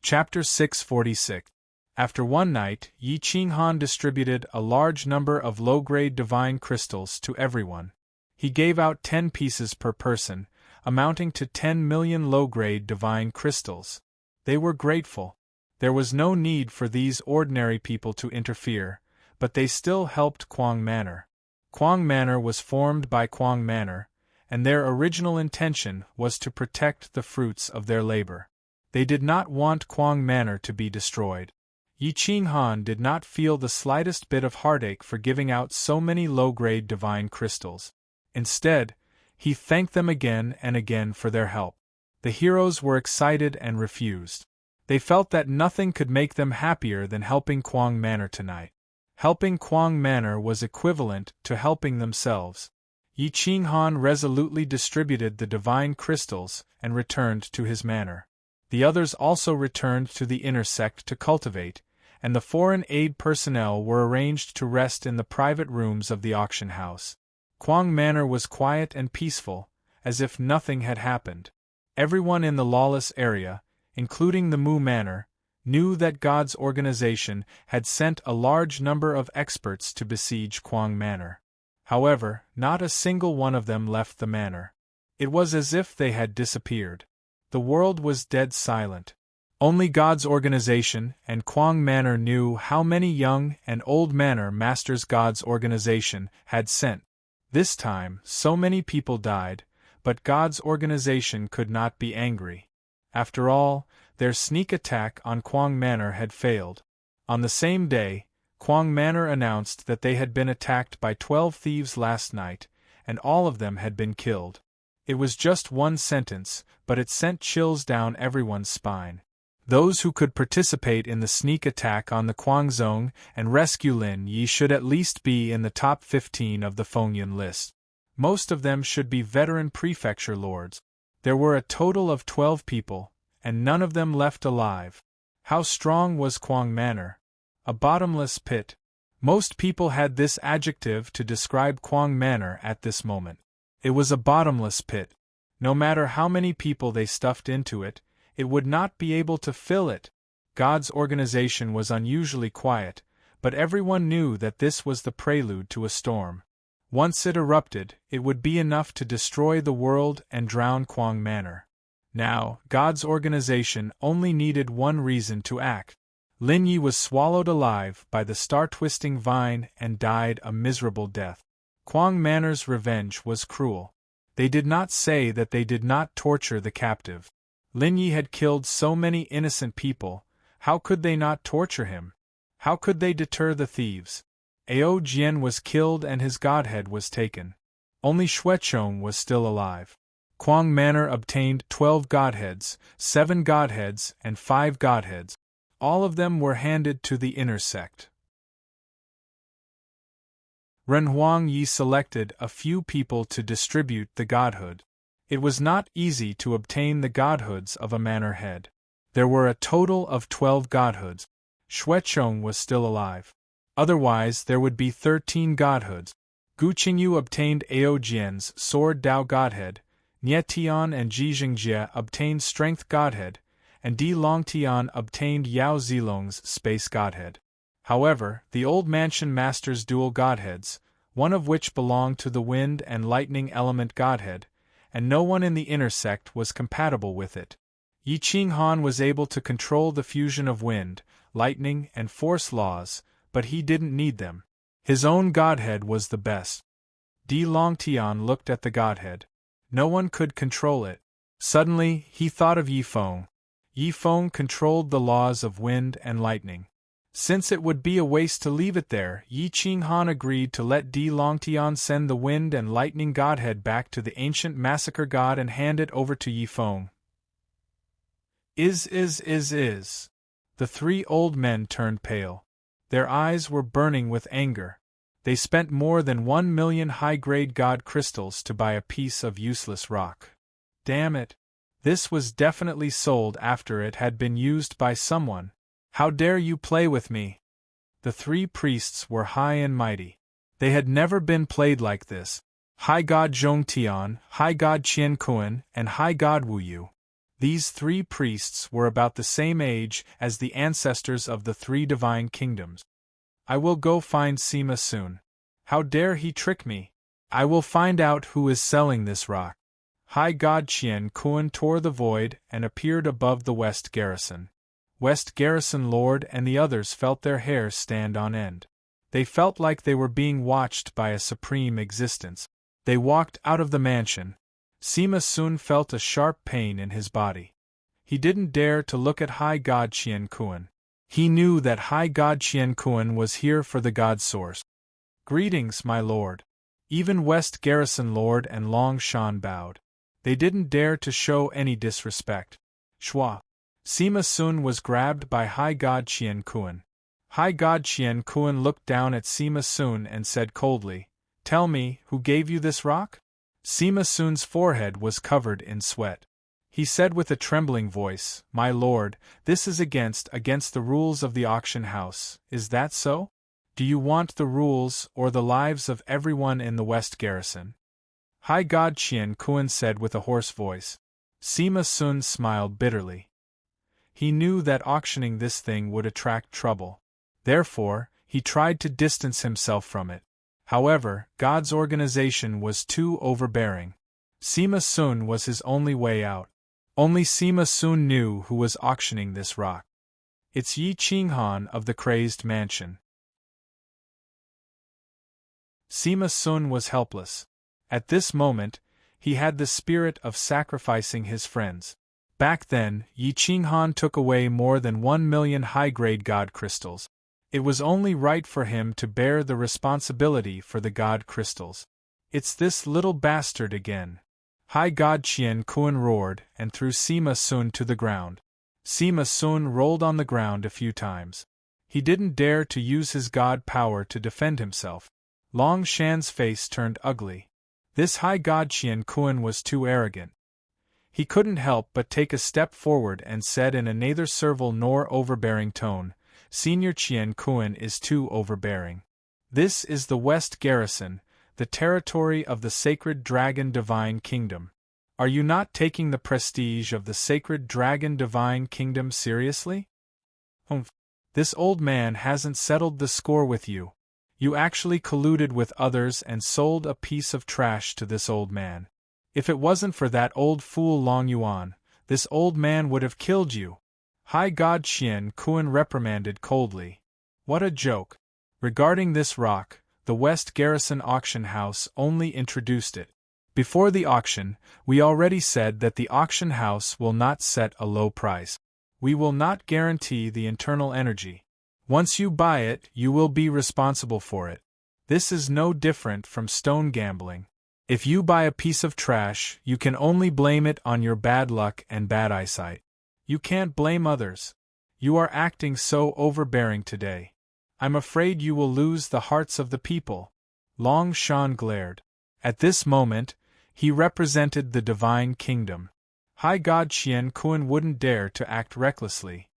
Chapter 646. After one night, Yi Qinghan distributed a large number of low-grade divine crystals to everyone. He gave out 10 pieces per person, amounting to 10 million low-grade divine crystals. They were grateful. There was no need for these ordinary people to interfere, but they still helped Quang Manor. Quang Manor was formed by Quang Manor, and their original intention was to protect the fruits of their labor. They did not want Quang Manor to be destroyed. Yi Qinghan did not feel the slightest bit of heartache for giving out so many low-grade divine crystals. Instead, he thanked them again and again for their help. The heroes were excited and refused. They felt that nothing could make them happier than helping Quang Manor tonight. Helping Quang Manor was equivalent to helping themselves. Yi Qinghan resolutely distributed the divine crystals and returned to his manor. The others also returned to the inner sect to cultivate, and the foreign aid personnel were arranged to rest in the private rooms of the auction house. Quang Manor was quiet and peaceful, as if nothing had happened. Everyone in the lawless area, including the Mu Manor, knew that God's organization had sent a large number of experts to besiege Quang Manor. However, not a single one of them left the manor. It was as if they had disappeared. The world was dead silent. Only God's organization and Quang Manor knew how many young and old manor masters God's organization had sent. This time, so many people died, but God's organization could not be angry. After all, their sneak attack on Quang Manor had failed. On the same day, Quang Manor announced that they had been attacked by 12 thieves last night, and all of them had been killed. It was just one sentence, but it sent chills down everyone's spine. Those who could participate in the sneak attack on the Guangzhong and rescue Lin Yi should at least be in the top 15 of the Fengyun list. Most of them should be veteran prefecture lords. There were a total of 12 people, and none of them left alive. How strong was Quang Manor? A bottomless pit. Most people had this adjective to describe Quang Manor at this moment. It was a bottomless pit. No matter how many people they stuffed into it, it would not be able to fill it. God's organization was unusually quiet, but everyone knew that this was the prelude to a storm. Once it erupted, it would be enough to destroy the world and drown Quang Manor. Now, God's organization only needed one reason to act. Lin Yi was swallowed alive by the star-twisting vine and died a miserable death. Quang Manor's revenge was cruel. They did not say that they did not torture the captive. Lin Yi had killed so many innocent people, how could they not torture him? How could they deter the thieves? Ao Jian was killed and his godhead was taken. Only Xuechong was still alive. Quang Manor obtained 12 godheads, 7 godheads, and 5 godheads. All of them were handed to the inner sect. Renhuang Yi selected a few people to distribute the godhood. It was not easy to obtain the godhoods of a manor head. There were a total of 12 godhoods. Xuechong was still alive. Otherwise, there would be 13 godhoods. Gu Qingyu obtained Ao Jian's Sword Dao Godhead, Nie Tian and Ji Jingjie obtained Strength Godhead, and Di Longtian obtained Yao Zilong's Space Godhead. However, the old mansion masters dual godheads, one of which belonged to the Wind and Lightning Element Godhead, and no one in the inner sect was compatible with it. Yi Qinghan was able to control the fusion of wind, lightning, and force laws, but he didn't need them. His own godhead was the best. Di Longtian looked at the godhead. No one could control it. Suddenly, he thought of Yi Feng. Yi Feng controlled the laws of wind and lightning. Since it would be a waste to leave it there, Yi Qinghan agreed to let Di Longtian send the wind and lightning godhead back to the ancient massacre god and hand it over to Yi Feng. The three old men turned pale. Their eyes were burning with anger. They spent more than 1,000,000 high-grade god crystals to buy a piece of useless rock. Damn it! This was definitely sold after it had been used by someone. How dare you play with me? The three priests were high and mighty. They had never been played like this. High God Zhongtian, High God Qiankuan, and High God Wuyu. These three priests were about the same age as the ancestors of the three divine kingdoms. I will go find Sima soon. How dare he trick me? I will find out who is selling this rock. High God Qiankuan tore the void and appeared above the West Garrison. West Garrison Lord and the others felt their hair stand on end. They felt like they were being watched by a supreme existence. They walked out of the mansion. Sima soon felt a sharp pain in his body. He didn't dare to look at High God Qiankuan. He knew that High God Qiankuan was here for the God Source. Greetings, my lord. Even West Garrison Lord and Long Shan bowed. They didn't dare to show any disrespect. Shua. Sima Sun was grabbed by High God Qiankuan. High God Qiankuan looked down at Sima Sun and said coldly, "Tell me, who gave you this rock?" Sima Sun's forehead was covered in sweat. He said with a trembling voice, "My lord, this is against the rules of the auction house, is that so? Do you want the rules or the lives of everyone in the West Garrison?" High God Qiankuan said with a hoarse voice. Sima Sun smiled bitterly. He knew that auctioning this thing would attract trouble. Therefore, he tried to distance himself from it. However, God's organization was too overbearing. Sima Sun was his only way out. Only Sima Sun knew who was auctioning this rock. It's Yi Qinghan of the Crazed Mansion. Sima Sun was helpless. At this moment, he had the spirit of sacrificing his friends. Back then, Yi Qinghan took away more than 1,000,000 high-grade god crystals. It was only right for him to bear the responsibility for the god crystals. It's this little bastard again. High God Qiankuan roared and threw Sima Sun to the ground. Sima Sun rolled on the ground a few times. He didn't dare to use his god power to defend himself. Long Shan's face turned ugly. This High God Qiankuan was too arrogant. He couldn't help but take a step forward and said in a neither servile nor overbearing tone, "Senior Qiankuan is too overbearing. This is the West Garrison, the territory of the sacred Dragon Divine Kingdom. Are you not taking the prestige of the sacred Dragon Divine Kingdom seriously? This old man hasn't settled the score with you. You actually colluded with others and sold a piece of trash to this old man. If it wasn't for that old fool Long Yuan, this old man would have killed you." High God Qiankuan reprimanded coldly. What a joke. Regarding this rock, the West Garrison auction house only introduced it. Before the auction, we already said that the auction house will not set a low price. We will not guarantee the internal energy. Once you buy it, you will be responsible for it. This is no different from stone gambling. If you buy a piece of trash, you can only blame it on your bad luck and bad eyesight. You can't blame others. You are acting so overbearing today. I'm afraid you will lose the hearts of the people. Long Shan glared. At this moment, he represented the divine kingdom. High God Qiankuan wouldn't dare to act recklessly.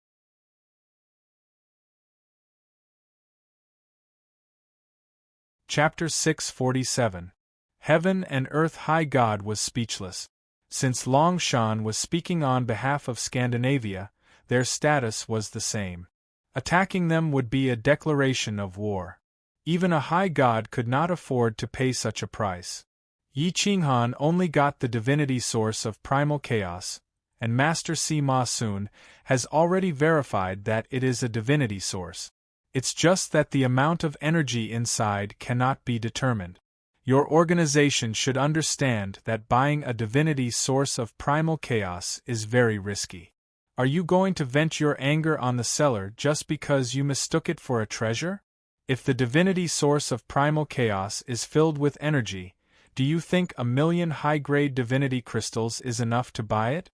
Chapter 647. Heaven and Earth. High God was speechless. Since Long Shan was speaking on behalf of Scandinavia, their status was the same. Attacking them would be a declaration of war. Even a high god could not afford to pay such a price. Yi Qinghan only got the divinity source of primal chaos, and Master Sima Sun has already verified that it is a divinity source. It's just that the amount of energy inside cannot be determined. Your organization should understand that buying a divinity source of primal chaos is very risky. Are you going to vent your anger on the seller just because you mistook it for a treasure? If the divinity source of primal chaos is filled with energy, do you think 1,000,000 high-grade divinity crystals is enough to buy it?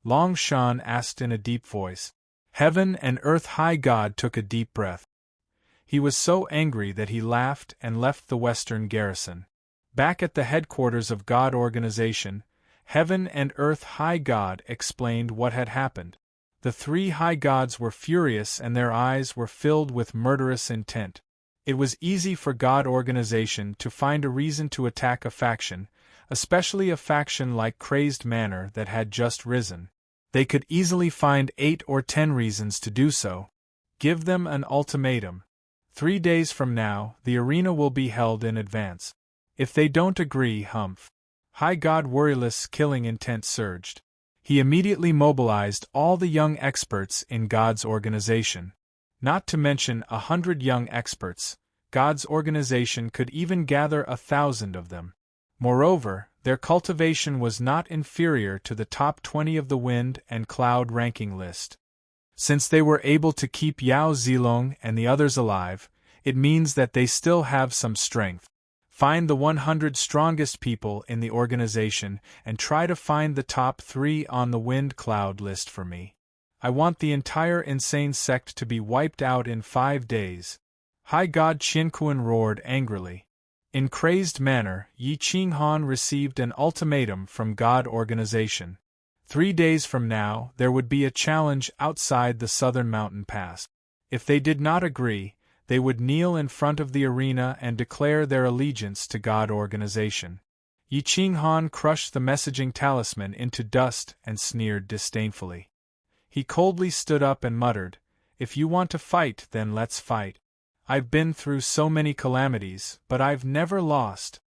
Long Shan asked in a deep voice. Heaven and Earth High God took a deep breath. He was so angry that he laughed and left the Western garrison. Back at the headquarters of God Organization, Heaven and Earth High God explained what had happened. The three high gods were furious and their eyes were filled with murderous intent. It was easy for God Organization to find a reason to attack a faction, especially a faction like Crazed Manor that had just risen. They could easily find 8 or 10 reasons to do so. Give them an ultimatum. 3 days from now, the arena will be held in advance. If they don't agree, humph. High God Worryless killing intent surged. He immediately mobilized all the young experts in God's organization. Not to mention 100 young experts, God's organization could even gather 1,000 of them. Moreover, their cultivation was not inferior to the top 20 of the wind and cloud ranking list. Since they were able to keep Yao Zilong and the others alive, it means that they still have some strength. Find the 100 strongest people in the organization and try to find the top 3 on the wind cloud list for me. I want the entire insane sect to be wiped out in 5 days. High God Qinquan roared angrily. In Crazed Manor, Yi Qinghan received an ultimatum from God Organization. 3 days from now, there would be a challenge outside the southern mountain pass. If they did not agree, they would kneel in front of the arena and declare their allegiance to God Organization. Yi Qinghan crushed the messaging talisman into dust and sneered disdainfully. He coldly stood up and muttered, "If you want to fight, then let's fight. I've been through so many calamities, but I've never lost.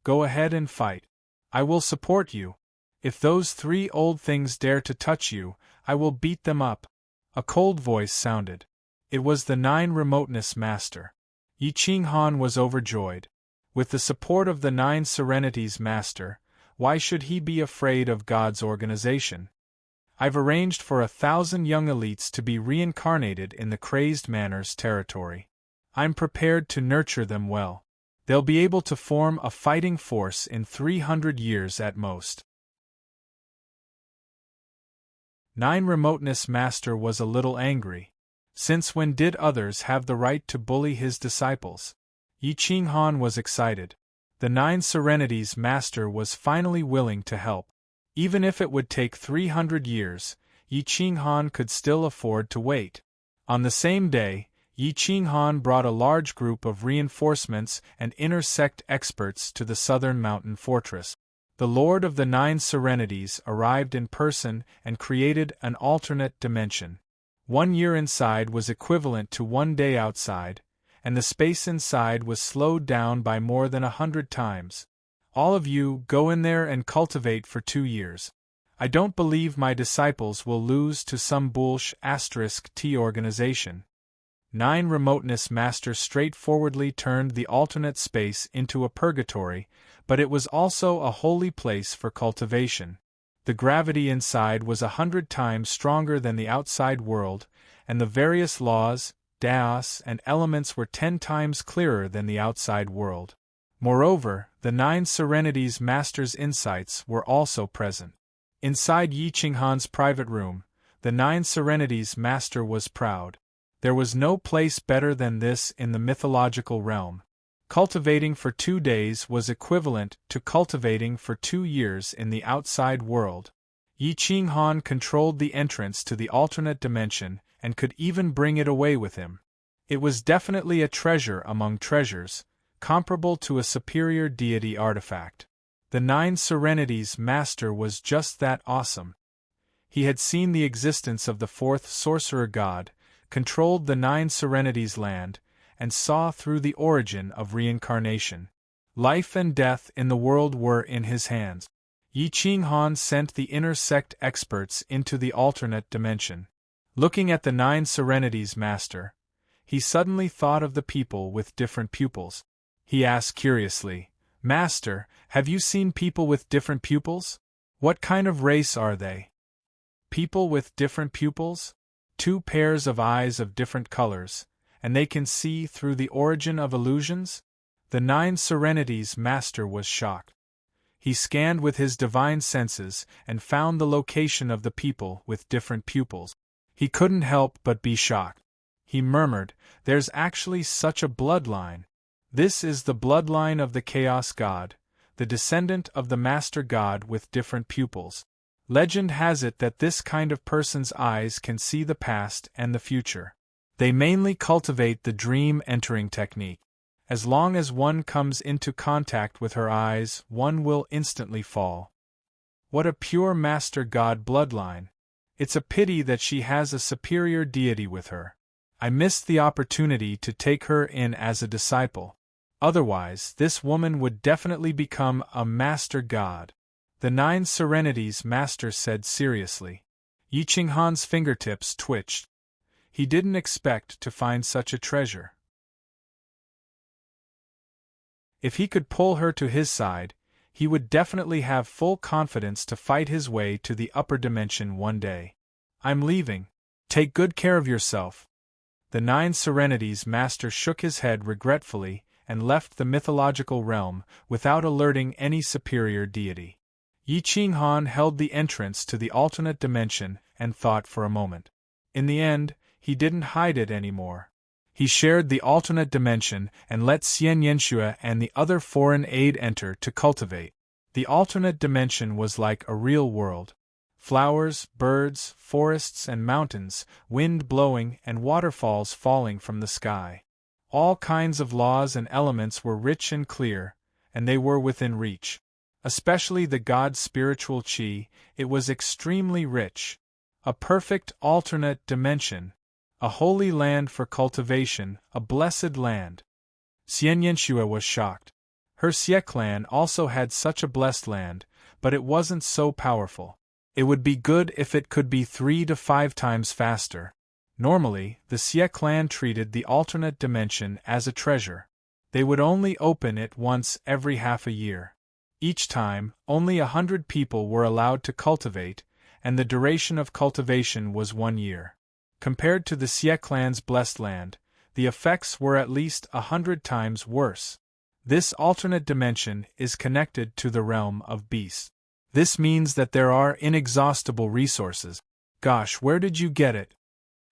Go ahead and fight. I will support you. If those 3 old things dare to touch you, I will beat them up." A cold voice sounded. It was the 9 Remoteness Master. Yi Qinghan was overjoyed. With the support of the 9 Serenities Master, why should he be afraid of God's organization? I've arranged for 1,000 young elites to be reincarnated in the Crazed Manor's territory. I'm prepared to nurture them well. They'll be able to form a fighting force in 300 years at most. 9 Remoteness Master was a little angry. Since when did others have the right to bully his disciples? Yi Qinghan was excited. The 9 Serenities Master was finally willing to help. Even if it would take 300 years, Yi Qinghan could still afford to wait. On the same day, Yi Qinghan brought a large group of reinforcements and inner sect experts to the southern mountain fortress. The Lord of the 9 Serenities arrived in person and created an alternate dimension. 1 year inside was equivalent to 1 day outside, and the space inside was slowed down by more than 100 times. All of you go in there and cultivate for 2 years. I don't believe my disciples will lose to some *T organization. 9 Remoteness Master straightforwardly turned the alternate space into a purgatory, but it was also a holy place for cultivation. The gravity inside was 100 times stronger than the outside world, and the various laws, daos, and elements were 10 times clearer than the outside world. Moreover, the 9 Serenities Master's insights were also present. Inside Yi Qinghan's private room, the 9 Serenities Master was proud. There was no place better than this in the mythological realm. Cultivating for 2 days was equivalent to cultivating for 2 years in the outside world. Yi Qinghan controlled the entrance to the alternate dimension and could even bring it away with him. It was definitely a treasure among treasures, comparable to a superior deity artifact. The 9 Serenities Master was just that awesome. He had seen the existence of the 4th Sorcerer God, controlled the 9 Serenities land, and saw through the origin of reincarnation. Life and death in the world were in his hands. Yi Qinghan sent the inner sect experts into the alternate dimension. Looking at the 9 Serenities Master, he suddenly thought of the people with different pupils. He asked curiously, "Master, have you seen people with different pupils? What kind of race are they?" People with different pupils? 2 pairs of eyes of different colors, and they can see through the origin of illusions? The 9 Serenities Master was shocked. He scanned with his divine senses and found the location of the people with different pupils. He couldn't help but be shocked. He murmured, "There's actually such a bloodline. This is the bloodline of the Chaos God, the descendant of the Master God with different pupils. Legend has it that this kind of person's eyes can see the past and the future. They mainly cultivate the dream entering technique. As long as one comes into contact with her eyes, one will instantly fall." What a pure Master God bloodline! It's a pity that she has a superior deity with her. I missed the opportunity to take her in as a disciple. Otherwise, this woman would definitely become a Master God. The 9 Serenities Master said seriously. Yi Qinghan's fingertips twitched. He didn't expect to find such a treasure. If he could pull her to his side, he would definitely have full confidence to fight his way to the upper dimension one day. "I'm leaving. Take good care of yourself." The 9 Serenities Master shook his head regretfully and left the mythological realm without alerting any superior deity. Yi Qinghan held the entrance to the alternate dimension and thought for a moment. In the end, he didn't hide it anymore. He shared the alternate dimension and let Xian Yanxue and the other foreign aide enter to cultivate. The alternate dimension was like a real world. Flowers, birds, forests and mountains, wind blowing and waterfalls falling from the sky. All kinds of laws and elements were rich and clear, and they were within reach. Especially the god's spiritual qi, it was extremely rich. A perfect alternate dimension. A holy land for cultivation, a blessed land. Xian Yanxue was shocked. Her Xie clan also had such a blessed land, but it wasn't so powerful. It would be good if it could be 3 to 5 times faster. Normally, the Xie clan treated the alternate dimension as a treasure. They would only open it once every half a year. Each time, only 100 people were allowed to cultivate, and the duration of cultivation was 1 year. Compared to the Xie clan's blessed land, the effects were at least 100 times worse. This alternate dimension is connected to the realm of beasts. This means that there are inexhaustible resources. Gosh, where did you get it?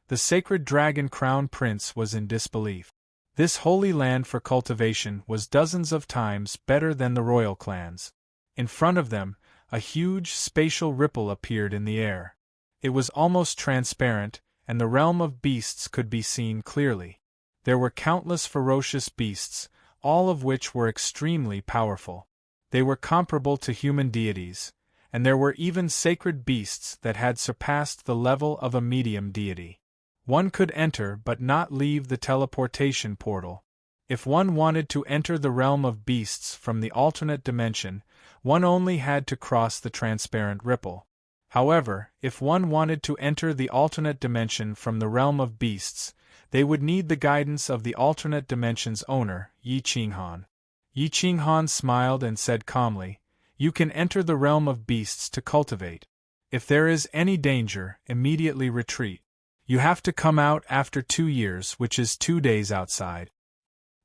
The sacred dragon crown prince was in disbelief. This holy land for cultivation was dozens of times better than the royal clans. In front of them, a huge spatial ripple appeared in the air. It was almost transparent, and the realm of beasts could be seen clearly. There were countless ferocious beasts, all of which were extremely powerful. They were comparable to human deities, and there were even sacred beasts that had surpassed the level of a medium deity. One could enter but not leave the teleportation portal. If one wanted to enter the realm of beasts from the alternate dimension, one only had to cross the transparent ripple. However, if one wanted to enter the alternate dimension from the realm of beasts, they would need the guidance of the alternate dimension's owner, Yi Qinghan. Yi Qinghan smiled and said calmly, "You can enter the realm of beasts to cultivate. If there is any danger, immediately retreat. You have to come out after 2 years, which is 2 days outside.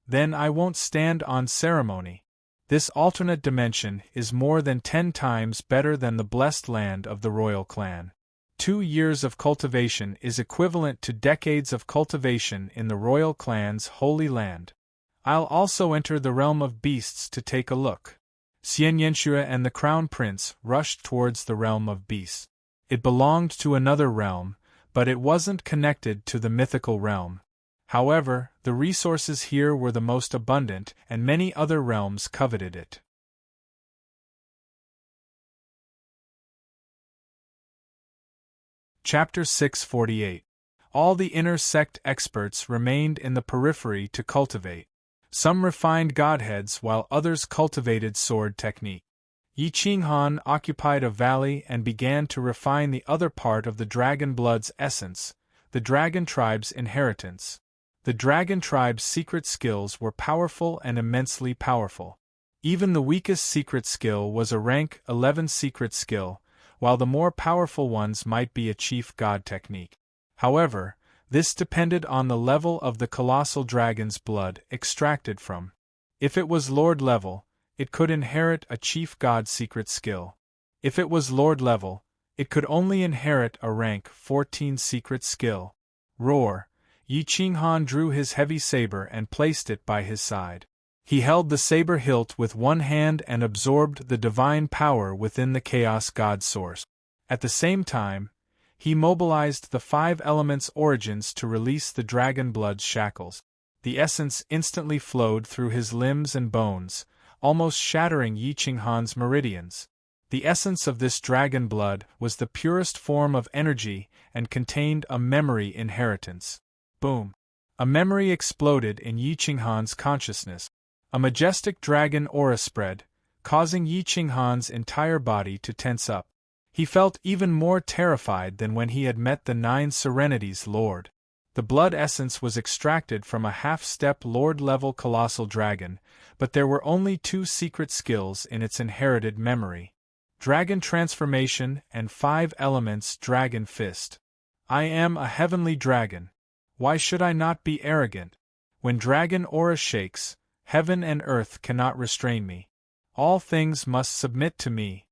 Then I won't stand on ceremony. This alternate dimension is more than 10 times better than the blessed land of the royal clan. 2 years of cultivation is equivalent to decades of cultivation in the royal clan's holy land. I'll also enter the realm of beasts to take a look." Xian Yanxue and the crown prince rushed towards the realm of beasts. It belonged to another realm, but it wasn't connected to the mythical realm. However, the resources here were the most abundant, and many other realms coveted it. Chapter 648. All the inner sect experts remained in the periphery to cultivate. Some refined godheads while others cultivated sword technique. Yi Qinghan occupied a valley and began to refine the other part of the dragon blood's essence, the dragon tribe's inheritance. The dragon tribe's secret skills were powerful and immensely powerful. Even the weakest secret skill was a rank 11 secret skill, while the more powerful ones might be a chief god technique. However, this depended on the level of the colossal dragon's blood extracted from. If it was lord level, it could inherit a chief god secret skill. If it was lord level, It could only inherit a rank 14 secret skill. Roar! Yi Qinghan drew his heavy saber and placed it by his side. He held the saber hilt with one hand and absorbed the divine power within the Chaos God source. At the same time, he mobilized the 5 elements' origins to release the dragon blood's shackles. The essence instantly flowed through his limbs and bones, almost shattering Yi Qinghan's meridians. The essence of this dragon blood was the purest form of energy and contained a memory inheritance. Boom! A memory exploded in Yi Qinghan's consciousness. A majestic dragon aura spread, causing Yi Qinghan's entire body to tense up. He felt even more terrified than when he had met the 9 Serenity's Lord. The blood essence was extracted from a half-step Lord-level colossal dragon, but there were only 2 secret skills in its inherited memory: Dragon Transformation and 5 Elements Dragon Fist. I am a heavenly dragon. Why should I not be arrogant? When dragon aura shakes, heaven and earth cannot restrain me. All things must submit to me.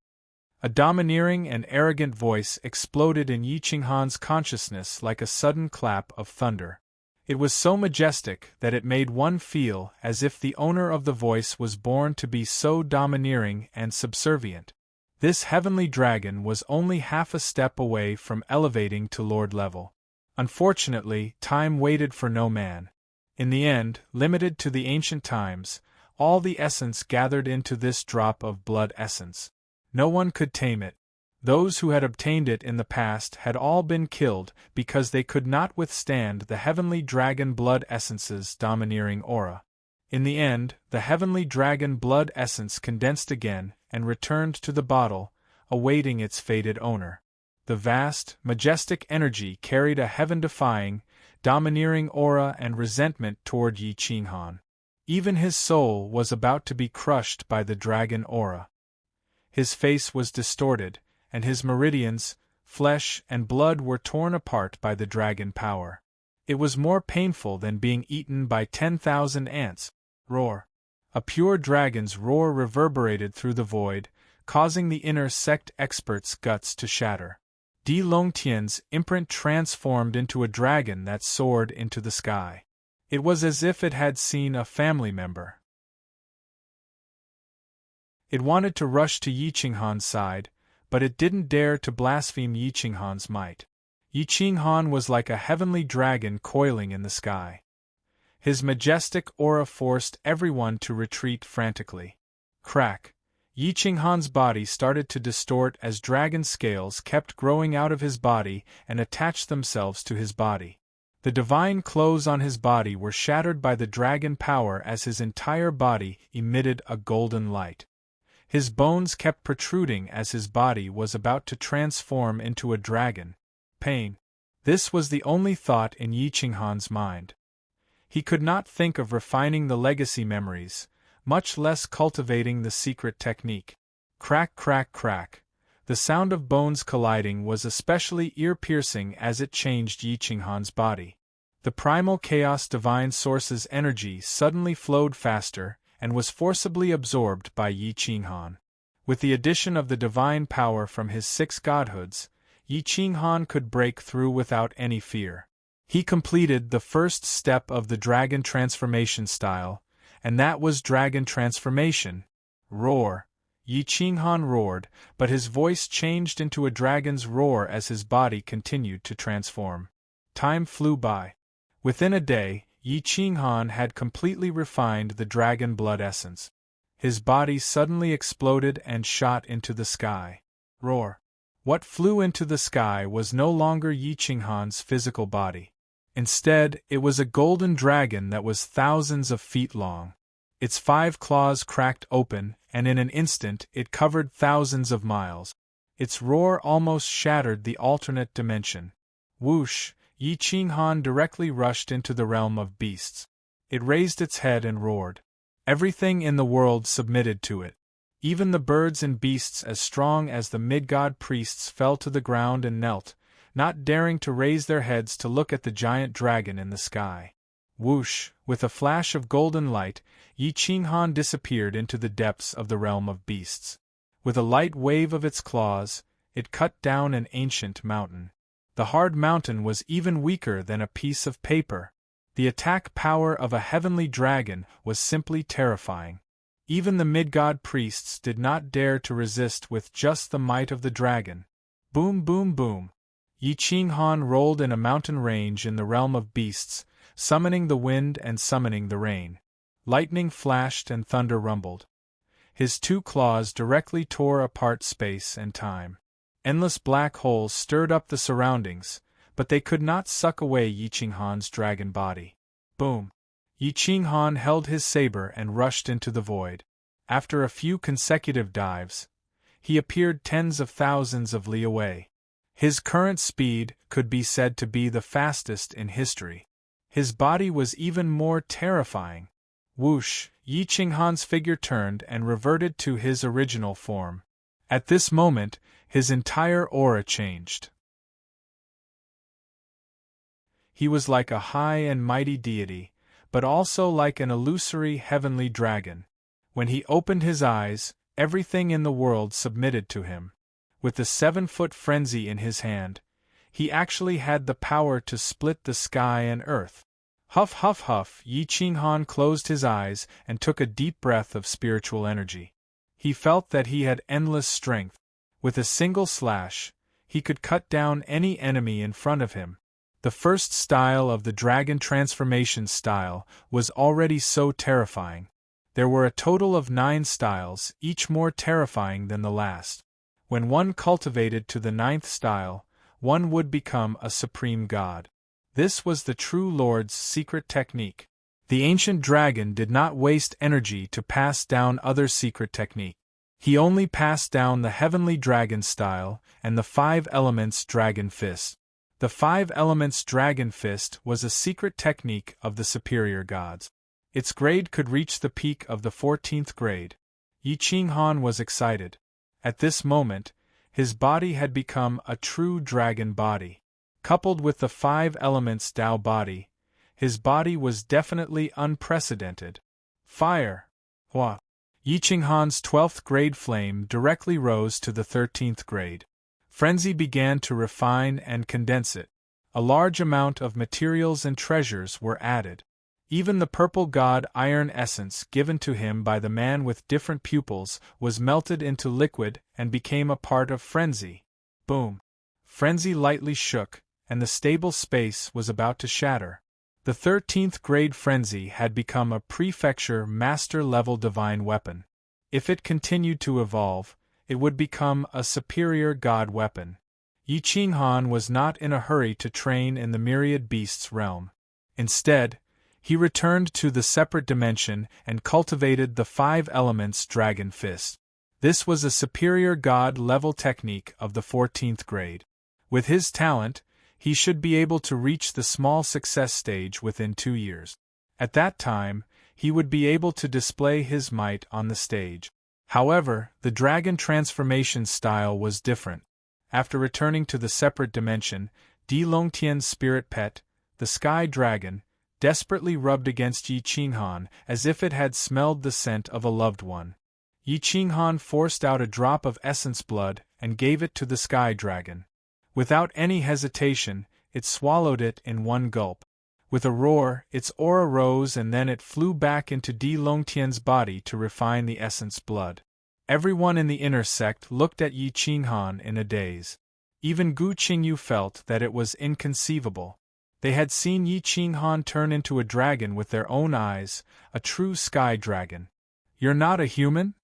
A domineering and arrogant voice exploded in Yi Qinghan's consciousness like a sudden clap of thunder. It was so majestic that it made one feel as if the owner of the voice was born to be so domineering and subservient. This heavenly dragon was only half a step away from elevating to Lord level. Unfortunately, time waited for no man. In the end, limited to the ancient times, all the essence gathered into this drop of blood essence. No one could tame it. Those who had obtained it in the past had all been killed because they could not withstand the heavenly dragon blood essence's domineering aura. In the end, the heavenly dragon blood essence condensed again and returned to the bottle, awaiting its fated owner. The vast, majestic energy carried a heaven-defying, domineering aura and resentment toward Yi Qinghan. Even his soul was about to be crushed by the dragon aura. His face was distorted, and his meridians, flesh and blood were torn apart by the dragon power. It was more painful than being eaten by 10,000 ants. Roar! A pure dragon's roar reverberated through the void, causing the inner sect expert's guts to shatter. Di Longtian's imprint transformed into a dragon that soared into the sky. It was as if it had seen a family member. It wanted to rush to Yi Qinghan's side, but it didn't dare to blaspheme Yi Qinghan's might. Yi Qinghan was like a heavenly dragon coiling in the sky. His majestic aura forced everyone to retreat frantically. Crack! Yi Qinghan's body started to distort as dragon scales kept growing out of his body and attached themselves to his body. The divine clothes on his body were shattered by the dragon power as his entire body emitted a golden light. His bones kept protruding as his body was about to transform into a dragon. Pain. This was the only thought in Yi Qinghan's mind. He could not think of refining the legacy memories, much less cultivating the secret technique. Crack, crack, crack. The sound of bones colliding was especially ear-piercing as it changed Yi Qinghan's body. The primal chaos divine source's energy suddenly flowed faster and was forcibly absorbed by Yi Qinghan. With the addition of the divine power from his 6 godhoods, Yi Qinghan could break through without any fear. He completed the first step of the dragon transformation style, and that was dragon transformation. Roar! Yi Qinghan roared, but his voice changed into a dragon's roar as his body continued to transform. Time flew by. Within a day, Yi Qinghan had completely refined the dragon blood essence. His body suddenly exploded and shot into the sky. Roar! What flew into the sky was no longer Yi Qinghan's physical body. Instead, it was a golden dragon that was thousands of feet long. Its 5 claws cracked open, and in an instant it covered thousands of miles. Its roar almost shattered the alternate dimension. Whoosh! Yi Qinghan directly rushed into the realm of beasts. It raised its head and roared. Everything in the world submitted to it. Even the birds and beasts as strong as the mid-god priests fell to the ground and knelt, not daring to raise their heads to look at the giant dragon in the sky. Whoosh! With a flash of golden light, Yi Qinghan disappeared into the depths of the realm of beasts. With a light wave of its claws, it cut down an ancient mountain. The hard mountain was even weaker than a piece of paper. The attack power of a heavenly dragon was simply terrifying. Even the mid-god priests did not dare to resist with just the might of the dragon. Boom, boom, boom. Yi Qinghan rolled in a mountain range in the realm of beasts, summoning the wind and summoning the rain. Lightning flashed and thunder rumbled. His two claws directly tore apart space and time. Endless black holes stirred up the surroundings, but they could not suck away Yi Qinghan's dragon body. Boom! Yi Qinghan held his saber and rushed into the void. After a few consecutive dives, he appeared tens of thousands of li away. His current speed could be said to be the fastest in history. His body was even more terrifying. Whoosh! Yi Qinghan's figure turned and reverted to his original form. At this moment, his entire aura changed. He was like a high and mighty deity, but also like an illusory heavenly dragon. When he opened his eyes, everything in the world submitted to him. With the 7-foot frenzy in his hand, he actually had the power to split the sky and earth. Huff, huff, huff, Yi Qinghan closed his eyes and took a deep breath of spiritual energy. He felt that he had endless strength. With a single slash, he could cut down any enemy in front of him. The first style of the dragon transformation style was already so terrifying. There were a total of 9 styles, each more terrifying than the last. When one cultivated to the 9th style, one would become a supreme god. This was the true Lord's secret technique. The ancient dragon did not waste energy to pass down other secret technique. He only passed down the heavenly dragon style and the 5 elements dragon fist. The 5 elements dragon fist was a secret technique of the superior gods. Its grade could reach the peak of the 14th grade. Yi Qinghan was excited. At this moment, his body had become a true dragon body. Coupled with the 5 elements Tao body, his body was definitely unprecedented. Fire! Hua! Yi Qinghan's 12th grade flame directly rose to the 13th grade. Frenzy began to refine and condense it. A large amount of materials and treasures were added. Even the purple god iron essence given to him by the man with different pupils was melted into liquid and became a part of Frenzy. Boom! Frenzy lightly shook, and the stable space was about to shatter. The 13th grade Frenzy had become a prefecture master-level divine weapon. If it continued to evolve, it would become a superior god weapon. Yi Qinghan was not in a hurry to train in the myriad beasts realm. Instead, he returned to the separate dimension and cultivated the 5 elements dragon fist. This was a superior god-level technique of the 14th grade. With his talent, he should be able to reach the small success stage within 2 years. At that time, he would be able to display his might on the stage. However, the dragon transformation style was different. After returning to the separate dimension, Di Longtian's spirit pet, the sky dragon, desperately rubbed against Yi Qinghan as if it had smelled the scent of a loved one. Yi Qinghan forced out a drop of essence blood and gave it to the sky dragon. Without any hesitation, it swallowed it in one gulp. With a roar, its aura rose and then it flew back into Di Longtian's body to refine the essence blood. Everyone in the inner sect looked at Yi Qinghan in a daze. Even Gu Qingyu felt that it was inconceivable. They had seen Yi Qinghan turn into a dragon with their own eyes, a true sky dragon. "You're not a human?"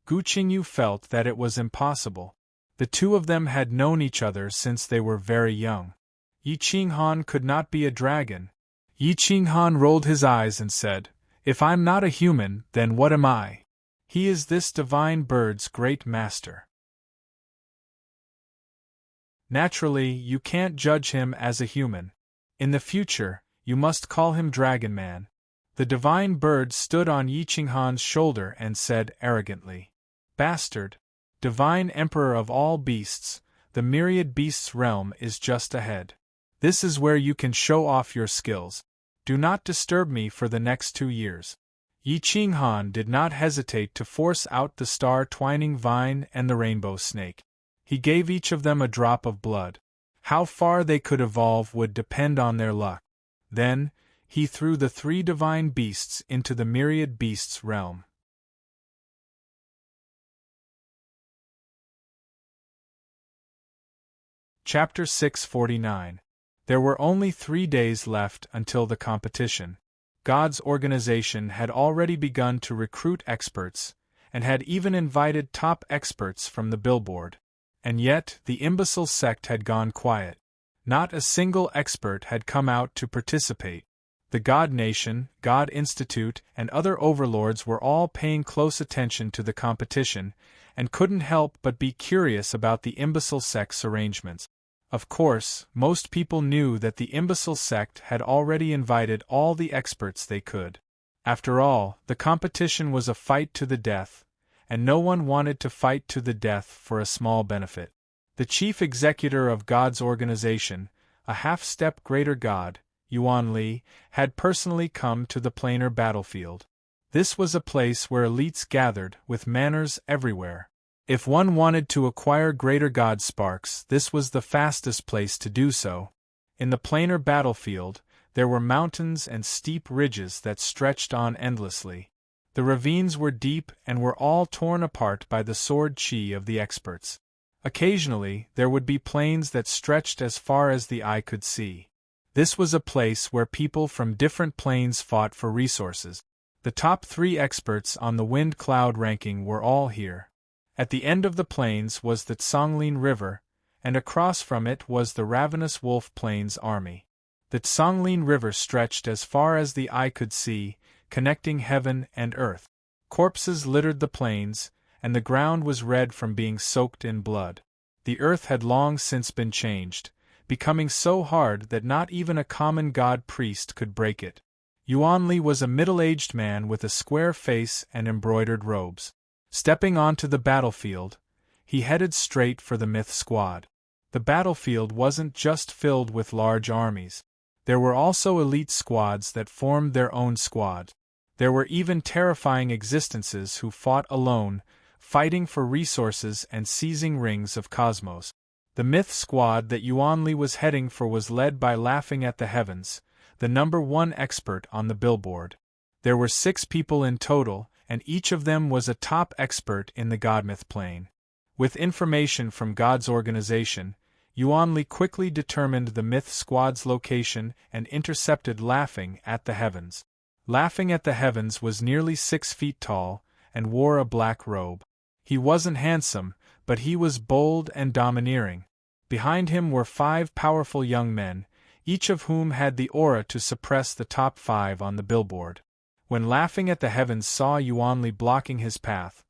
Gu Qingyu felt that it was impossible. The two of them had known each other since they were very young. Yi Qinghan could not be a dragon. Yi Qinghan rolled his eyes and said, "If I'm not a human, then what am I? He is this divine bird's great master. Naturally, you can't judge him as a human. In the future, you must call him Dragon Man." The divine bird stood on Yi Qinghan's shoulder and said arrogantly, "Bastard! Divine Emperor of all beasts, the myriad beasts realm is just ahead. This is where you can show off your skills. Do not disturb me for the next 2 years." Yi Qinghan did not hesitate to force out the star-twining vine and the rainbow snake. He gave each of them a drop of blood. How far they could evolve would depend on their luck. Then, he threw the 3 divine beasts into the myriad beasts realm. Chapter 649. There were only 3 days left until the competition. God's organization had already begun to recruit experts, and had even invited top experts from the billboard. And yet, the imbecile sect had gone quiet. Not a single expert had come out to participate. The God Nation, God Institute, and other overlords were all paying close attention to the competition, and couldn't help but be curious about the imbecile sect's arrangements. Of course, most people knew that the imbecile sect had already invited all the experts they could. After all, the competition was a fight to the death, and no one wanted to fight to the death for a small benefit. The chief executor of God's organization, a half-step greater God, Yuan Li, had personally come to the planar battlefield. This was a place where elites gathered, with manners everywhere. If one wanted to acquire greater God sparks, this was the fastest place to do so. In the planar battlefield, there were mountains and steep ridges that stretched on endlessly. The ravines were deep and were all torn apart by the sword chi of the experts. Occasionally, there would be plains that stretched as far as the eye could see. This was a place where people from different planes fought for resources. The top 3 experts on the wind cloud ranking were all here. At the end of the plains was the Tsonglin River, and across from it was the ravenous Wolf Plains army. The Tsonglin River stretched as far as the eye could see, connecting heaven and earth. Corpses littered the plains, and the ground was red from being soaked in blood. The earth had long since been changed, becoming so hard that not even a common god priest could break it. Yuan Li was a middle-aged man with a square face and embroidered robes. Stepping onto the battlefield, he headed straight for the myth squad. The battlefield wasn't just filled with large armies. There were also elite squads that formed their own squad. There were even terrifying existences who fought alone, fighting for resources and seizing rings of cosmos. The myth squad that Yuan Li was heading for was led by Laughing at the Heavens, the #1 expert on the billboard. There were 6 people in total, and each of them was a top expert in the Godmyth plane. With information from God's organization, Yuan Li quickly determined the myth squad's location and intercepted Laughing at the Heavens. Laughing at the Heavens was nearly 6 feet tall, and wore a black robe. He wasn't handsome, but he was bold and domineering. Behind him were 5 powerful young men, each of whom had the aura to suppress the top 5 on the billboard. When Laughing at the Heavens saw Yuan Li blocking his path,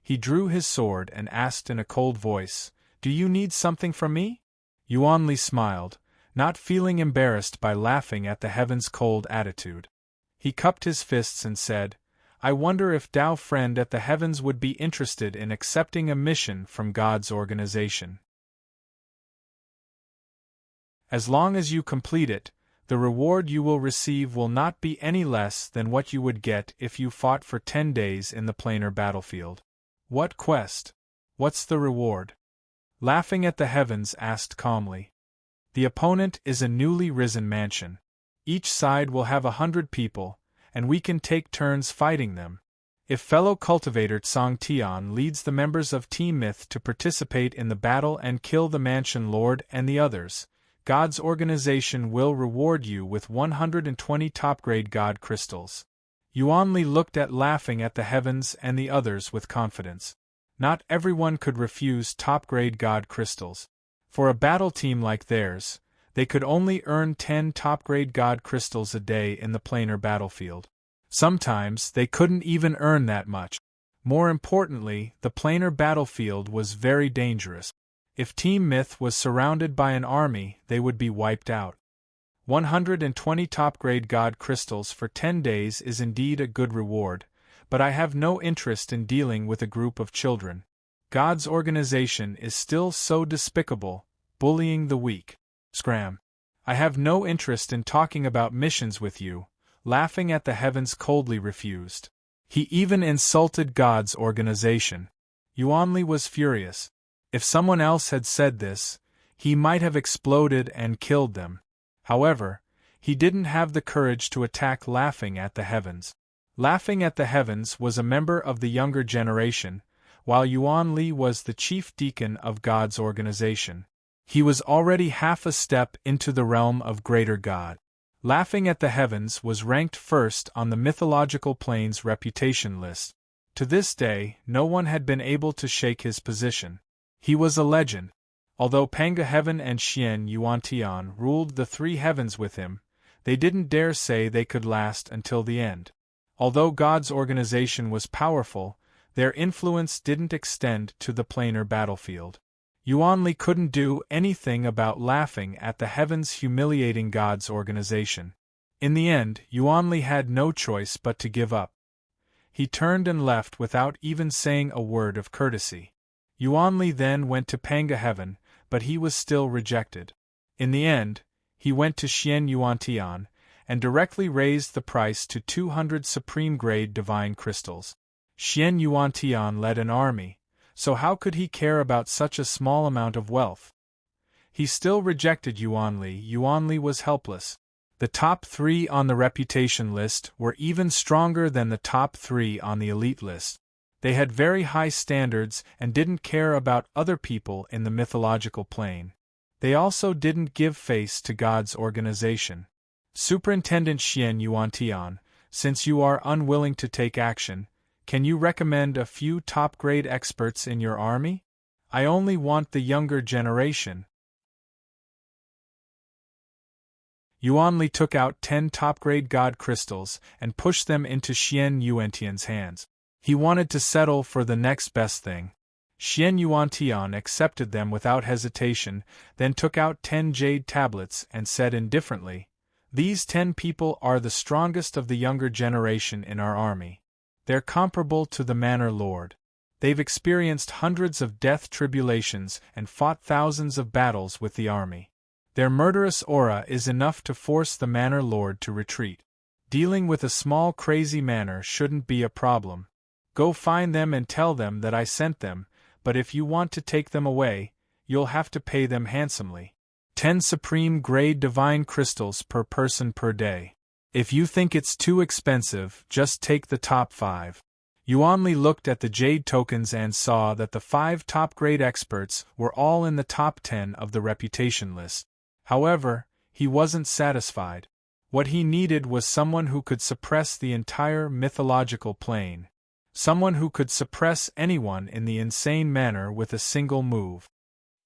he drew his sword and asked in a cold voice, "Do you need something from me?" Yuan Li smiled, not feeling embarrassed by Laughing at the Heavens' cold attitude. He cupped his fists and said, "I wonder if Tao Friend at the Heavens would be interested in accepting a mission from God's organization. As long as you complete it, the reward you will receive will not be any less than what you would get if you fought for 10 days in the planar battlefield." "What quest? What's the reward?" Laughing at the Heavens asked calmly. "The opponent is a newly risen mansion. Each side will have 100 people, and we can take turns fighting them. If fellow cultivator Tsong Tian leads the members of Team Myth to participate in the battle and kill the Mansion Lord and the others, God's organization will reward you with 120 top-grade God crystals." Yuan Li looked at Laughing at the Heavens and the others with confidence. Not everyone could refuse top-grade God crystals. For a battle team like theirs, they could only earn 10 top-grade God crystals a day in the planar battlefield. Sometimes they couldn't even earn that much. More importantly, the planar battlefield was very dangerous. If Team Myth was surrounded by an army, they would be wiped out. 120 top-grade God crystals for 10 days is indeed a good reward, but I have no interest in dealing with a group of children. God's organization is still so despicable, bullying the weak. Scram. I have no interest in talking about missions with you, Laughing at the Heavens coldly refused. He even insulted God's organization. Yuan Li was furious. If someone else had said this, he might have exploded and killed them. However, he didn't have the courage to attack Laughing at the Heavens. Laughing at the Heavens was a member of the younger generation, while Yuan Li was the chief deacon of God's organization. He was already half a step into the realm of Greater God. Laughing at the Heavens was ranked first on the mythological plane's reputation list. To this day, no one had been able to shake his position. He was a legend. Although Panga Heaven and Xian Yuantian ruled the three heavens with him, they didn't dare say they could last until the end. Although God's organization was powerful, their influence didn't extend to the planar battlefield. Yuan Li couldn't do anything about Laughing at the Heavens humiliating God's organization. In the end, Yuan Li had no choice but to give up. He turned and left without even saying a word of courtesy. Yuan Li then went to Panga Heaven, but he was still rejected. In the end, he went to Xian Yuantian, and directly raised the price to 200 supreme-grade divine crystals. Xian Yuantian led an army, so how could he care about such a small amount of wealth? He still rejected Yuan Li. Yuan Li was helpless. The top 3 on the reputation list were even stronger than the top 3 on the elite list. They had very high standards and didn't care about other people in the mythological plane. They also didn't give face to God's organization. Superintendent Xian Yuantian, since you are unwilling to take action, can you recommend a few top-grade experts in your army? I only want the younger generation. Yuan Li took out 10 top-grade god crystals and pushed them into Xian Yuantian's hands. He wanted to settle for the next best thing. Xian Yuantian accepted them without hesitation, then took out 10 jade tablets and said indifferently, "These 10 people are the strongest of the younger generation in our army. They're comparable to the Manor Lord. They've experienced hundreds of death tribulations and fought thousands of battles with the army. Their murderous aura is enough to force the Manor Lord to retreat. Dealing with a small crazy manor shouldn't be a problem. Go find them and tell them that I sent them, but if you want to take them away, you'll have to pay them handsomely. 10 supreme-grade divine crystals per person per day. If you think it's too expensive, just take the top 5. Yuan Li looked at the jade tokens and saw that the 5 top-grade experts were all in the top 10 of the reputation list. However, he wasn't satisfied. What he needed was someone who could suppress the entire mythological plane. Someone who could suppress anyone in the insane manner with a single move.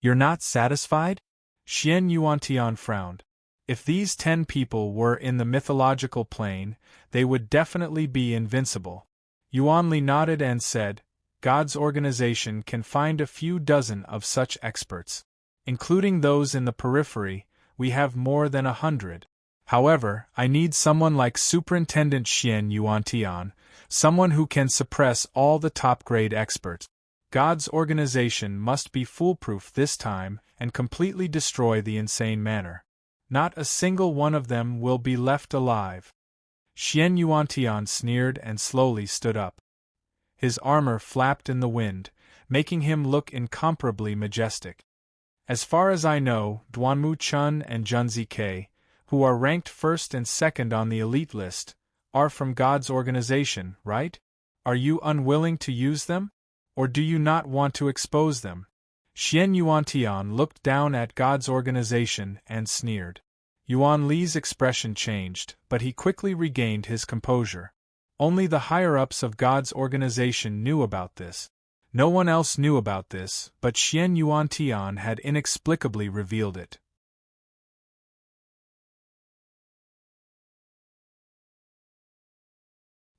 You're not satisfied? Xian Yuantian frowned. If these 10 people were in the mythological plane, they would definitely be invincible. Yuan Li nodded and said, God's organization can find a few dozen of such experts. Including those in the periphery, we have more than 100. However, I need someone like Superintendent Xian Yuantian, someone who can suppress all the top-grade experts. God's organization must be foolproof this time and completely destroy the insane manor. Not a single one of them will be left alive. Xian Yuantian sneered and slowly stood up. His armor flapped in the wind, making him look incomparably majestic. As far as I know, Duanmu Chun and Junzi Ke, who are ranked first and second on the elite list, are from God's organization, right? Are you unwilling to use them? Or do you not want to expose them? Xian Yuantian looked down at God's organization and sneered. Yuan Li's expression changed, but he quickly regained his composure. Only the higher-ups of God's organization knew about this. No one else knew about this, but Xian Yuantian had inexplicably revealed it.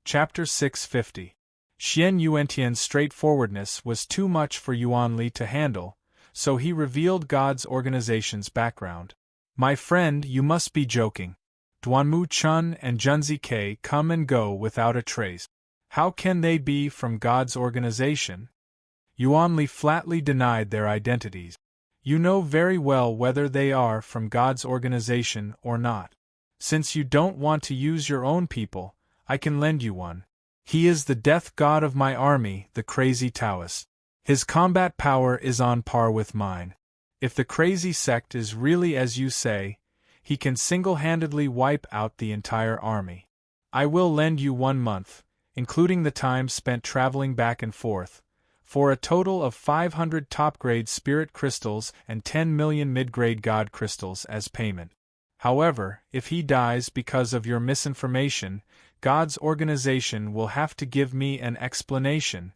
Chapter 650. Xian Yuantian's straightforwardness was too much for Yuan Li to handle, so he revealed God's organization's background. My friend, you must be joking. Duanmu Chun and Junzi Ke come and go without a trace. How can they be from God's organization? Yuan Li flatly denied their identities. You know very well whether they are from God's organization or not. Since you don't want to use your own people, I can lend you one. He is the death god of my army, the crazy Taoist. His combat power is on par with mine. If the crazy sect is really as you say, he can single-handedly wipe out the entire army. I will lend you 1 month, including the time spent traveling back and forth, for a total of 500 top-grade spirit crystals and 10 million mid-grade god crystals as payment. However, if he dies because of your misinformation, God's organization will have to give me an explanation.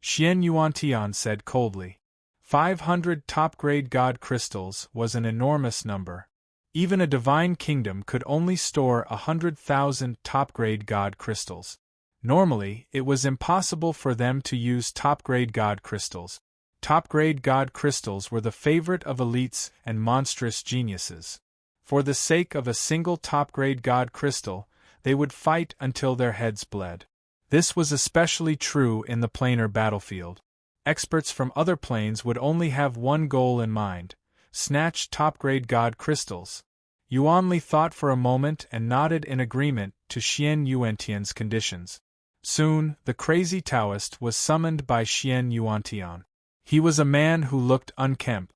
Xian Yuantian said coldly. 500 top-grade god crystals was an enormous number. Even a divine kingdom could only store 100,000 top-grade god crystals. Normally, it was impossible for them to use top-grade god crystals. Top-grade god crystals were the favorite of elites and monstrous geniuses. For the sake of a single top-grade god crystal, they would fight until their heads bled. This was especially true in the planar battlefield. Experts from other planes would only have one goal in mind: snatch top-grade god crystals. Yuanli thought for a moment and nodded in agreement to Xian Yuantian's conditions. Soon, the crazy Taoist was summoned by Xian Yuantian. He was a man who looked unkempt.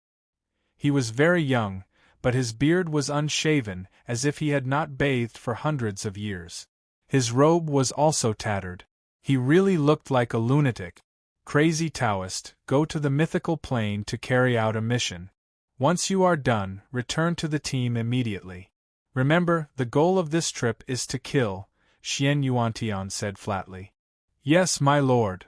He was very young, but his beard was unshaven, as if he had not bathed for hundreds of years. His robe was also tattered. He really looked like a lunatic. Crazy Taoist, go to the mythical plane to carry out a mission. Once you are done, return to the team immediately. Remember, the goal of this trip is to kill, Xian Yuantian said flatly. Yes, my lord.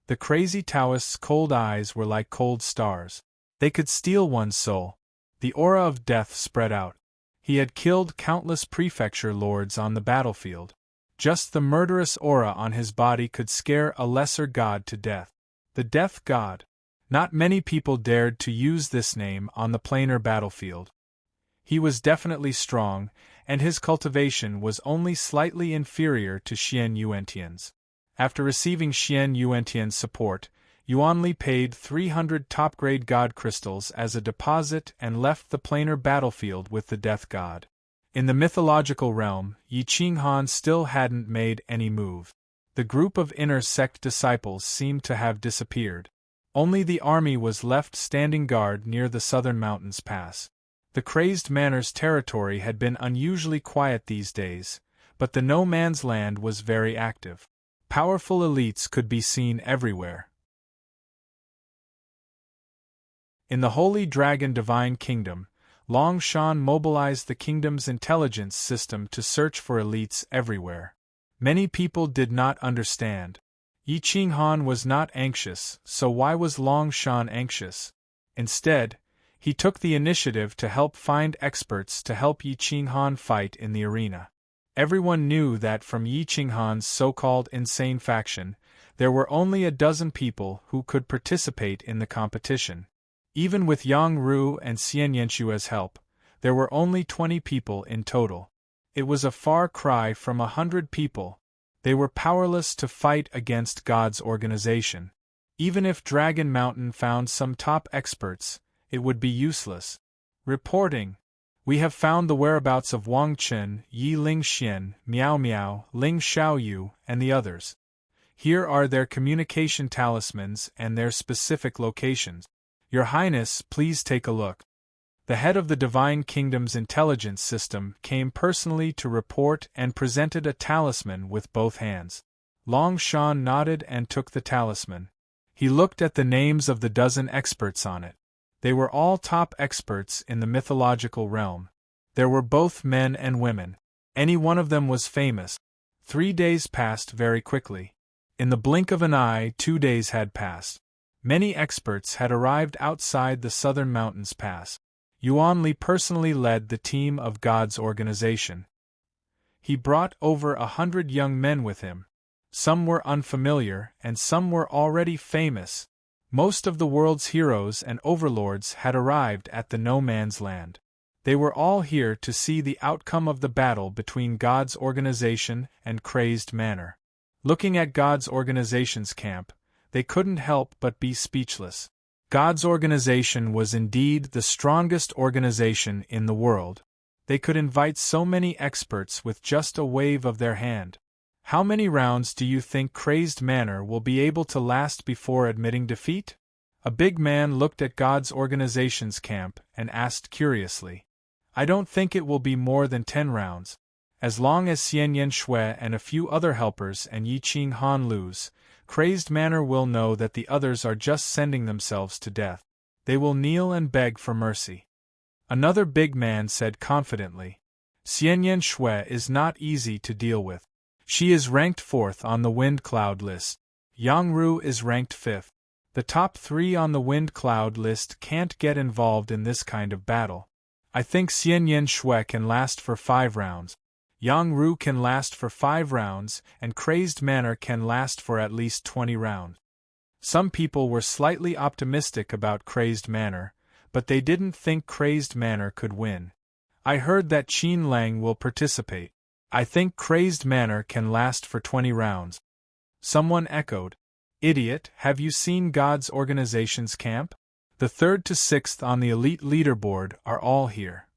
The crazy Taoist's cold eyes were like cold stars. They could steal one's soul. The aura of death spread out. He had killed countless prefecture lords on the battlefield. Just the murderous aura on his body could scare a lesser god to death. The Death God. Not many people dared to use this name on the planar battlefield. He was definitely strong, and his cultivation was only slightly inferior to Xian Yuantian's. After receiving Xian Yuantian's support, Yuanli paid 300 top-grade god crystals as a deposit and left the planar battlefield with the Death God. In the mythological realm, Yi Qinghan still hadn't made any move. The group of inner sect disciples seemed to have disappeared. Only the army was left standing guard near the southern mountains pass. The crazed manor's territory had been unusually quiet these days, but the no man's land was very active. Powerful elites could be seen everywhere. In the Holy Dragon Divine Kingdom, Long Shan mobilized the kingdom's intelligence system to search for elites everywhere. Many people did not understand. Yi Qinghan was not anxious, so why was Long Shan anxious? Instead, he took the initiative to help find experts to help Yi Qinghan fight in the arena. Everyone knew that from Yi Qinghan's so-called insane faction, there were only a dozen people who could participate in the competition. Even with Yang Ru and Xian Yanshua's help, there were only 20 people in total. It was a far cry from 100 people. They were powerless to fight against God's organization. Even if Dragon Mountain found some top experts, it would be useless. Reporting. We have found the whereabouts of Wang Chen, Yi Lingxian, Miao Miao, Ling Xiaoyu, and the others. Here are their communication talismans and their specific locations. Your Highness, please take a look. The head of the Divine Kingdom's intelligence system came personally to report and presented a talisman with both hands. Long Shan nodded and took the talisman. He looked at the names of the dozen experts on it. They were all top experts in the mythological realm. There were both men and women. Any one of them was famous. 3 days passed very quickly. In the blink of an eye, 2 days had passed. Many experts had arrived outside the southern mountains pass. Yuanli personally led the team of God's organization. He brought over 100 young men with him. Some were unfamiliar, and some were already famous. Most of the world's heroes and overlords had arrived at the No Man's Land. They were all here to see the outcome of the battle between God's organization and Crazed Manor. Looking at God's organization's camp, they couldn't help but be speechless. God's organization was indeed the strongest organization in the world. They could invite so many experts with just a wave of their hand. How many rounds do you think Crazed Manor will be able to last before admitting defeat? A big man looked at God's organization's camp and asked curiously. I don't think it will be more than 10 rounds. As long as Xian Yan Shui and a few other helpers and Yi Qing Han lose, Crazed Manor will know that the others are just sending themselves to death. They will kneel and beg for mercy. Another big man said confidently. Xian Yan Shui is not easy to deal with. She is ranked 4th on the wind cloud list. Yang Ru is ranked 5th. The top 3 on the wind cloud list can't get involved in this kind of battle. I think Xian Yan Shui can last for 5 rounds. Yang Ru can last for 5 rounds, and Crazed Manor can last for at least 20 rounds. Some people were slightly optimistic about Crazed Manor, but they didn't think Crazed Manor could win. I heard that Qin Lang will participate. I think Crazed Manor can last for 20 rounds. Someone echoed. Idiot, have you seen God's organization's camp? The 3rd to 6th on the elite leaderboard are all here.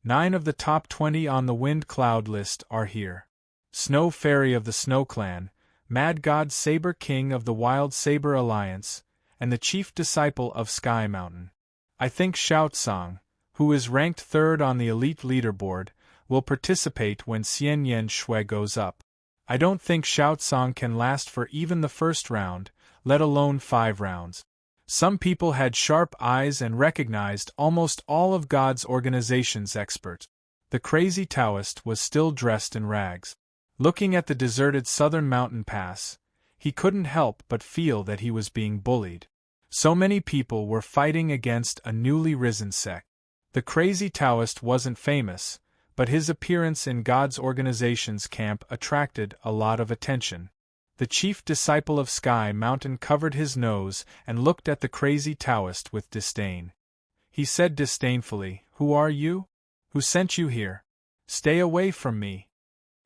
9 of the top 20 on the wind cloud list are here. Snow Fairy of the Snow Clan, Mad God Saber King of the Wild Saber Alliance, and the chief disciple of Sky Mountain. I think Shout Song, who is ranked 3rd on the elite leaderboard, will participate when Xian Yan Shui goes up. I don't think Shout Song can last for even the first round, let alone 5 rounds. Some people had sharp eyes and recognized almost all of God's organization's experts. The crazy Taoist was still dressed in rags. Looking at the deserted southern mountain pass, he couldn't help but feel that he was being bullied. So many people were fighting against a newly risen sect. The crazy Taoist wasn't famous, but his appearance in God's organization's camp attracted a lot of attention. The chief disciple of Sky Mountain covered his nose and looked at the crazy Taoist with disdain. He said disdainfully, "Who are you? Who sent you here? Stay away from me."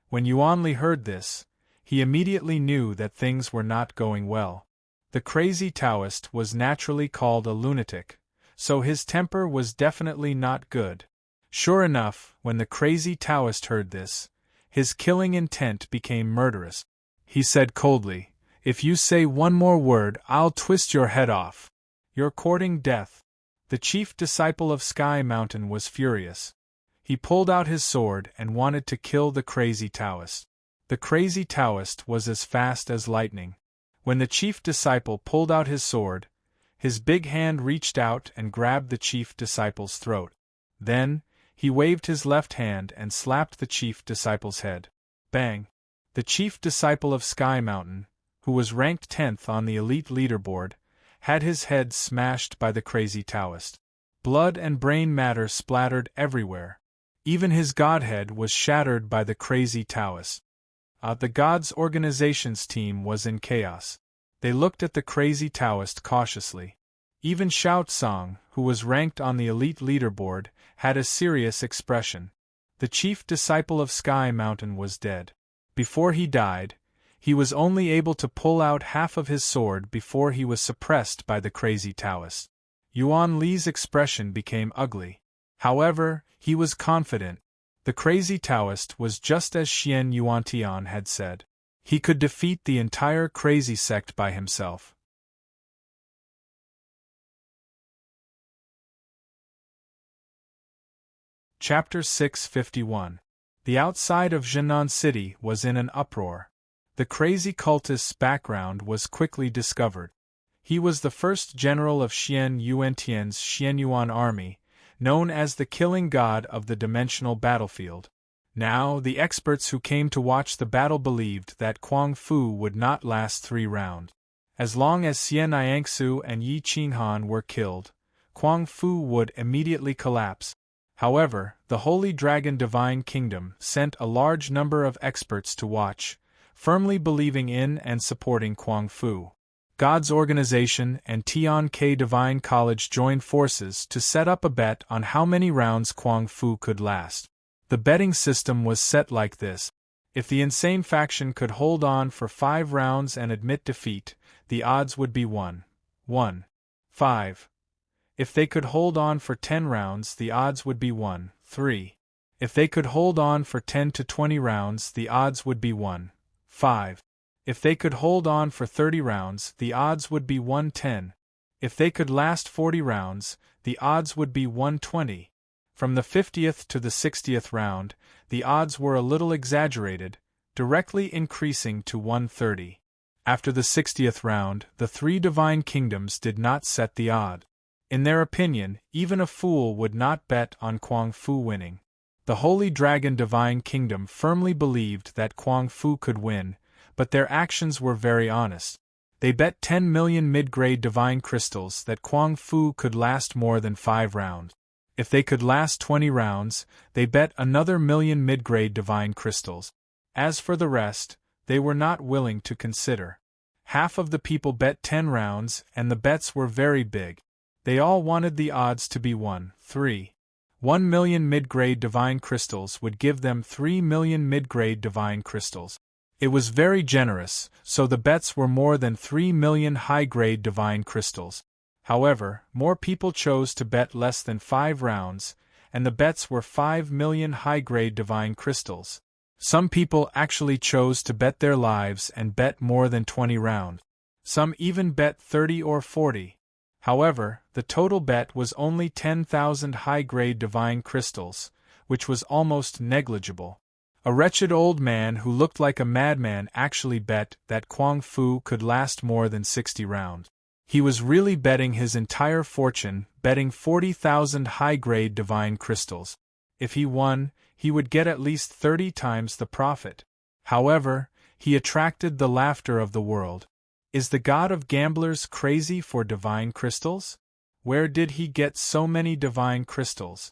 When Yuan Li heard this, he immediately knew that things were not going well. The crazy Taoist was naturally called a lunatic, so his temper was definitely not good. Sure enough, when the crazy Taoist heard this, his killing intent became murderous. He said coldly, "If you say one more word, I'll twist your head off. You're courting death." The chief disciple of Sky Mountain was furious. He pulled out his sword and wanted to kill the crazy Taoist. The crazy Taoist was as fast as lightning. When the chief disciple pulled out his sword, his big hand reached out and grabbed the chief disciple's throat. Then, he waved his left hand and slapped the chief disciple's head. Bang! The chief disciple of Sky Mountain, who was ranked 10th on the elite leaderboard, had his head smashed by the crazy Taoist. Blood and brain matter splattered everywhere. Even his godhead was shattered by the crazy Taoist. The God's organization's team was in chaos. They looked at the crazy Taoist cautiously. Even Shout Song, who was ranked on the elite leaderboard, had a serious expression. The chief disciple of Sky Mountain was dead. Before he died, he was only able to pull out half of his sword before he was suppressed by the crazy Taoist. Yuan Li's expression became ugly. However, he was confident. The crazy Taoist was just as Xian Yuantian had said. He could defeat the entire crazy sect by himself. Chapter 651. The outside of Zhenan City was in an uproar. The crazy cultist's background was quickly discovered. He was the first general of Xian Yuantian's Xianyuan army, known as the killing god of the dimensional battlefield. Now, the experts who came to watch the battle believed that Kuang Fu would not last 3 rounds. As long as Xian Yangsu and Yi Qinghan were killed, Kuang Fu would immediately collapse. However, the Holy Dragon Divine Kingdom sent a large number of experts to watch, firmly believing in and supporting Kuang Fu. God's organization and Tian Ke Divine College joined forces to set up a bet on how many rounds Kuang Fu could last. The betting system was set like this. If the insane faction could hold on for 5 rounds and admit defeat, the odds would be 1-5. If they could hold on for 10 rounds, the odds would be 1-3. If they could hold on for 10 to 20 rounds, the odds would be 1-5. If they could hold on for 30 rounds, the odds would be 110. If they could last 40 rounds, the odds would be 120. From the 50th to the 60th round, the odds were a little exaggerated, directly increasing to 130. After the 60th round, the three divine kingdoms did not set the odd. In their opinion, even a fool would not bet on Kwang Fu winning. The Holy Dragon Divine Kingdom firmly believed that Kwang Fu could win, but their actions were very honest. They bet 10 million mid-grade divine crystals that Kwang Fu could last more than 5 rounds. If they could last 20 rounds, they bet another million mid-grade divine crystals. As for the rest, they were not willing to consider. Half of the people bet 10 rounds, and the bets were very big. They all wanted the odds to be 1-3. 1 million mid-grade divine crystals would give them 3 million mid-grade divine crystals. It was very generous, so the bets were more than 3 million high-grade divine crystals. However, more people chose to bet less than 5 rounds, and the bets were 5 million high-grade divine crystals. Some people actually chose to bet their lives and bet more than 20 rounds. Some even bet 30 or 40. However, the total bet was only 10,000 high-grade divine crystals, which was almost negligible. A wretched old man who looked like a madman actually bet that Kwang Fu could last more than 60 rounds. He was really betting his entire fortune, betting 40,000 high-grade divine crystals. If he won, he would get at least 30 times the profit. However, he attracted the laughter of the world. Is the god of gamblers crazy for divine crystals? Where did he get so many divine crystals?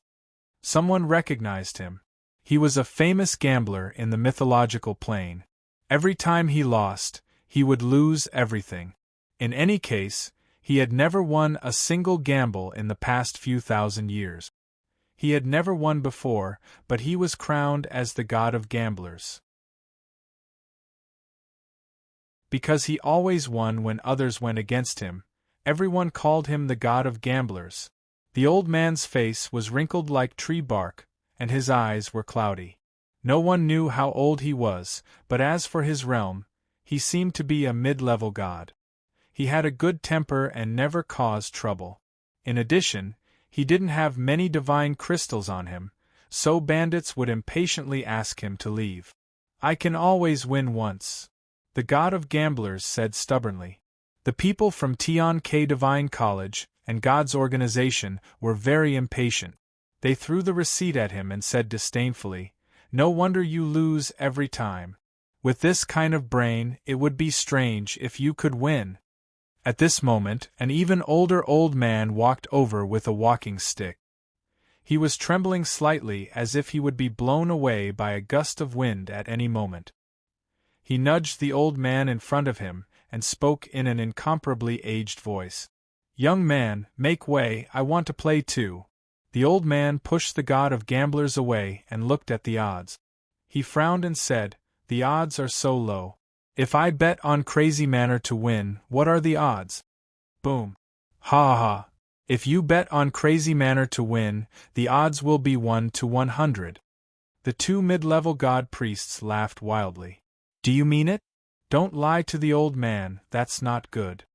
Someone recognized him. He was a famous gambler in the mythological plane. Every time he lost, he would lose everything. In any case, he had never won a single gamble in the past few thousand years. He had never won before, but he was crowned as the god of gamblers. Because he always won when others went against him, everyone called him the god of gamblers. The old man's face was wrinkled like tree bark, and his eyes were cloudy. No one knew how old he was, but as for his realm, he seemed to be a mid-level god. He had a good temper and never caused trouble. In addition, he didn't have many divine crystals on him, so bandits would impatiently ask him to leave. "I can always win once," the god of gamblers said stubbornly. The people from Tian K Divine College and God's organization were very impatient. They threw the receipt at him and said disdainfully, "No wonder you lose every time. With this kind of brain, it would be strange if you could win." At this moment, an even older old man walked over with a walking stick. He was trembling slightly as if he would be blown away by a gust of wind at any moment. He nudged the old man in front of him and spoke in an incomparably aged voice. "Young man, make way, I want to play too." The old man pushed the god of gamblers away and looked at the odds. He frowned and said, "The odds are so low. If I bet on Crazy Manor to win, what are the odds?" Boom. Ha ha. If you bet on Crazy Manor to win, the odds will be 1 to 100. The two mid-level god priests laughed wildly. "Do you mean it? Don't lie to the old man, that's not good."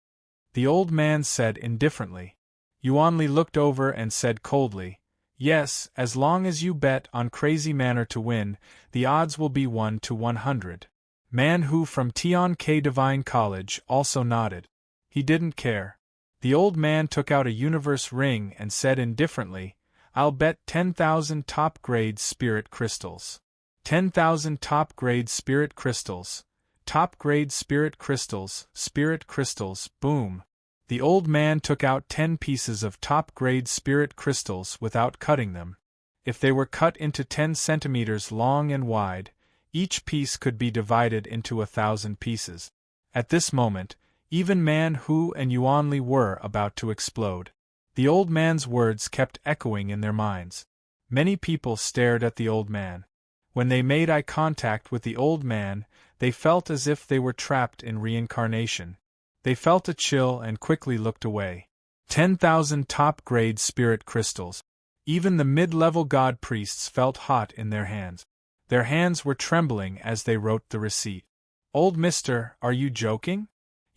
The old man said indifferently. Yuanli looked over and said coldly, "Yes, as long as you bet on Crazy Manor to win, the odds will be 1 to 100. Man Hu from Tian K Divine College also nodded. He didn't care. The old man took out a universe ring and said indifferently, "I'll bet 10,000 top-grade spirit crystals." 10,000 top-grade spirit crystals. Top-grade spirit crystals, boom. The old man took out 10 pieces of top-grade spirit crystals without cutting them. If they were cut into 10 centimeters long and wide, each piece could be divided into 1,000 pieces. At this moment, even Man Hu and Yuanli were about to explode. The old man's words kept echoing in their minds. Many people stared at the old man. When they made eye contact with the old man, they felt as if they were trapped in reincarnation. They felt a chill and quickly looked away. 10,000 top-grade spirit crystals. Even the mid-level god priests felt hot in their hands. Their hands were trembling as they wrote the receipt. Old mister, are you joking?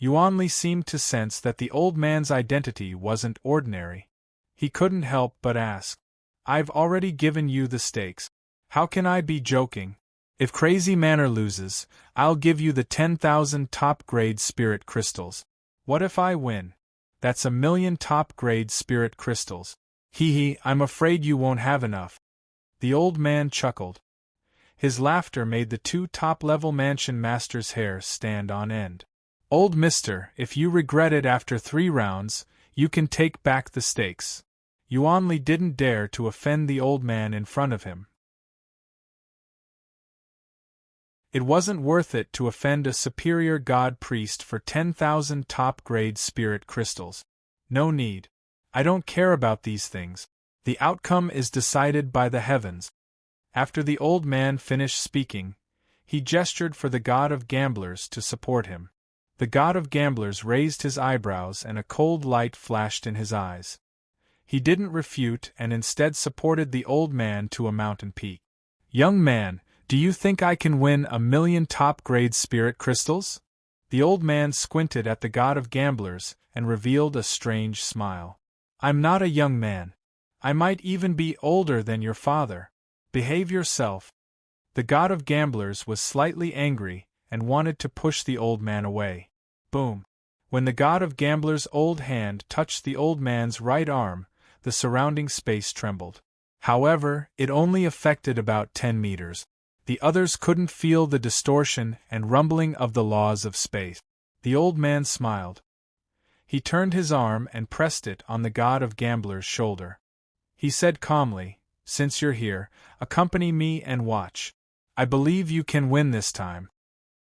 Yuanli seemed to sense that the old man's identity wasn't ordinary. He couldn't help but ask. I've already given you the stakes. How can I be joking? If Crazy Manor loses, I'll give you the 10,000 top-grade spirit crystals. What if I win? That's 1,000,000 top-grade spirit crystals. Hee, I'm afraid you won't have enough. The old man chuckled. His laughter made the two top-level mansion masters' hair stand on end. Old mister, if you regret it after 3 rounds, you can take back the stakes. Yuanli didn't dare to offend the old man in front of him. It wasn't worth it to offend a superior god priest for 10,000 top-grade spirit crystals. No need. I don't care about these things. The outcome is decided by the heavens. After the old man finished speaking, he gestured for the god of gamblers to support him. The god of gamblers raised his eyebrows and a cold light flashed in his eyes. He didn't refute and instead supported the old man to a mountain peak. Young man, do you think I can win 1,000,000 top-grade spirit crystals? The old man squinted at the god of gamblers and revealed a strange smile. I'm not a young man. I might even be older than your father. Behave yourself. The god of gamblers was slightly angry and wanted to push the old man away. Boom. When the god of gamblers' old hand touched the old man's right arm, the surrounding space trembled. However, it only affected about 10 meters. The others couldn't feel the distortion and rumbling of the laws of space. The old man smiled. He turned his arm and pressed it on the god of gamblers' shoulder. He said calmly, Since you're here, accompany me and watch. I believe you can win this time.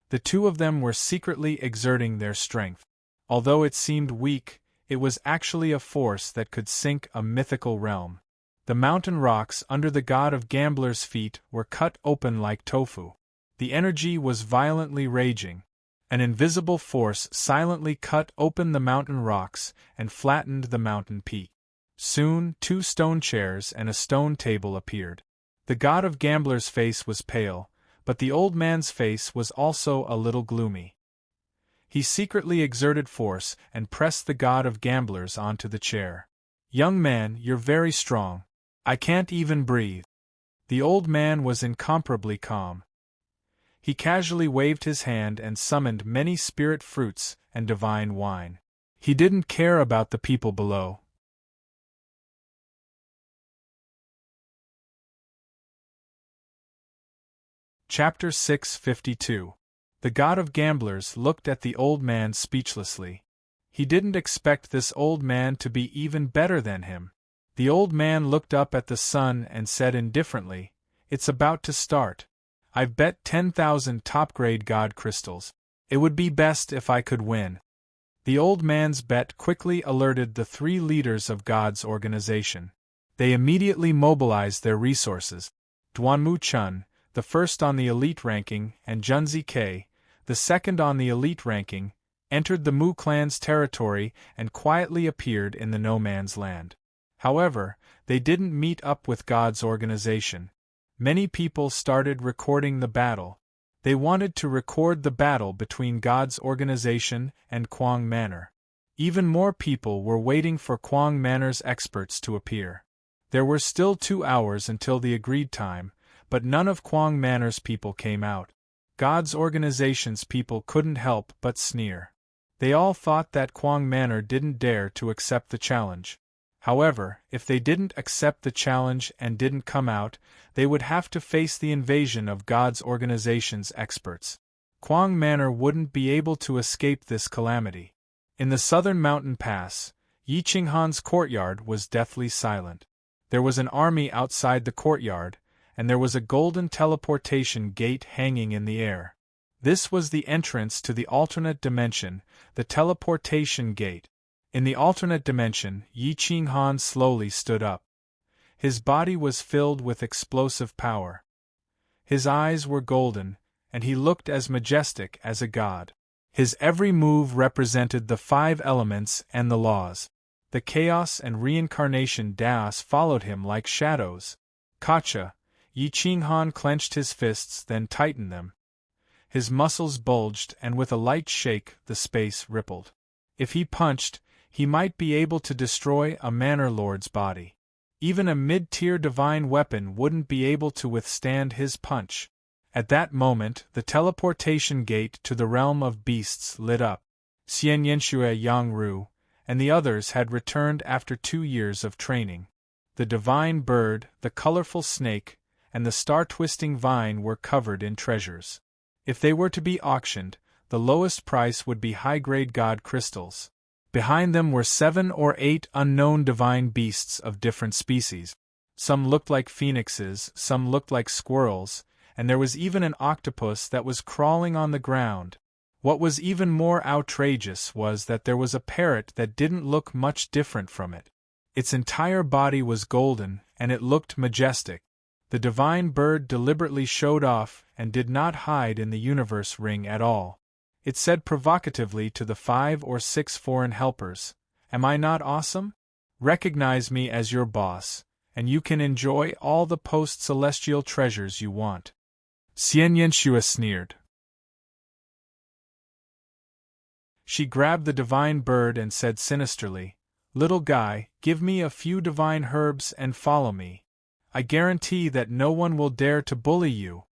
The two of them were secretly exerting their strength. Although it seemed weak, it was actually a force that could sink a mythical realm. The mountain rocks under the god of gamblers' feet were cut open like tofu. The energy was violently raging. An invisible force silently cut open the mountain rocks and flattened the mountain peak. Soon, 2 stone chairs and a stone table appeared. The god of gamblers' face was pale, but the old man's face was also a little gloomy. He secretly exerted force and pressed the god of gamblers onto the chair. Young man, you're very strong. I can't even breathe. The old man was incomparably calm. He casually waved his hand and summoned many spirit fruits and divine wine. He didn't care about the people below. Chapter 652. The god of gamblers looked at the old man speechlessly. He didn't expect this old man to be even better than him. The old man looked up at the sun and said indifferently, It's about to start. I've bet 10,000 top-grade god crystals. It would be best if I could win. The old man's bet quickly alerted the 3 leaders of God's organization. They immediately mobilized their resources. Duanmu Chun, the first on the elite ranking, and Junzi K, the second on the elite ranking, entered the Mu clan's territory and quietly appeared in the no man's land. However, they didn't meet up with God's organization. Many people started recording the battle. They wanted to record the battle between God's organization and Kwang Manor. Even more people were waiting for Kwang Manor's experts to appear. There were still 2 hours until the agreed time, but none of Kwang Manor's people came out. God's organization's people couldn't help but sneer. They all thought that Kwang Manor didn't dare to accept the challenge. However, if they didn't accept the challenge and didn't come out, they would have to face the invasion of God's organization's experts. Kwang Manor wouldn't be able to escape this calamity. In the southern mountain pass, Yi Qinghan's courtyard was deathly silent. There was an army outside the courtyard, and there was a golden teleportation gate hanging in the air. This was the entrance to the alternate dimension, the teleportation gate. In the alternate dimension, Yi Qinghan slowly stood up. His body was filled with explosive power. His eyes were golden, and he looked as majestic as a god. His every move represented the 5 elements and the laws. The chaos and reincarnation Daos followed him like shadows. Kacha, Yi Qinghan clenched his fists then tightened them. His muscles bulged, and with a light shake, the space rippled. If he punched, he might be able to destroy a manor lord's body. Even a mid-tier divine weapon wouldn't be able to withstand his punch. At that moment, the teleportation gate to the realm of beasts lit up. Xian Yanxue Yang Ru and the others had returned after 2 years of training. The divine bird, the colorful snake, and the star-twisting vine were covered in treasures. If they were to be auctioned, the lowest price would be high-grade god crystals. Behind them were 7 or 8 unknown divine beasts of different species. Some looked like phoenixes, some looked like squirrels, and there was even an octopus that was crawling on the ground. What was even more outrageous was that there was a parrot that didn't look much different from it. Its entire body was golden, and it looked majestic. The divine bird deliberately showed off and did not hide in the universe ring at all. It said provocatively to the 5 or 6 foreign helpers, "Am I not awesome? Recognize me as your boss, and you can enjoy all the post-celestial treasures you want." Xian Yanxue sneered. She grabbed the divine bird and said sinisterly, "Little guy, give me a few divine herbs and follow me. I guarantee that no one will dare to bully you."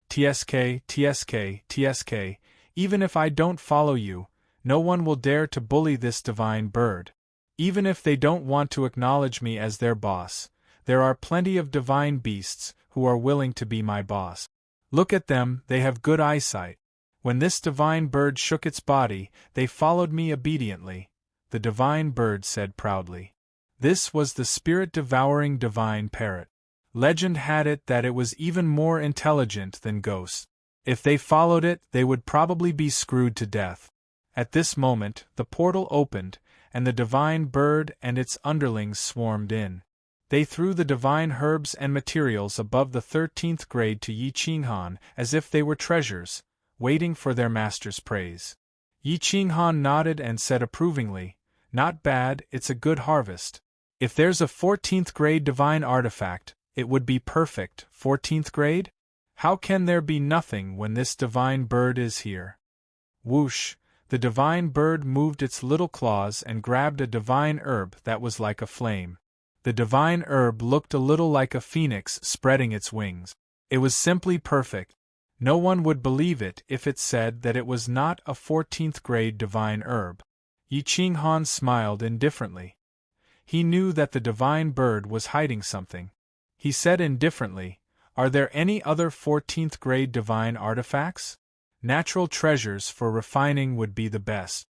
"TSK, TSK, TSK, even if I don't follow you, no one will dare to bully this divine bird. Even if they don't want to acknowledge me as their boss, there are plenty of divine beasts who are willing to be my boss. Look at them, they have good eyesight. When this divine bird shook its body, they followed me obediently," the divine bird said proudly. This was the spirit-devouring divine parrot. Legend had it that it was even more intelligent than ghosts. If they followed it, they would probably be screwed to death. At this moment, the portal opened, and the divine bird and its underlings swarmed in. They threw the divine herbs and materials above the 13th grade to Yi Qinghan as if they were treasures, waiting for their master's praise. Yi Qinghan nodded and said approvingly, "Not bad, it's a good harvest. If there's a 14th grade divine artifact, it would be perfect." 14th grade? How can there be nothing when this divine bird is here? Whoosh! The divine bird moved its little claws and grabbed a divine herb that was like a flame. The divine herb looked a little like a phoenix spreading its wings. It was simply perfect. No one would believe it if it said that it was not a 14th grade divine herb. Yi Qinghan smiled indifferently. He knew that the divine bird was hiding something. He said indifferently, "Are there any other 14th grade divine artifacts? Natural treasures for refining would be the best."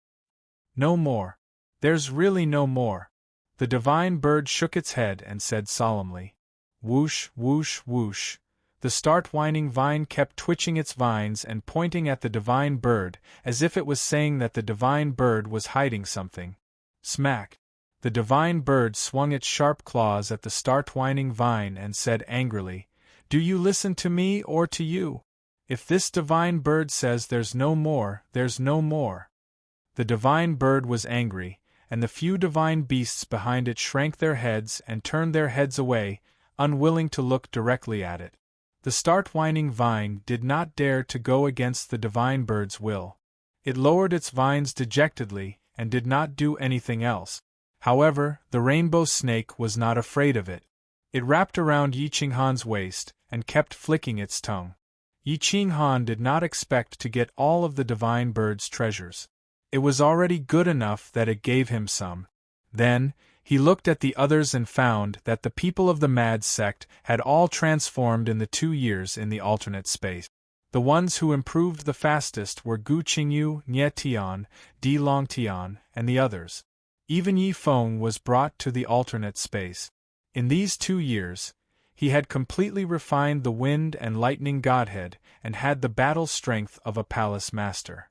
"No more. There's really no more." The divine bird shook its head and said solemnly. Whoosh, whoosh, whoosh. The start-whining vine kept twitching its vines and pointing at the divine bird, as if it was saying that the divine bird was hiding something. Smack! The divine bird swung its sharp claws at the start-whining vine and said angrily, "Do you listen to me or to you? If this divine bird says there's no more, there's no more." The divine bird was angry, and the few divine beasts behind it shrank their heads and turned their heads away, unwilling to look directly at it. The start-whining vine did not dare to go against the divine bird's will. It lowered its vines dejectedly and did not do anything else. However, the rainbow snake was not afraid of it. It wrapped around Yi Qinghan's waist and kept flicking its tongue. Yi Qinghan did not expect to get all of the divine bird's treasures. It was already good enough that it gave him some. Then, he looked at the others and found that the people of the mad sect had all transformed in the 2 years in the alternate space. The ones who improved the fastest were Gu Qingyu, Nie Tian, Di Long Tian, and the others. Even Yi Feng was brought to the alternate space. In these 2 years, he had completely refined the wind and lightning godhead and had the battle strength of a palace master.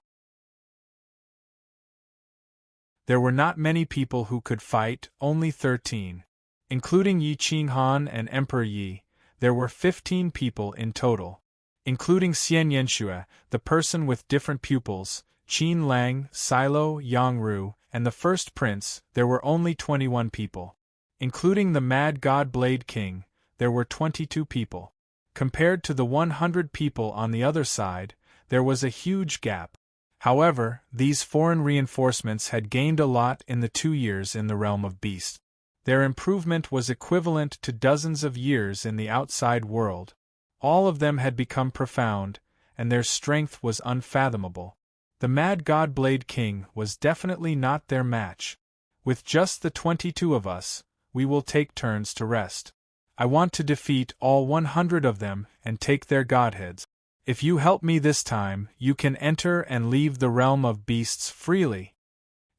There were not many people who could fight, only 13. Including Yi Qinghan and Emperor Yi, there were 15 people in total. Including Xian Yanxue, the person with different pupils, Qin Lang, Silo, Yang Ru, and the first prince, there were only 21 people. Including the Mad God Blade King, there were 22 people. Compared to the 100 people on the other side, There was a huge gap. However, these foreign reinforcements had gained a lot in the 2 years in the realm of beasts. Their improvement was equivalent to dozens of years in the outside world. All of them had become profound, and their strength was unfathomable. The Mad God Blade King was definitely not their match. With just the 22 of us, we will take turns to rest. I want to defeat all 100 of them and take their godheads. If you help me this time, you can enter and leave the realm of beasts freely.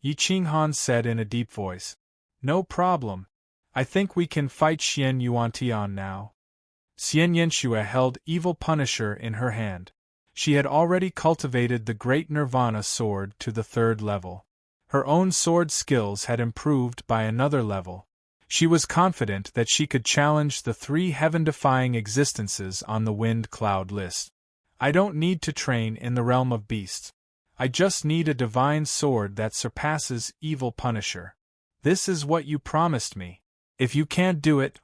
Yi Qinghan said in a deep voice. No problem. I think we can fight Xian Yuantian now. Xian Yanxue held Evil Punisher in her hand. She had already cultivated the Great Nirvana sword to the 3rd level. Her own sword skills had improved by another level. She was confident that she could challenge the 3 heaven-defying existences on the wind cloud list. I don't need to train in the realm of beasts. I just need a divine sword that surpasses Evil Punisher. This is what you promised me. If you can't do it,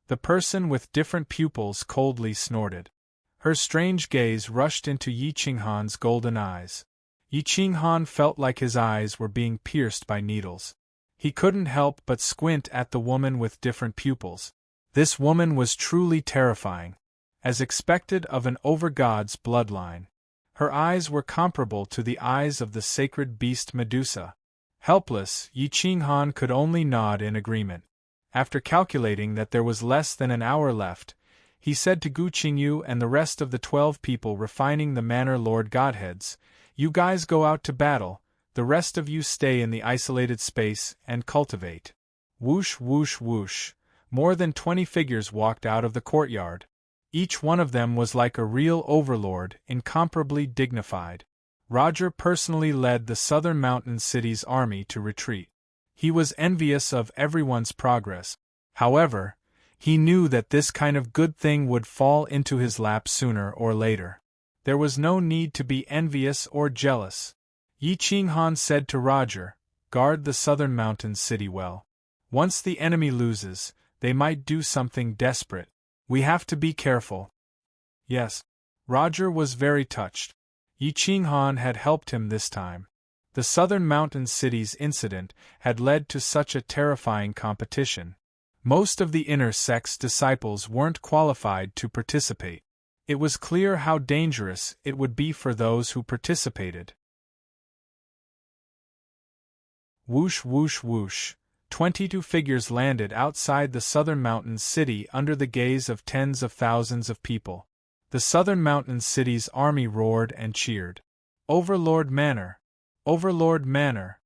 The person with different pupils coldly snorted. Her strange gaze rushed into Yi Qinghan's golden eyes. Yi Qinghan felt like his eyes were being pierced by needles. He couldn't help but squint at the woman with different pupils. This woman was truly terrifying. As expected of an over-god's bloodline. Her eyes were comparable to the eyes of the sacred beast Medusa. Helpless, Yi Qinghan could only nod in agreement. After calculating that there was less than an hour left, he said to Gu Qingyu and the rest of the 12 people refining the Manor Lord Godheads, "You guys go out to battle, the rest of you stay in the isolated space and cultivate." Whoosh whoosh whoosh, more than 20 figures walked out of the courtyard. Each one of them was like a real overlord, incomparably dignified. Roger personally led the southern mountain city's army to retreat. He was envious of everyone's progress. However, he knew that this kind of good thing would fall into his lap sooner or later. There was no need to be envious or jealous. Yi Qinghan said to Roger, "Guard the southern mountain city well. Once the enemy loses, they might do something desperate. We have to be careful." Yes. Roger was very touched. Yi Qinghan had helped him this time. The southern mountain city's incident had led to such a terrifying competition. Most of the inner sect's disciples weren't qualified to participate. It was clear how dangerous it would be for those who participated. Whoosh whoosh whoosh, 22 figures landed outside the southern mountain city under the gaze of tens of thousands of people. The southern mountain city's army roared and cheered. "Overlord Manor! Overlord Manor!"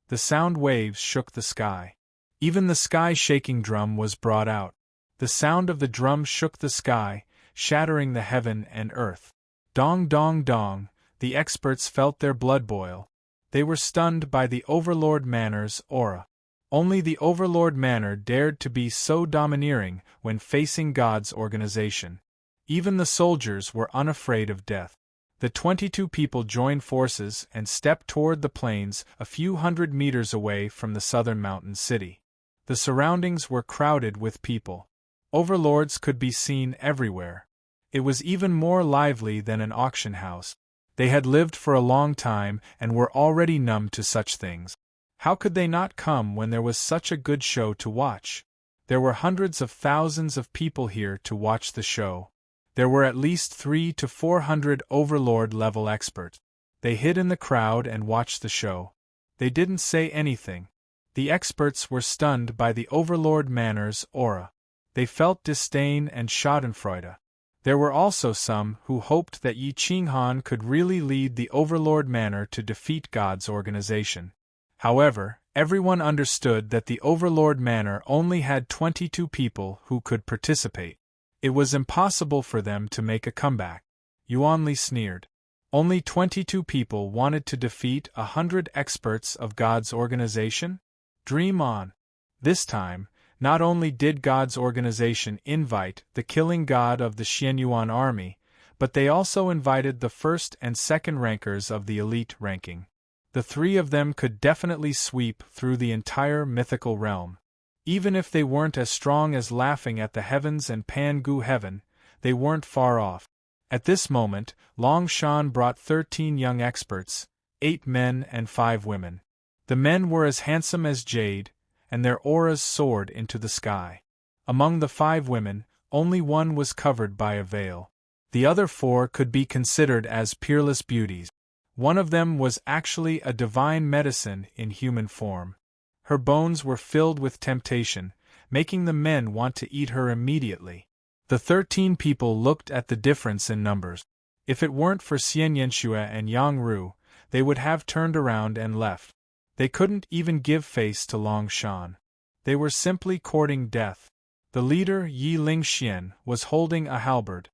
The sound waves shook the sky. Even the sky-shaking drum was brought out. The sound of the drum shook the sky, shattering the heaven and earth. Dong dong dong, the experts felt their blood boil. They were stunned by the Overlord Manor's aura. Only the Overlord Manor dared to be so domineering when facing God's organization. Even the soldiers were unafraid of death. The 22 people joined forces and stepped toward the plains a few hundred meters away from the southern mountain city. The surroundings were crowded with people. Overlords could be seen everywhere. It was even more lively than an auction house. They had lived for a long time and were already numb to such things. How could they not come when there was such a good show to watch? There were hundreds of thousands of people here to watch the show. There were at least 300 to 400 Overlord-level experts. They hid in the crowd and watched the show. They didn't say anything. The experts were stunned by the Overlord Manor's aura. They felt disdain and schadenfreude. There were also some who hoped that Yi Qinghan could really lead the Overlord Manor to defeat God's organization. However, everyone understood that the Overlord Manor only had 22 people who could participate. It was impossible for them to make a comeback. Yuan Li sneered. Only 22 people wanted to defeat 100 experts of God's organization? Dream on. This time, not only did God's organization invite the killing god of the Xianyuan army, but they also invited the first and second rankers of the elite ranking. The 3 of them could definitely sweep through the entire mythical realm. Even if they weren't as strong as Laughing at the Heavens and Pan Gu Heaven, they weren't far off. At this moment, Long Shan brought 13 young experts, 8 men and 5 women. The men were as handsome as jade, and their auras soared into the sky. Among the 5 women, only one was covered by a veil. The other 4 could be considered as peerless beauties. One of them was actually a divine medicine in human form. Her bones were filled with temptation, making the men want to eat her immediately. The 13 people looked at the difference in numbers. If it weren't for Xian Yanxue and Yang Ru, they would have turned around and left. They couldn't even give face to Long Shan. They were simply courting death. The leader, Yi Lingxian, was holding a halberd.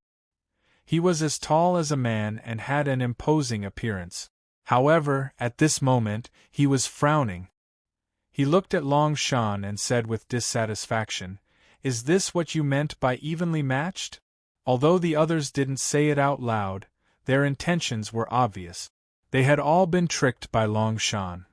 He was as tall as a man and had an imposing appearance. However, at this moment, he was frowning. He looked at Long Shan and said with dissatisfaction, "Is this what you meant by evenly matched?" Although the others didn't say it out loud, their intentions were obvious. They had all been tricked by Long Shan.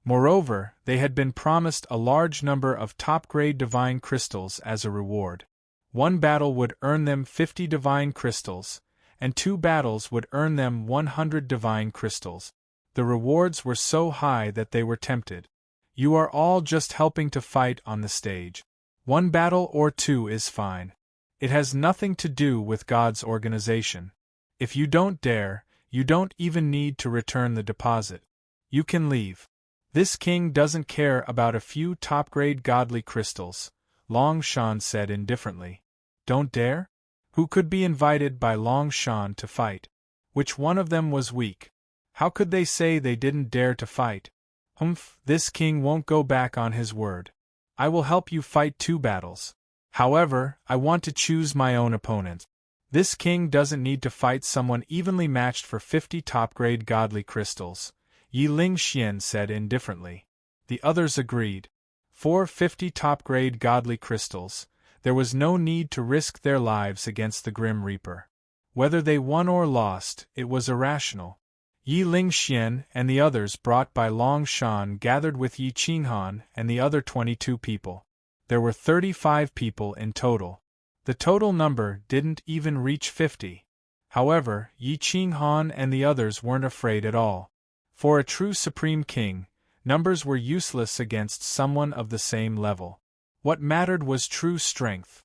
Moreover, they had been promised a large number of top-grade divine crystals as a reward. One battle would earn them 50 divine crystals, and 2 battles would earn them 100 divine crystals. The rewards were so high that they were tempted. You are all just helping to fight on the stage. 1 battle or 2 is fine. It has nothing to do with God's organization. If you don't dare, you don't even need to return the deposit. You can leave. This king doesn't care about a few top-grade godly crystals, Long Shan said indifferently. Don't dare? Who could be invited by Long Shan to fight? Which one of them was weak? How could they say they didn't dare to fight? Humph, this king won't go back on his word. I will help you fight 2 battles. However, I want to choose my own opponent. This king doesn't need to fight someone evenly matched for 50 top-grade godly crystals, Yi Lingxian said indifferently. The others agreed. For 50 top-grade godly crystals, there was no need to risk their lives against the Grim Reaper. Whether they won or lost, it was irrational. Yi Lingxian and the others brought by Long Shan gathered with Yi Qinghan and the other 22 people. There were 35 people in total. The total number didn't even reach 50. However, Yi Qinghan and the others weren't afraid at all. For a true supreme king, numbers were useless against someone of the same level. What mattered was true strength.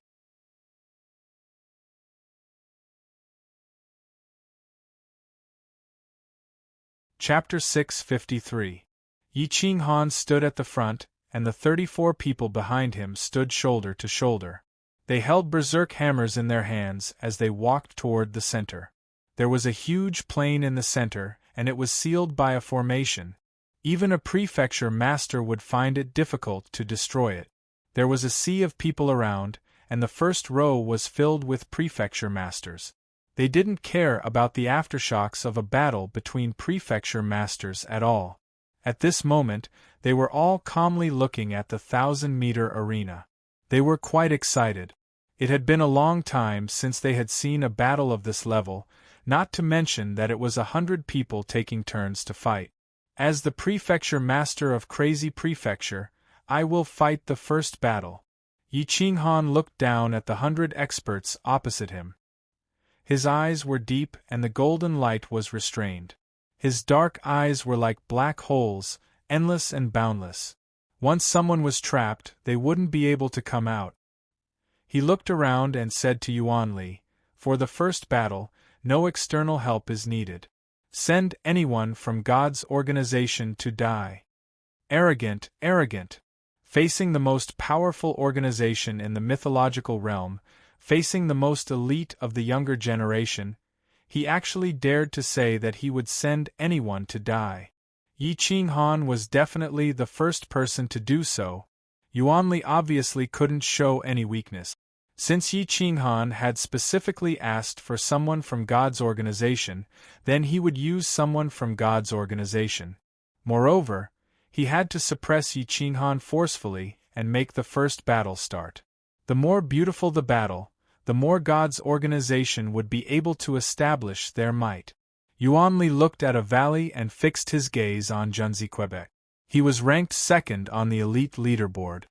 Chapter 653. Yi Qinghan stood at the front, and the 34 people behind him stood shoulder to shoulder. They held berserk hammers in their hands as they walked toward the center. There was a huge plain in the center, and it was sealed by a formation. Even a prefecture master would find it difficult to destroy it. There was a sea of people around, and the first row was filled with prefecture masters. They didn't care about the aftershocks of a battle between prefecture masters at all. At this moment, they were all calmly looking at the 1,000-meter arena. They were quite excited. It had been a long time since they had seen a battle of this level, not to mention that it was 100 people taking turns to fight. As the prefecture master of Crazy Prefecture, I will fight the first battle. Yi Qinghan looked down at the 100 experts opposite him. His eyes were deep and the golden light was restrained. His dark eyes were like black holes, endless and boundless. Once someone was trapped, they wouldn't be able to come out. He looked around and said to Yuan Li, "For the first battle, no external help is needed. Send anyone from God's organization to die." Arrogant, arrogant. Facing the most powerful organization in the mythological realm, facing the most elite of the younger generation, he actually dared to say that he would send anyone to die. Yi Qinghan was definitely the first person to do so. Yuan Li obviously couldn't show any weakness. Since Yi Qinghan had specifically asked for someone from God's organization, then he would use someone from God's organization. Moreover, he had to suppress Yi Qinghan forcefully and make the first battle start. The more beautiful the battle, the more God's organization would be able to establish their might. Yuan Li looked at a valley and fixed his gaze on Junzi, Quebec. He was ranked second on the elite leaderboard.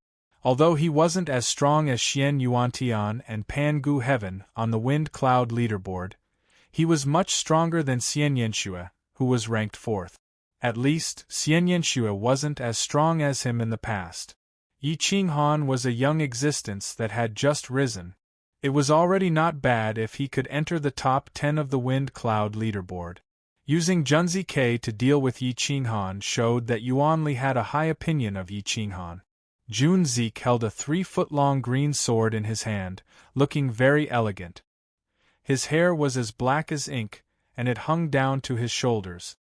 Although he wasn't as strong as Xian Yuantian and Pan Gu Heaven on the Wind Cloud leaderboard, he was much stronger than Xian Yanxue, who was ranked 4th. At least, Xian Yanxue wasn't as strong as him in the past. Yi Qinghan was a young existence that had just risen. It was already not bad if he could enter the top 10 of the Wind Cloud leaderboard. Using Junzi K to deal with Yi Qinghan showed that Yuanli had a high opinion of Yi Qinghan. Jun Zik held a 3-foot-long green sword in his hand, looking very elegant. His hair was as black as ink, and it hung down to his shoulders.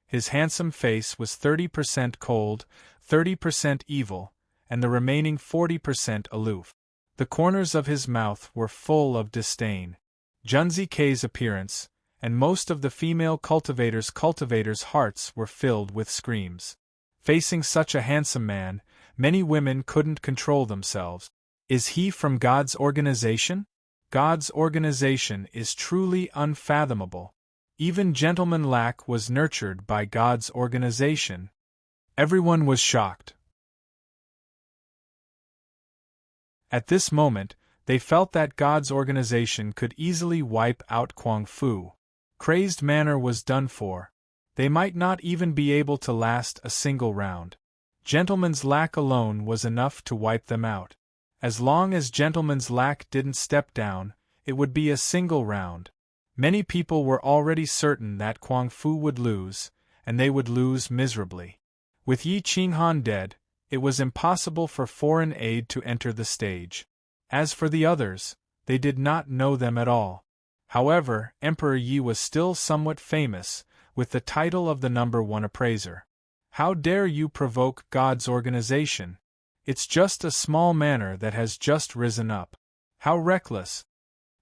His handsome face was 30% cold, 30% evil, and the remaining 40% aloof. The corners of his mouth were full of disdain. Junzi K's appearance, and most of the female cultivators' hearts were filled with screams. Facing such a handsome man, many women couldn't control themselves. Is he from God's organization? God's organization is truly unfathomable. Even Gentleman Lack was nurtured by God's organization. Everyone was shocked. At this moment, they felt that God's organization could easily wipe out Kuang Fu. Crazed Manor was done for. They might not even be able to last a single round. Gentleman's Lack alone was enough to wipe them out. As long as Gentleman's Lack didn't step down, it would be a single round. Many people were already certain that Kuang Fu would lose, and they would lose miserably. With Yi Qinghan dead, it was impossible for foreign aid to enter the stage. As for the others, they did not know them at all. However, Emperor Yi was still somewhat famous, with the title of the #1 appraiser. How dare you provoke God's organization? It's just a small manor that has just risen up. How reckless!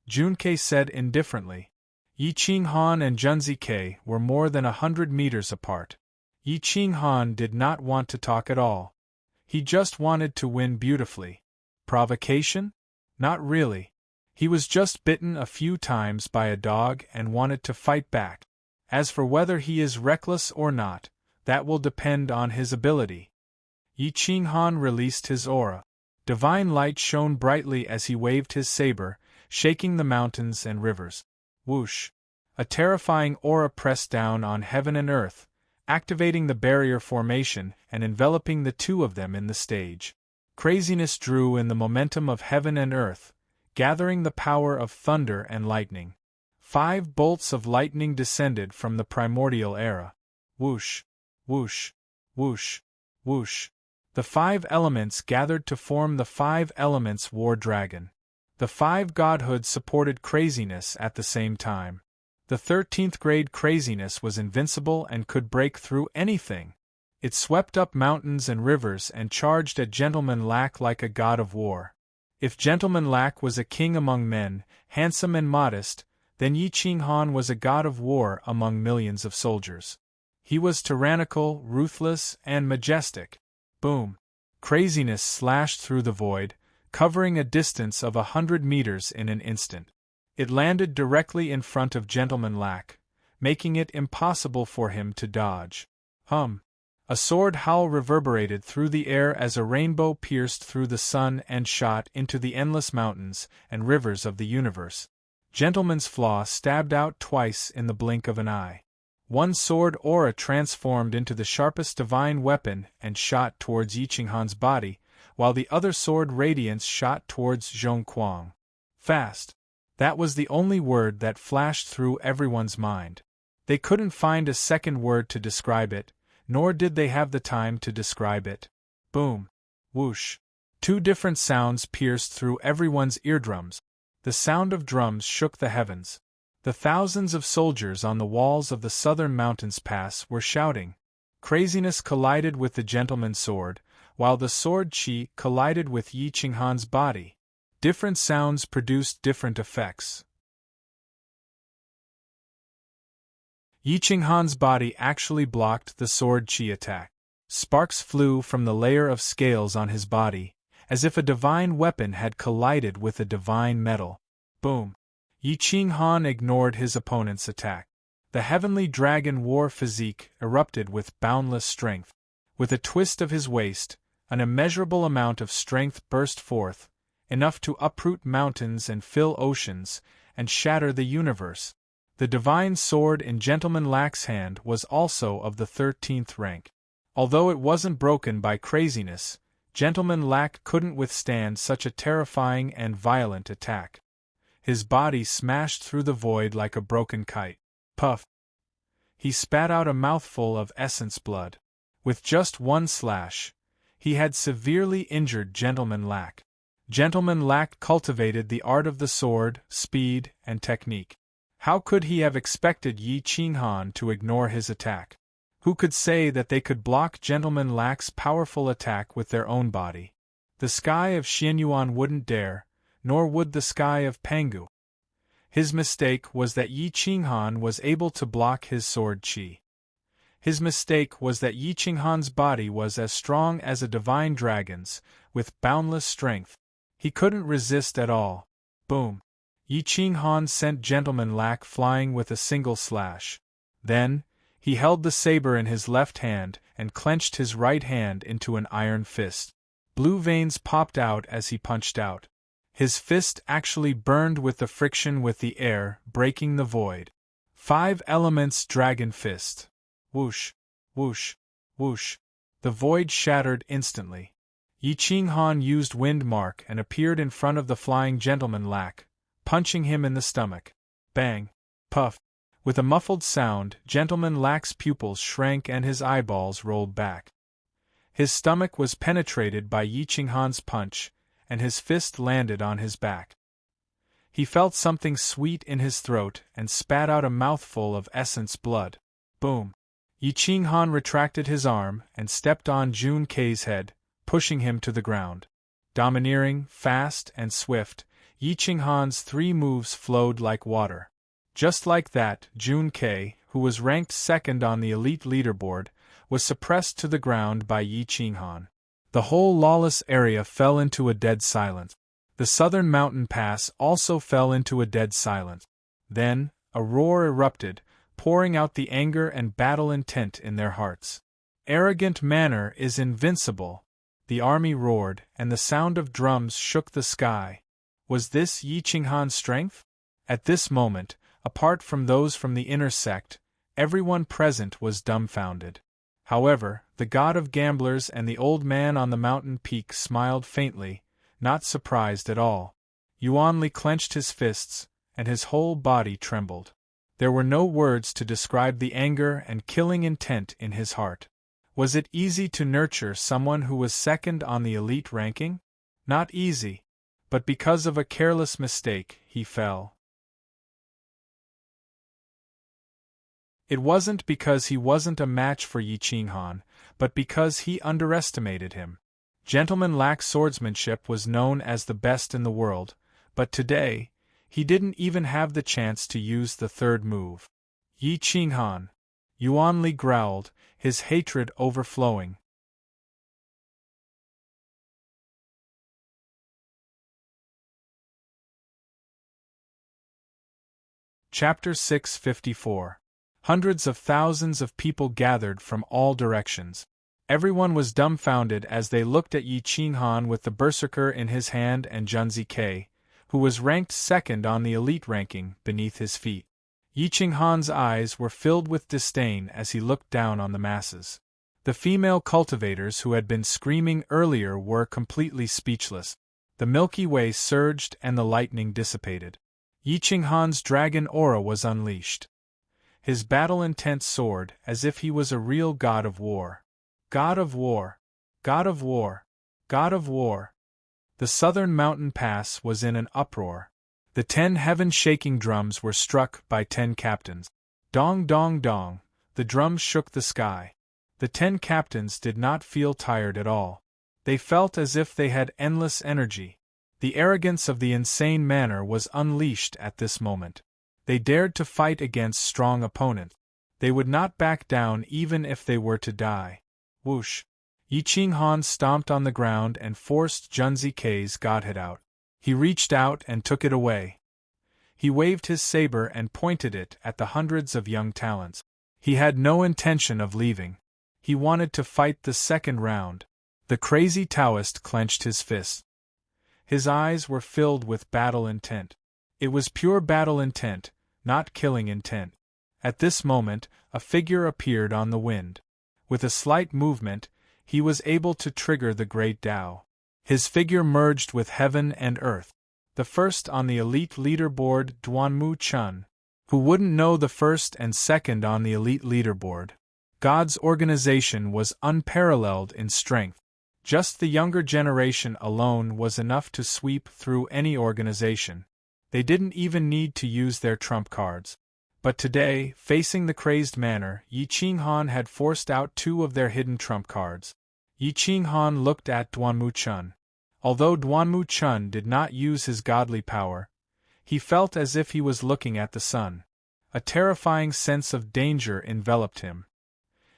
Junkei said indifferently. Yi Qinghan and Junzi K were more than 100 meters apart. Yi Qinghan did not want to talk at all. He just wanted to win beautifully. Provocation? Not really. He was just bitten a few times by a dog and wanted to fight back. As for whether he is reckless or not, that will depend on his ability. Yi Qinghan released his aura. Divine light shone brightly as he waved his saber, shaking the mountains and rivers. Whoosh! A terrifying aura pressed down on heaven and earth, activating the barrier formation and enveloping the two of them in the stage. Craziness drew in the momentum of heaven and earth, gathering the power of thunder and lightning. 5 bolts of lightning descended from the primordial era. Whoosh! Whoosh! Whoosh! Whoosh! The 5 elements gathered to form the 5 elements war dragon. The 5 godhoods supported craziness at the same time. The 13th grade craziness was invincible and could break through anything. It swept up mountains and rivers and charged at Gentleman Lack like a god of war. If Gentleman Lack was a king among men, handsome and modest, then Yi Qinghan was a god of war among millions of soldiers. He was tyrannical, ruthless, and majestic. Boom! Craziness slashed through the void, covering a distance of 100 meters in an instant. It landed directly in front of Gentleman Lack, making it impossible for him to dodge. A sword howl reverberated through the air as a rainbow pierced through the sun and shot into the endless mountains and rivers of the universe. Gentleman's Flaw stabbed out twice in the blink of an eye. One sword aura transformed into the sharpest divine weapon and shot towards Yi Qinghan's body, while the other sword radiance shot towards Zhong Kuang. Fast. That was the only word that flashed through everyone's mind. They couldn't find a second word to describe it, nor did they have the time to describe it. Boom. Whoosh. 2 different sounds pierced through everyone's eardrums. The sound of drums shook the heavens. The thousands of soldiers on the walls of the southern mountains pass were shouting. Craziness collided with the gentleman's sword, while the sword chi collided with Yi Qinghan's body. Different sounds produced different effects. Yi Qinghan's body actually blocked the sword chi attack. Sparks flew from the layer of scales on his body, as if a divine weapon had collided with a divine metal. Boom! Yi Qinghan ignored his opponent's attack. The heavenly dragon war physique erupted with boundless strength. With a twist of his waist, An immeasurable amount of strength burst forth, enough to uproot mountains and fill oceans, and shatter the universe. The divine sword in Gentleman Lack's hand was also of the 13th rank. Although it wasn't broken by craziness, Gentleman Lack couldn't withstand such a terrifying and violent attack. His body smashed through the void like a broken kite. Puff! He spat out a mouthful of essence blood. With just one slash, he had severely injured Gentleman Lack. Gentleman Lack cultivated the art of the sword, speed, and technique. How could he have expected Yi Qinghan to ignore his attack? Who could say that they could block Gentleman Lack's powerful attack with their own body? The sky of Xianyuan wouldn't dare, nor would the sky of Pangu. His mistake was that Yi Qinghan was able to block his sword qi. His mistake was that Yi Qinghan's body was as strong as a divine dragon's, with boundless strength. He couldn't resist at all. Boom! Yi Qinghan sent Gentleman Lack flying with a single slash. Then, he held the saber in his left hand and clenched his right hand into an iron fist. Blue veins popped out as he punched out. His fist actually burned with the friction with the air, breaking the void. 5 elements dragon fist. Whoosh, whoosh, whoosh. The void shattered instantly. Yi Qinghan used wind mark and appeared in front of the flying Gentleman Lack, punching him in the stomach. Bang! Puff! With a muffled sound, Gentleman Lack's pupils shrank and his eyeballs rolled back. His stomach was penetrated by Yi Qinghan's punch, and his fist landed on his back. He felt something sweet in his throat and spat out a mouthful of essence blood. Boom! Yi Qinghan retracted his arm and stepped on Jun Kei's head, pushing him to the ground. Domineering, fast, and swift, Yi Qinghan's 3 moves flowed like water. Just like that, Jun Kei, who was ranked second on the elite leaderboard, was suppressed to the ground by Yi Qinghan. The whole lawless area fell into a dead silence. The southern mountain pass also fell into a dead silence. Then, a roar erupted, pouring out the anger and battle intent in their hearts. Arrogant manner is invincible, the army roared, and the sound of drums shook the sky. Was this Yi Qinghan's strength? At this moment, apart from those from the inner sect, everyone present was dumbfounded. However, the god of gamblers and the old man on the mountain peak smiled faintly, not surprised at all. Yuan Li clenched his fists, and his whole body trembled. There were no words to describe the anger and killing intent in his heart. Was it easy to nurture someone who was second on the elite ranking? Not easy, but because of a careless mistake, he fell. It wasn't because he wasn't a match for Yi Qinghan, but because he underestimated him. Gentleman Lack's swordsmanship was known as the best in the world, but today, he didn't even have the chance to use the third move. Yi Qinghan! Yuan Li growled, his hatred overflowing. Chapter 654. Hundreds of thousands of people gathered from all directions. Everyone was dumbfounded as they looked at Yi Qinghan with the berserker in his hand and Junzi Kei, who was ranked second on the elite ranking, beneath his feet. Yi Qinghan's eyes were filled with disdain as he looked down on the masses. The female cultivators who had been screaming earlier were completely speechless. The Milky Way surged and the lightning dissipated. Yi Qinghan's dragon aura was unleashed. His battle-intent soared as if he was a real god of war. God of war! God of war! God of war! The southern mountain pass was in an uproar. The 10 heaven-shaking drums were struck by 10 captains. Dong dong dong, the drums shook the sky. The 10 captains did not feel tired at all. They felt as if they had endless energy. The arrogance of the insane manner was unleashed at this moment. They dared to fight against strong opponents. They would not back down even if they were to die. Whoosh! Yi Qinghan stomped on the ground and forced Junzi Kei's godhead out. He reached out and took it away. He waved his saber and pointed it at the hundreds of young talents. He had no intention of leaving. He wanted to fight the second round. The The crazy Taoist clenched his fists. His eyes were filled with battle intent. It was pure battle intent, not killing intent. At this moment, a figure appeared on the wind. With a slight movement, he was able to trigger the great Tao. His figure merged with heaven and earth. The first on the elite leaderboard, Duanmu Chun. Who wouldn't know the first and second on the elite leaderboard? God's organization was unparalleled in strength. Just the younger generation alone was enough to sweep through any organization. They didn't even need to use their trump cards. But today, facing the crazed manner, Yi Qinghan had forced out two of their hidden trump cards. Yi Qinghan looked at Duanmu Chun. Although Duanmu Chun did not use his godly power, he felt as if he was looking at the sun. A terrifying sense of danger enveloped him.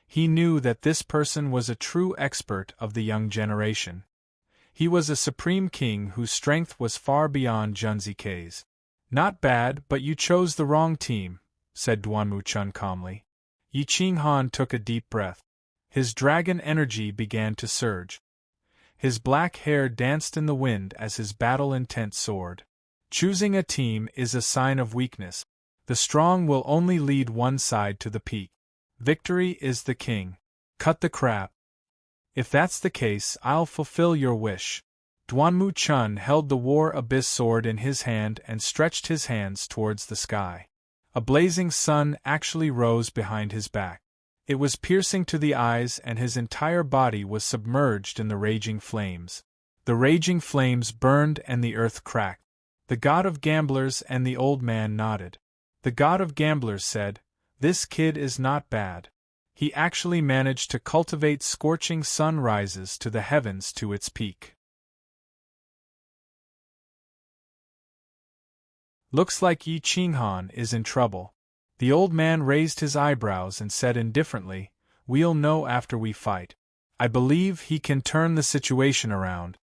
He knew that this person was a true expert of the young generation. He was a supreme king whose strength was far beyond Junzike's. "Not bad, but you chose the wrong team," said Duanmu Chun calmly. Yi Qinghan took a deep breath. His dragon energy began to surge. His black hair danced in the wind as his battle intent soared. Choosing a team is a sign of weakness. The strong will only lead one side to the peak. Victory is the king. Cut the crap. If that's the case, I'll fulfill your wish. Duanmu Chun held the War Abyss sword in his hand and stretched his hands towards the sky. A blazing sun actually rose behind his back. It was piercing to the eyes and his entire body was submerged in the raging flames. The raging flames burned and the earth cracked. The god of gamblers and the old man nodded. The god of gamblers said, "This kid is not bad. He actually managed to cultivate scorching sunrises to the heavens to its peak. Looks like Yi Qinghan is in trouble." The old man raised his eyebrows and said indifferently, "We'll know after we fight. I believe he can turn the situation around."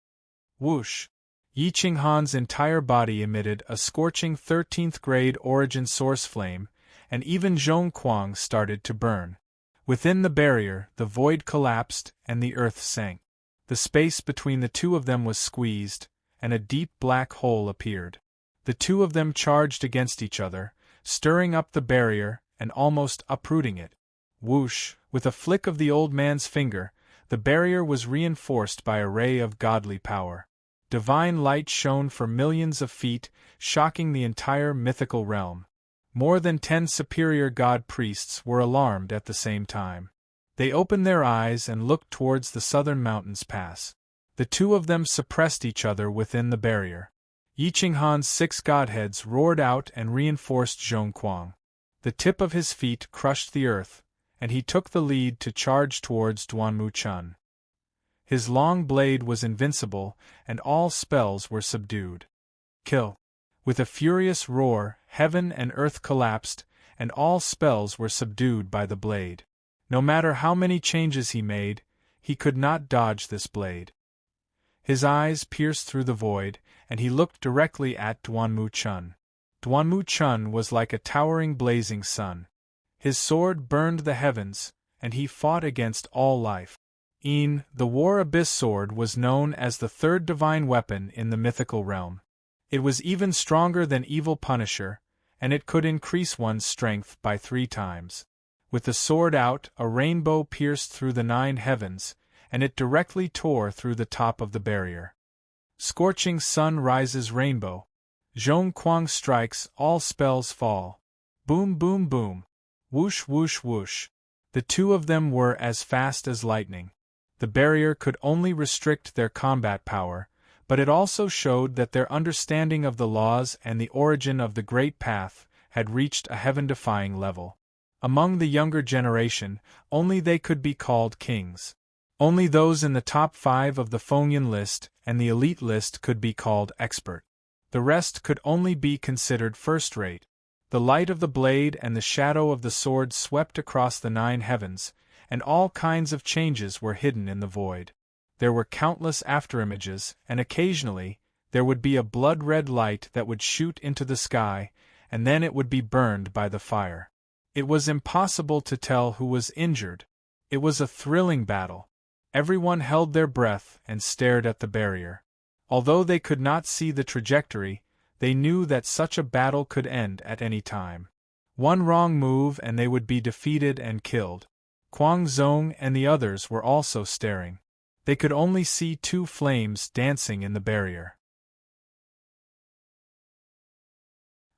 Whoosh! Yi Qinghan's entire body emitted a scorching 13th grade origin source flame, and even Zhong Kuang started to burn. Within the barrier, the void collapsed and the earth sank. The space between the two of them was squeezed, and a deep black hole appeared. The two of them charged against each other, stirring up the barrier and almost uprooting it. Whoosh! With a flick of the old man's finger, the barrier was reinforced by a ray of godly power. Divine light shone for millions of feet, shocking the entire mythical realm. More than 10 superior god priests were alarmed at the same time. They opened their eyes and looked towards the southern mountains pass. The two of them suppressed each other within the barrier. Yi Qinghan's 6 godheads roared out and reinforced Zhong Kuang. The tip of his feet crushed the earth, and he took the lead to charge towards Duanmu Chun. His long blade was invincible, and all spells were subdued. Kill! With a furious roar, heaven and earth collapsed, and all spells were subdued by the blade. No matter how many changes he made, he could not dodge this blade. His eyes pierced through the void, and he looked directly at Duanmu Chun. Duanmu Chun was like a towering blazing sun. His sword burned the heavens, and he fought against all life. The War Abyss sword was known as the third divine weapon in the mythical realm. It was even stronger than Evil Punisher, and it could increase one's strength by 3 times. With the sword out, a rainbow pierced through the 9 heavens, and it directly tore through the top of the barrier. Scorching sun rises rainbow. Zhong Kuang strikes, all spells fall. Boom boom boom. Whoosh whoosh whoosh. The two of them were as fast as lightning. The barrier could only restrict their combat power, but it also showed that their understanding of the laws and the origin of the Great Path had reached a heaven-defying level. Among the younger generation, only they could be called kings. Only those in the top 5 of the Fengyan list and the elite list could be called expert. The rest could only be considered first-rate. The light of the blade and the shadow of the sword swept across the 9 heavens, and all kinds of changes were hidden in the void. There were countless afterimages, and occasionally, there would be a blood-red light that would shoot into the sky, and then it would be burned by the fire. It was impossible to tell who was injured. It was a thrilling battle. Everyone held their breath and stared at the barrier. Although they could not see the trajectory, they knew that such a battle could end at any time. One wrong move and they would be defeated and killed. Kwang Zong and the others were also staring. They could only see two flames dancing in the barrier.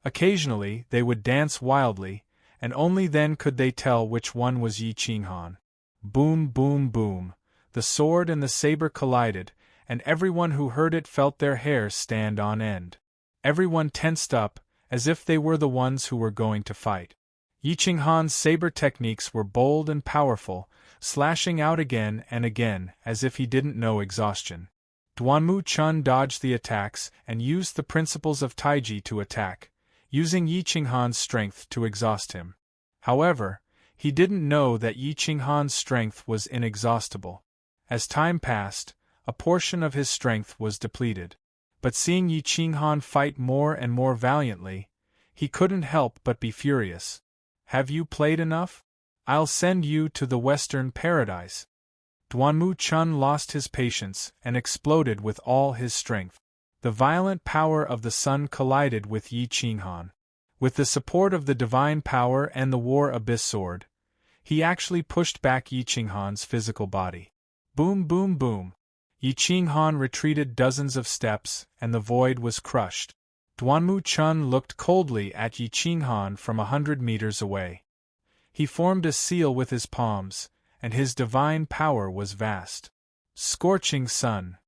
Occasionally, they would dance wildly, and only then could they tell which one was Yi Qinghan. Boom, boom, boom. The sword and the saber collided, and everyone who heard it felt their hair stand on end. Everyone tensed up, as if they were the ones who were going to fight. Yi Qinghan's saber techniques were bold and powerful, slashing out again and again, as if he didn't know exhaustion. Duanmu Chun dodged the attacks and used the principles of Taiji to attack, using Yi Qinghan's strength to exhaust him. However, he didn't know that Yi Qinghan's strength was inexhaustible. As time passed, a portion of his strength was depleted. But seeing Yi Qinghan fight more and more valiantly, he couldn't help but be furious. Have you played enough? I'll send you to the Western Paradise. Duanmu Chun lost his patience and exploded with all his strength. The violent power of the sun collided with Yi Qinghan. With the support of the divine power and the War Abyss sword, he actually pushed back Yi Qinghan's physical body. Boom, boom, boom. Yi Qinghan retreated dozens of steps, and the void was crushed. Duanmu Chun looked coldly at Yi Qinghan from 100 meters away. He formed a seal with his palms, and his divine power was vast. Scorching sun.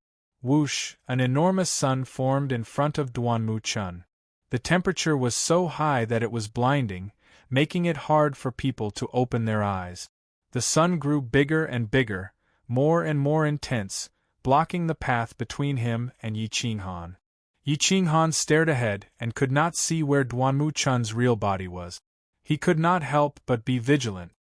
Whoosh, an enormous sun formed in front of Duanmu Chun. The temperature was so high that it was blinding, making it hard for people to open their eyes. The sun grew bigger and bigger, more and more intense, blocking the path between him and Yi Qinghan. Yi Qinghan stared ahead and could not see where Duanmu Chun's real body was. He could not help but be vigilant.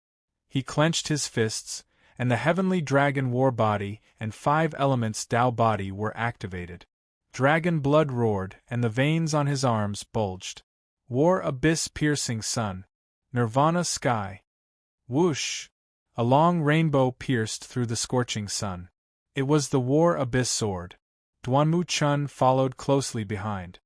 He clenched his fists, and the heavenly dragon war body and 5 elements Tao body were activated. Dragon blood roared, and the veins on his arms bulged. War abyss piercing sun. Nirvana sky. Whoosh! A long rainbow pierced through the scorching sun. It was the War Abyss sword. Duanmu Chun followed closely behind.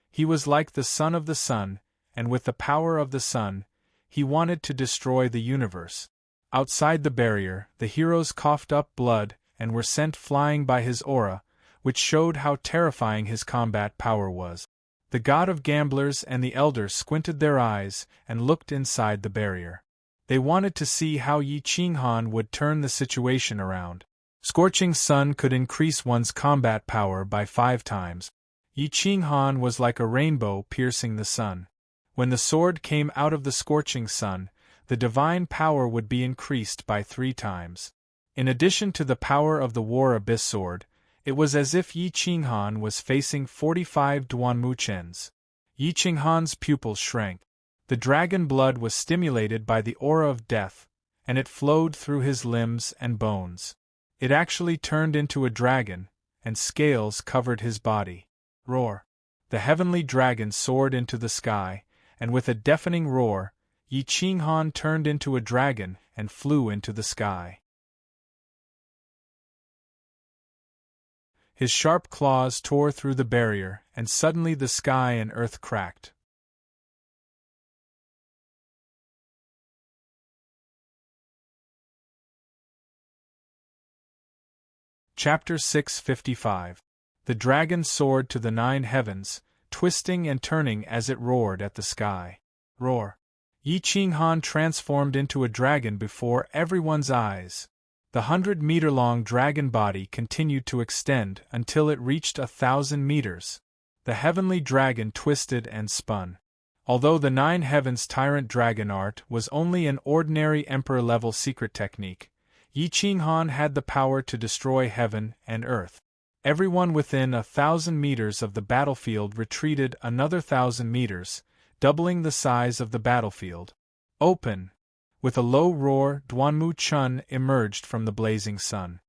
He was like the son of the sun, and with the power of the sun, he wanted to destroy the universe. Outside the barrier, the heroes coughed up blood and were sent flying by his aura, which showed how terrifying his combat power was. The god of gamblers and the elders squinted their eyes and looked inside the barrier. They wanted to see how Yi Qinghan would turn the situation around. Scorching sun could increase one's combat power by 5 times. Yi Qinghan was like a rainbow piercing the sun. When the sword came out of the scorching sun, the divine power would be increased by 3 times. In addition to the power of the War Abyss sword, it was as if Yi Qinghan was facing 45 Duanmu Chuns. Yi Qinghan's pupils shrank. The dragon blood was stimulated by the aura of death, and it flowed through his limbs and bones. It actually turned into a dragon, and scales covered his body. Roar! The heavenly dragon soared into the sky, and with a deafening roar, Yi Qinghan turned into a dragon and flew into the sky. His sharp claws tore through the barrier, and suddenly the sky and earth cracked. Chapter 655. The dragon soared to the 9 heavens, twisting and turning as it roared at the sky. Roar! Yi Qinghan transformed into a dragon before everyone's eyes. The 100-meter-long dragon body continued to extend until it reached 1,000 meters. The heavenly dragon twisted and spun. Although the 9 heavens tyrant dragon art was only an ordinary emperor-level secret technique, Yi Qinghan had the power to destroy heaven and earth. Everyone within 1,000 meters of the battlefield retreated another 1,000 meters, doubling the size of the battlefield. Open! With a low roar, Duanmu Chun emerged from the blazing sun.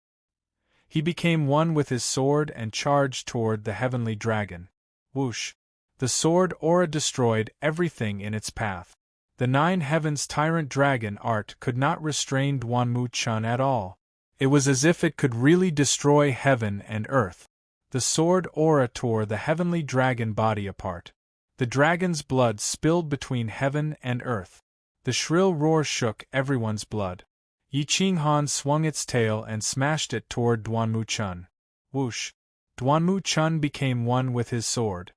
He became one with his sword and charged toward the heavenly dragon. Whoosh! The sword aura destroyed everything in its path. The 9 heavens tyrant dragon art could not restrain Duanmu Chun at all. It was as if it could really destroy heaven and earth. The sword aura tore the heavenly dragon body apart. The dragon's blood spilled between heaven and earth. The shrill roar shook everyone's blood. Yi Qinghan swung its tail and smashed it toward Duanmu Chun. Whoosh! Duanmu Chun became one with his sword.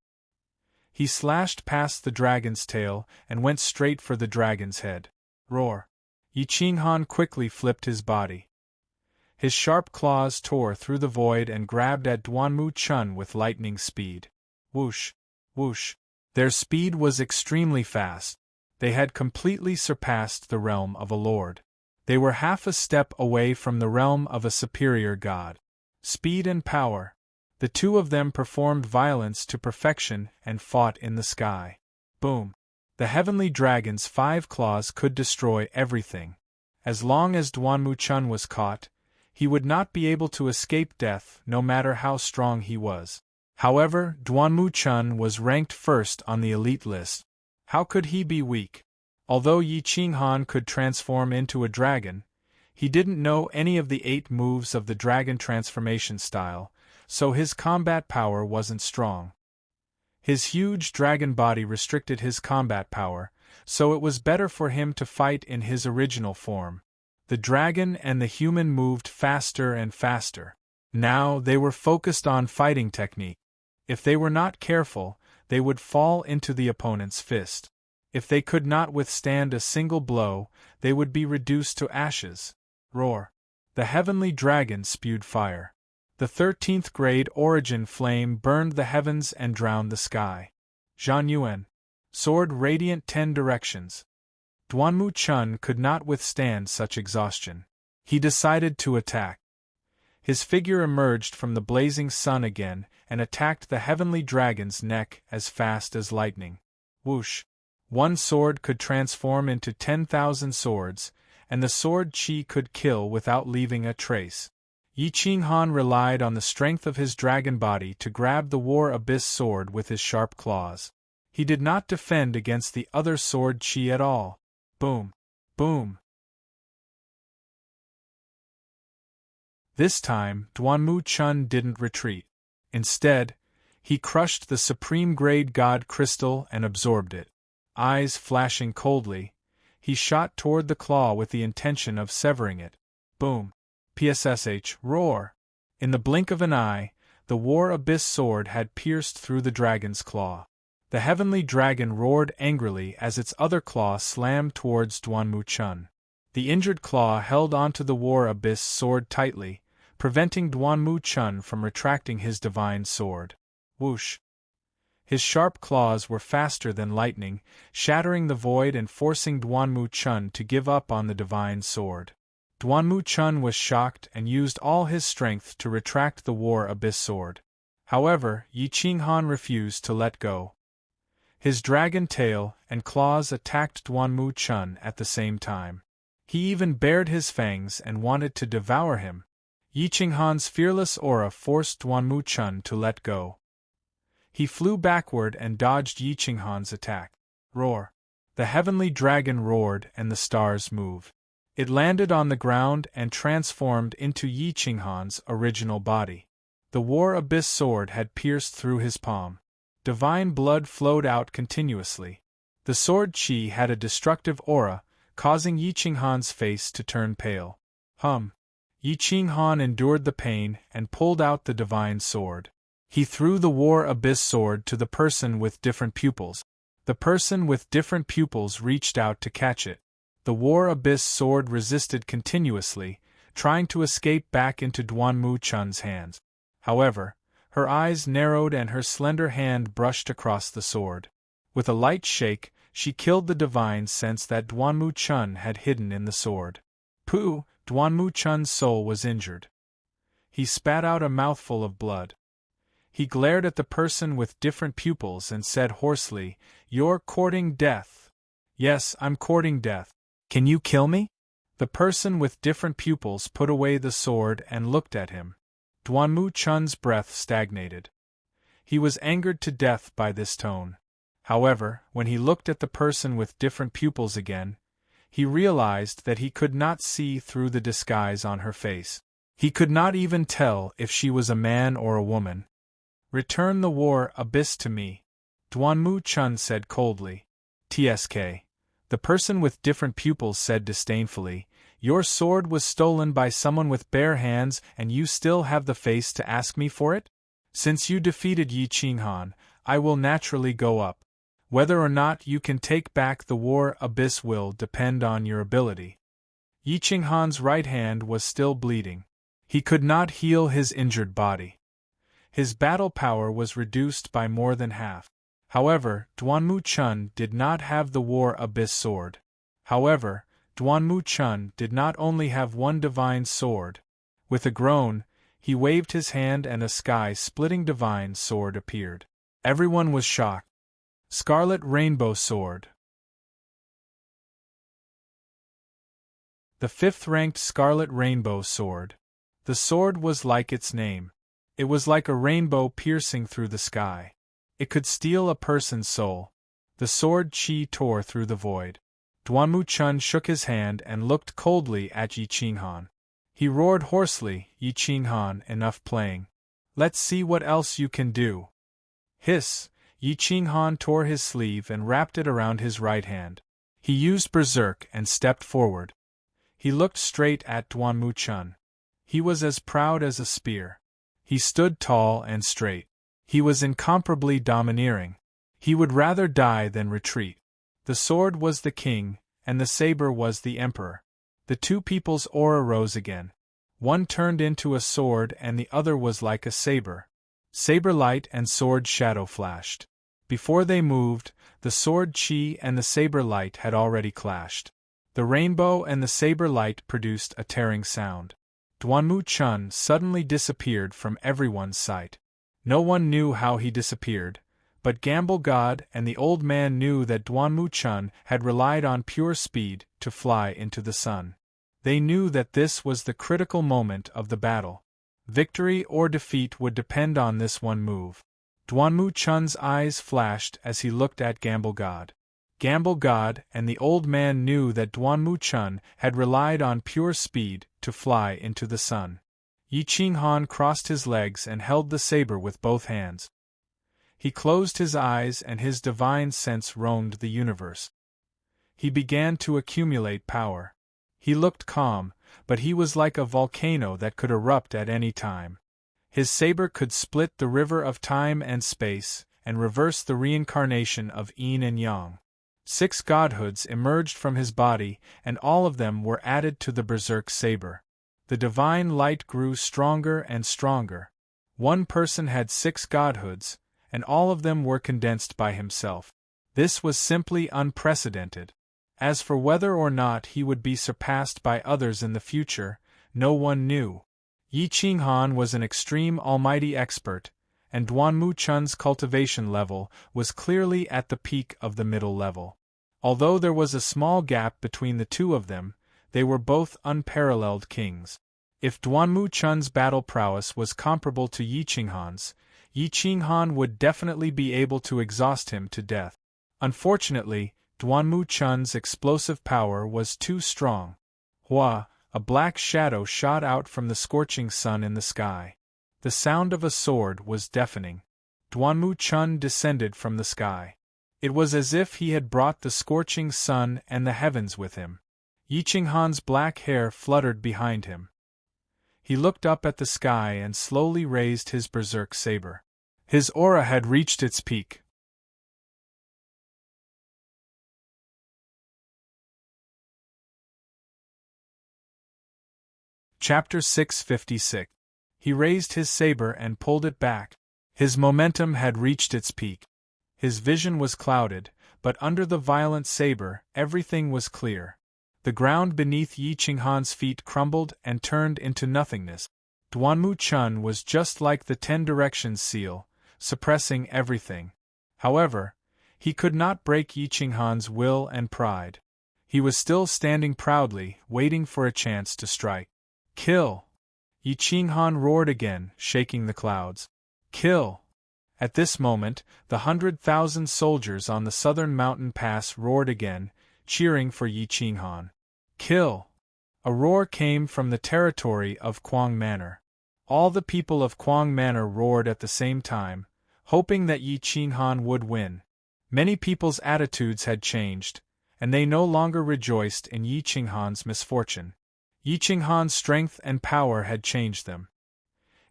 He slashed past the dragon's tail and went straight for the dragon's head. Roar! Yi Qinghan quickly flipped his body. His sharp claws tore through the void and grabbed at Duanmu Chun with lightning speed. Whoosh! Whoosh! Their speed was extremely fast. They had completely surpassed the realm of a lord. They were half a step away from the realm of a superior god. Speed and power. The two of them performed violence to perfection and fought in the sky. Boom! The heavenly dragon's 5 claws could destroy everything. As long as Duanmu Chun was caught, he would not be able to escape death no matter how strong he was. However, Duanmu Chun was ranked first on the elite list. How could he be weak? Although Yi Qinghan could transform into a dragon, he didn't know any of the 8 moves of the dragon transformation style, so his combat power wasn't strong. His huge dragon body restricted his combat power, so it was better for him to fight in his original form. The dragon and the human moved faster and faster. Now they were focused on fighting technique. If they were not careful, they would fall into the opponent's fist. If they could not withstand a single blow, they would be reduced to ashes. Roar! The heavenly dragon spewed fire. The 13th grade origin flame burned the heavens and drowned the sky. Zhan Yuan. Sword radiant 10 directions. Duanmu Chun could not withstand such exhaustion. He decided to attack. His figure emerged from the blazing sun again and attacked the heavenly dragon's neck as fast as lightning. Whoosh! One sword could transform into 10,000 swords, and the sword chi could kill without leaving a trace. Yi Qinghan relied on the strength of his dragon body to grab the War Abyss sword with his sharp claws. He did not defend against the other sword chi at all. Boom! Boom! This time, Duanmu Chun didn't retreat. Instead, he crushed the supreme grade god crystal and absorbed it. Eyes flashing coldly, he shot toward the claw with the intention of severing it. Boom! PSSH, roar! In the blink of an eye, the War Abyss sword had pierced through the dragon's claw. The heavenly dragon roared angrily as its other claw slammed towards Duanmu Chun. The injured claw held onto the War Abyss sword tightly, preventing Duanmu Chun from retracting his divine sword. Whoosh! His sharp claws were faster than lightning, shattering the void and forcing Duanmu Chun to give up on the divine sword. Duanmu Chun was shocked and used all his strength to retract the War Abyss sword. However, Yi Qinghan refused to let go. His dragon tail and claws attacked Duanmu Chun at the same time. He even bared his fangs and wanted to devour him. Yi Qinghan's fearless aura forced Duanmu Chun to let go. He flew backward and dodged Yi Qinghan's attack. Roar! The heavenly dragon roared and the stars moved. It landed on the ground and transformed into Yi Qinghan's original body. The War Abyss sword had pierced through his palm. Divine blood flowed out continuously. The sword chi had a destructive aura, causing Yi Qinghan's face to turn pale. Yi Qinghan endured the pain and pulled out the divine sword. He threw the War Abyss sword to the person with different pupils. The person with different pupils reached out to catch it. The War Abyss sword resisted continuously, trying to escape back into Duanmu Chun's hands. However, her eyes narrowed and her slender hand brushed across the sword. With a light shake, she killed the divine sense that Duanmu Chun had hidden in the sword. Pooh! Duanmu Chun's soul was injured. He spat out a mouthful of blood. He glared at the person with different pupils and said hoarsely, "You're courting death." "Yes, I'm courting death. Can you kill me?" The person with different pupils put away the sword and looked at him. Duanmu Chun's breath stagnated. He was angered to death by this tone. However, when he looked at the person with different pupils again, he realized that he could not see through the disguise on her face. He could not even tell if she was a man or a woman. "Return the war abyss to me," Duanmu Chun said coldly. "Tsk." The person with different pupils said disdainfully, "Your sword was stolen by someone with bare hands and you still have the face to ask me for it? Since you defeated Yi Qinghan, I will naturally go up. Whether or not you can take back the war abyss will depend on your ability." Yi Qinghan's right hand was still bleeding. He could not heal his injured body. His battle power was reduced by more than half. However, Duanmu Chun did not have the War Abyss sword. However, Duanmu Chun did not only have one divine sword. With a groan, he waved his hand and a sky-splitting divine sword appeared. Everyone was shocked. Scarlet Rainbow Sword. The fifth-ranked Scarlet Rainbow Sword. The sword was like its name. It was like a rainbow piercing through the sky. It could steal a person's soul. The sword Qi tore through the void. Duanmu Chun shook his hand and looked coldly at Yi Qinghan. He roared hoarsely, "Yi Qinghan, enough playing. Let's see what else you can do." Hiss! Yi Qinghan tore his sleeve and wrapped it around his right hand. He used berserk and stepped forward. He looked straight at Duanmu Chun. He was as proud as a spear. He stood tall and straight. He was incomparably domineering. He would rather die than retreat. The sword was the king, and the saber was the emperor. The two people's aura rose again. One turned into a sword and the other was like a saber. Saber light and sword shadow flashed. Before they moved, the sword Qi and the saber light had already clashed. The rainbow and the saber light produced a tearing sound. Duanmu Chun suddenly disappeared from everyone's sight. No one knew how he disappeared, but Gamble God and the old man knew that Duanmu Chun had relied on pure speed to fly into the sun. They knew that this was the critical moment of the battle. Victory or defeat would depend on this one move. Duanmu Chun's eyes flashed as he looked at Gamble God. Gamble God and the old man knew that Duanmu Chun had relied on pure speed to fly into the sun. Yi Qinghan crossed his legs and held the saber with both hands. He closed his eyes and his divine sense roamed the universe. He began to accumulate power. He looked calm, but he was like a volcano that could erupt at any time. His saber could split the river of time and space, and reverse the reincarnation of yin and yang. 6 godhoods emerged from his body, and all of them were added to the berserk saber. The divine light grew stronger and stronger. One person had 6 godhoods, and all of them were condensed by himself. This was simply unprecedented. As for whether or not he would be surpassed by others in the future, no one knew. Yi Qinghan was an extreme almighty expert, and Duanmu Chun's cultivation level was clearly at the peak of the middle level. Although there was a small gap between the two of them, they were both unparalleled kings. If Duanmu Chun's battle prowess was comparable to Yi Qinghan's, Yi Qinghan would definitely be able to exhaust him to death. Unfortunately, Duanmu Chun's explosive power was too strong. Hua, a black shadow shot out from the scorching sun in the sky. The sound of a sword was deafening. Duanmu Chun descended from the sky. It was as if he had brought the scorching sun and the heavens with him. Yi Qinghan's black hair fluttered behind him. He looked up at the sky and slowly raised his berserk saber. His aura had reached its peak. Chapter 656. He raised his saber and pulled it back. His momentum had reached its peak. His vision was clouded, but under the violent saber, everything was clear. The ground beneath Yi Qinghan's feet crumbled and turned into nothingness. Duanmu Chun was just like the 10 Directions seal, suppressing everything. However, he could not break Yi Qinghan's will and pride. He was still standing proudly, waiting for a chance to strike. "Kill!" Yi Qinghan roared again, shaking the clouds. "Kill!" At this moment, the 100,000 soldiers on the southern mountain pass roared again, cheering for Yi Qinghan. "Kill!" A roar came from the territory of Kwang Manor. All the people of Kwang Manor roared at the same time, hoping that Yi Qinghan would win. Many people's attitudes had changed, and they no longer rejoiced in Yi Qinghan's misfortune. Yi Qinghan's strength and power had changed them.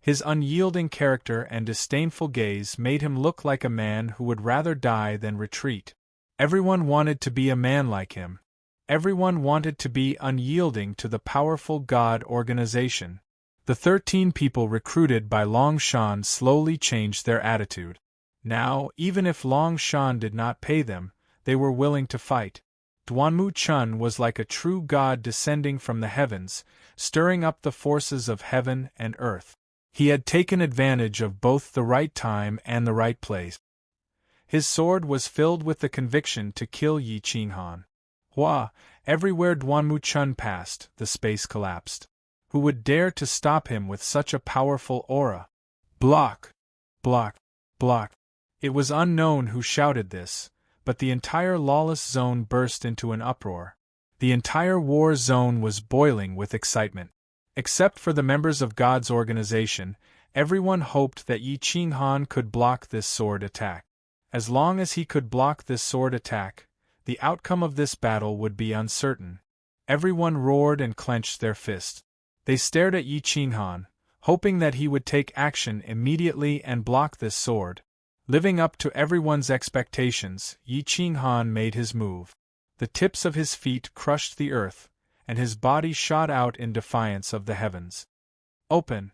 His unyielding character and disdainful gaze made him look like a man who would rather die than retreat. Everyone wanted to be a man like him. Everyone wanted to be unyielding to the powerful God organization. The 13 people recruited by Long Shan slowly changed their attitude. Now, even if Long Shan did not pay them, they were willing to fight. Duanmu Chun was like a true god descending from the heavens, stirring up the forces of heaven and earth. He had taken advantage of both the right time and the right place. His sword was filled with the conviction to kill Yi Qinghan. Hua, everywhere Duanmu Chun passed, the space collapsed. Who would dare to stop him with such a powerful aura? Block! Block! Block! It was unknown who shouted this, but the entire lawless zone burst into an uproar. The entire war zone was boiling with excitement. Except for the members of God's organization, everyone hoped that Yi Qinghan could block this sword attack. As long as he could block this sword attack, the outcome of this battle would be uncertain. Everyone roared and clenched their fists. They stared at Yi Qinghan, hoping that he would take action immediately and block this sword. Living up to everyone's expectations, Yi Qinghan made his move. The tips of his feet crushed the earth, and his body shot out in defiance of the heavens. Open!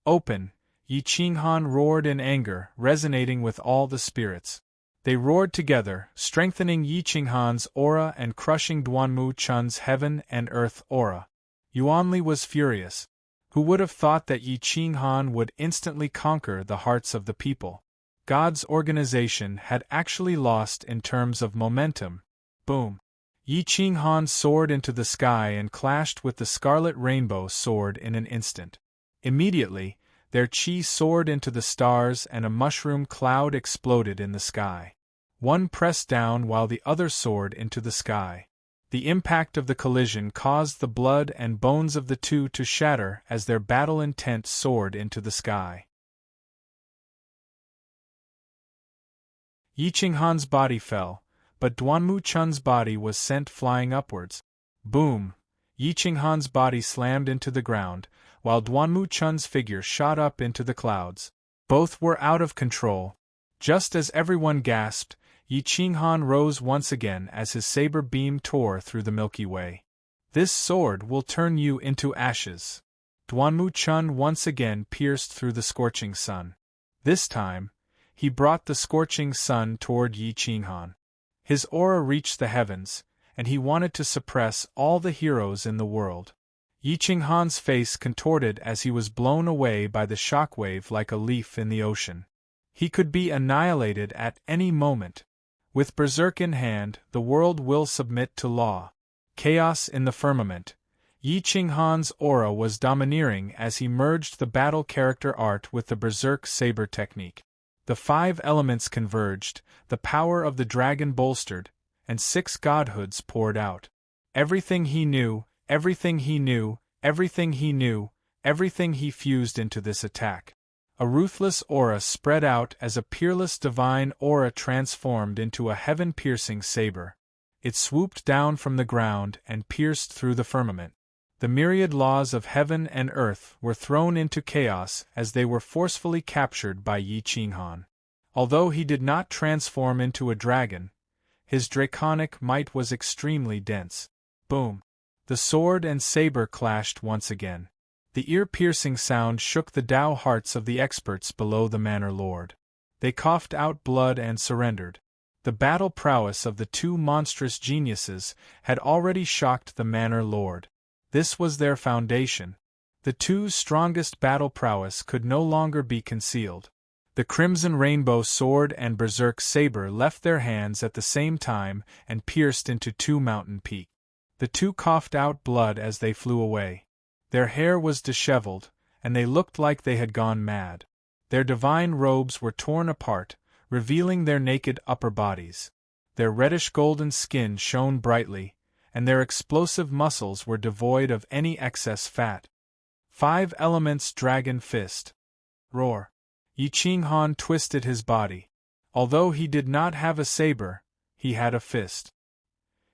Open! Yi Qinghan roared in anger, resonating with all the spirits. They roared together, strengthening Yi Qinghan's aura and crushing Duanmu Chun's heaven and earth aura. Yuanli was furious. Who would have thought that Yi Qinghan would instantly conquer the hearts of the people? God's organization had actually lost in terms of momentum. Boom! Yi Qinghan soared into the sky and clashed with the scarlet rainbow sword in an instant. Immediately, their chi soared into the stars and a mushroom cloud exploded in the sky. One pressed down while the other soared into the sky. The impact of the collision caused the blood and bones of the two to shatter as their battle intent soared into the sky. Yi Qinghan's body fell, but Duanmu Chun's body was sent flying upwards. Boom! Yi Qinghan's body slammed into the ground, while Duanmu Chun's figure shot up into the clouds. Both were out of control. Just as everyone gasped, Yi Qinghan rose once again as his saber beam tore through the Milky Way. This sword will turn you into ashes. Duanmu Chun once again pierced through the scorching sun. This time, he brought the scorching sun toward Yi Qinghan. His aura reached the heavens, and he wanted to suppress all the heroes in the world. Yi Qinghan's face contorted as he was blown away by the shockwave like a leaf in the ocean. He could be annihilated at any moment. With berserk in hand, the world will submit to law. Chaos in the firmament. Yi Qinghan's aura was domineering as he merged the battle character art with the berserk saber technique. The 5 elements converged, the power of the dragon bolstered, and 6 godhoods poured out. Everything he knew, everything he knew, everything he knew, everything he fused into this attack. A ruthless aura spread out as a peerless divine aura transformed into a heaven-piercing saber. It swooped down from the ground and pierced through the firmament. The myriad laws of heaven and earth were thrown into chaos as they were forcefully captured by Yi Qinghan. Although he did not transform into a dragon, his draconic might was extremely dense. Boom! The sword and saber clashed once again. The ear-piercing sound shook the Tao hearts of the experts below the Manor Lord. They coughed out blood and surrendered. The battle prowess of the 2 monstrous geniuses had already shocked the Manor Lord. This was their foundation. The 2's strongest battle prowess could no longer be concealed. The crimson rainbow sword and berserk saber left their hands at the same time and pierced into 2 mountain peaks. The 2 coughed out blood as they flew away. Their hair was disheveled, and they looked like they had gone mad. Their divine robes were torn apart, revealing their naked upper bodies. Their reddish-golden skin shone brightly, and their explosive muscles were devoid of any excess fat. 5 Elements Dragon Fist. Roar. Yi Qinghan twisted his body. Although he did not have a saber, he had a fist.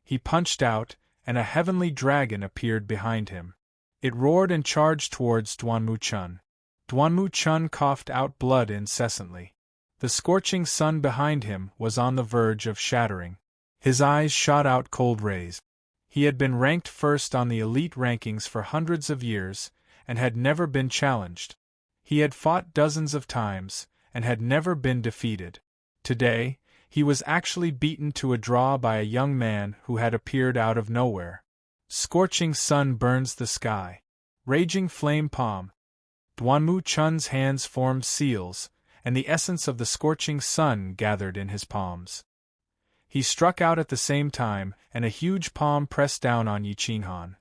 He punched out, and a heavenly dragon appeared behind him. It roared and charged towards Duanmu Chun. Duanmu Chun coughed out blood incessantly. The scorching sun behind him was on the verge of shattering. His eyes shot out cold rays. He had been ranked first on the elite rankings for hundreds of years, and had never been challenged. He had fought dozens of times, and had never been defeated. Today, he was actually beaten to a draw by a young man who had appeared out of nowhere. Scorching sun burns the sky. Raging flame palm. Duanmu Chun's hands formed seals, and the essence of the scorching sun gathered in his palms. He struck out at the same time, and a huge palm pressed down on Yi Qinghan.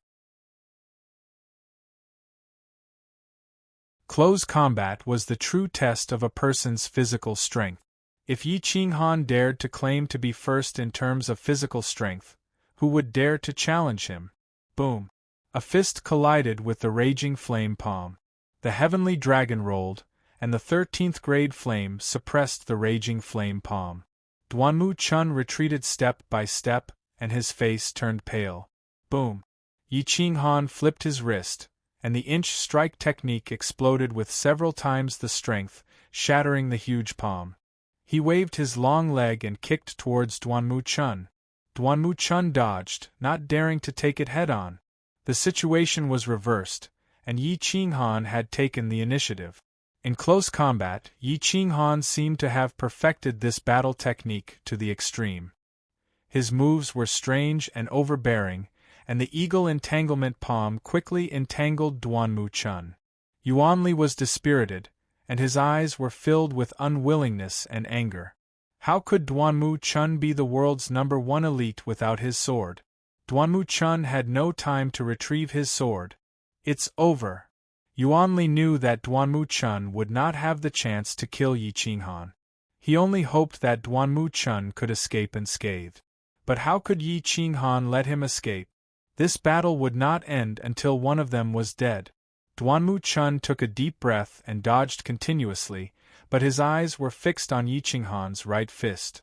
Close combat was the true test of a person's physical strength. If Yi Qinghan dared to claim to be first in terms of physical strength, who would dare to challenge him? Boom! A fist collided with the raging flame palm. The heavenly dragon rolled, and the 13th grade flame suppressed the raging flame palm. Duanmu Chun retreated step by step, and his face turned pale. Boom! Yi Qinghan flipped his wrist, and the inch strike technique exploded with several times the strength, shattering the huge palm. He waved his long leg and kicked towards Duanmu Chun. Duanmu Chun dodged, not daring to take it head-on. The situation was reversed, and Yi Qinghan had taken the initiative. In close combat, Yi Qinghan seemed to have perfected this battle technique to the extreme. His moves were strange and overbearing, and the eagle entanglement palm quickly entangled Duanmu Chun. Yuanli was dispirited, and his eyes were filled with unwillingness and anger. How could Duanmu Chun be the world's #1 elite without his sword? Duanmu Chun had no time to retrieve his sword. It's over. Yuanli knew that Duanmu Chun would not have the chance to kill Yi Qinghan. He only hoped that Duanmu Chun could escape unscathed. But how could Yi Qinghan let him escape? This battle would not end until one of them was dead. Duanmu Chun took a deep breath and dodged continuously, but his eyes were fixed on Yi Qinghan's right fist.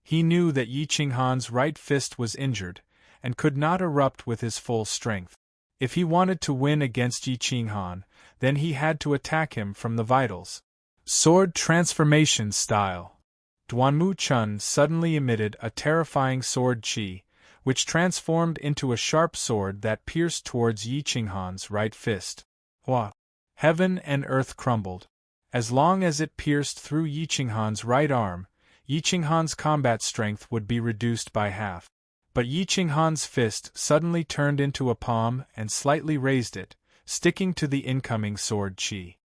He knew that Yi Qinghan's right fist was injured, and could not erupt with his full strength. If he wanted to win against Yi Qinghan, then he had to attack him from the vitals. Sword transformation style. Duanmu Chun suddenly emitted a terrifying sword chi, which transformed into a sharp sword that pierced towards Yi Qinghan's right fist. Wah! Heaven and earth crumbled. As long as it pierced through Yi Qinghan's right arm, Yi Qinghan's combat strength would be reduced by half. But Yi Qinghan's fist suddenly turned into a palm and slightly raised it, sticking to the incoming sword chi.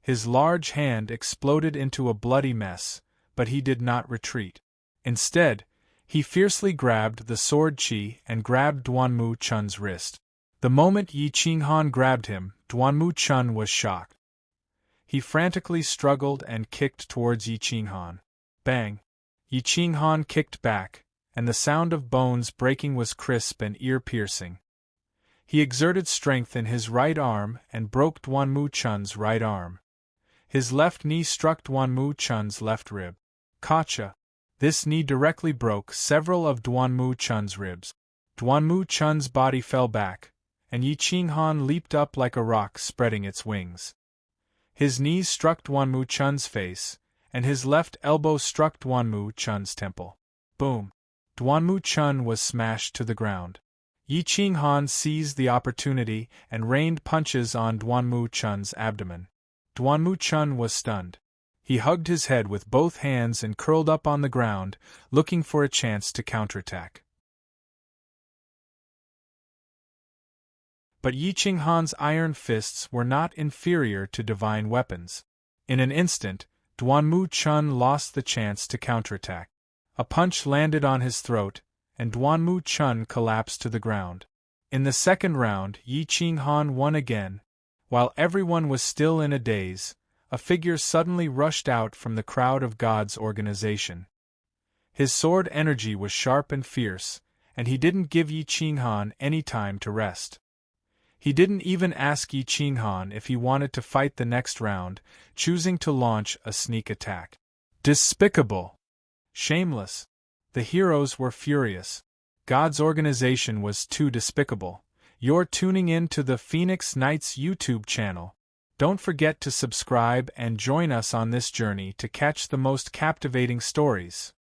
His large hand exploded into a bloody mess, but he did not retreat. Instead, he fiercely grabbed the sword chi and grabbed Duanmu Chun's wrist. The moment Yi Qinghan grabbed him, Duanmu Chun was shocked. He frantically struggled and kicked towards Yi Qinghan. Bang! Yi Qinghan kicked back, and the sound of bones breaking was crisp and ear-piercing. He exerted strength in his right arm and broke Duanmu Chun's right arm. His left knee struck Duanmu Chun's left rib. Gotcha! This knee directly broke several of Duanmu Chun's ribs. Duanmu Chun's body fell back, and Yi Qinghan leaped up like a rock spreading its wings. His knees struck Duanmu Chun's face, and his left elbow struck Duanmu Chun's temple. Boom! Duanmu Chun was smashed to the ground. Yi Qinghan seized the opportunity and rained punches on Duanmu Chun's abdomen. Duanmu Chun was stunned. He hugged his head with both hands and curled up on the ground, looking for a chance to counterattack. But Yi Qinghan's iron fists were not inferior to divine weapons. In an instant, Duanmu Chun lost the chance to counterattack. A punch landed on his throat, and Duanmu Chun collapsed to the ground. In the second round, Yi Qinghan won again. While everyone was still in a daze, a figure suddenly rushed out from the crowd of God's organization. His sword energy was sharp and fierce, and he didn't give Yi Qinghan any time to rest. He didn't even ask Yi Qinghan if he wanted to fight the next round, choosing to launch a sneak attack. Despicable! Shameless! The heroes were furious. God's organization was too despicable. You're tuning in to the Phoenix Knights YouTube channel. Don't forget to subscribe and join us on this journey to catch the most captivating stories.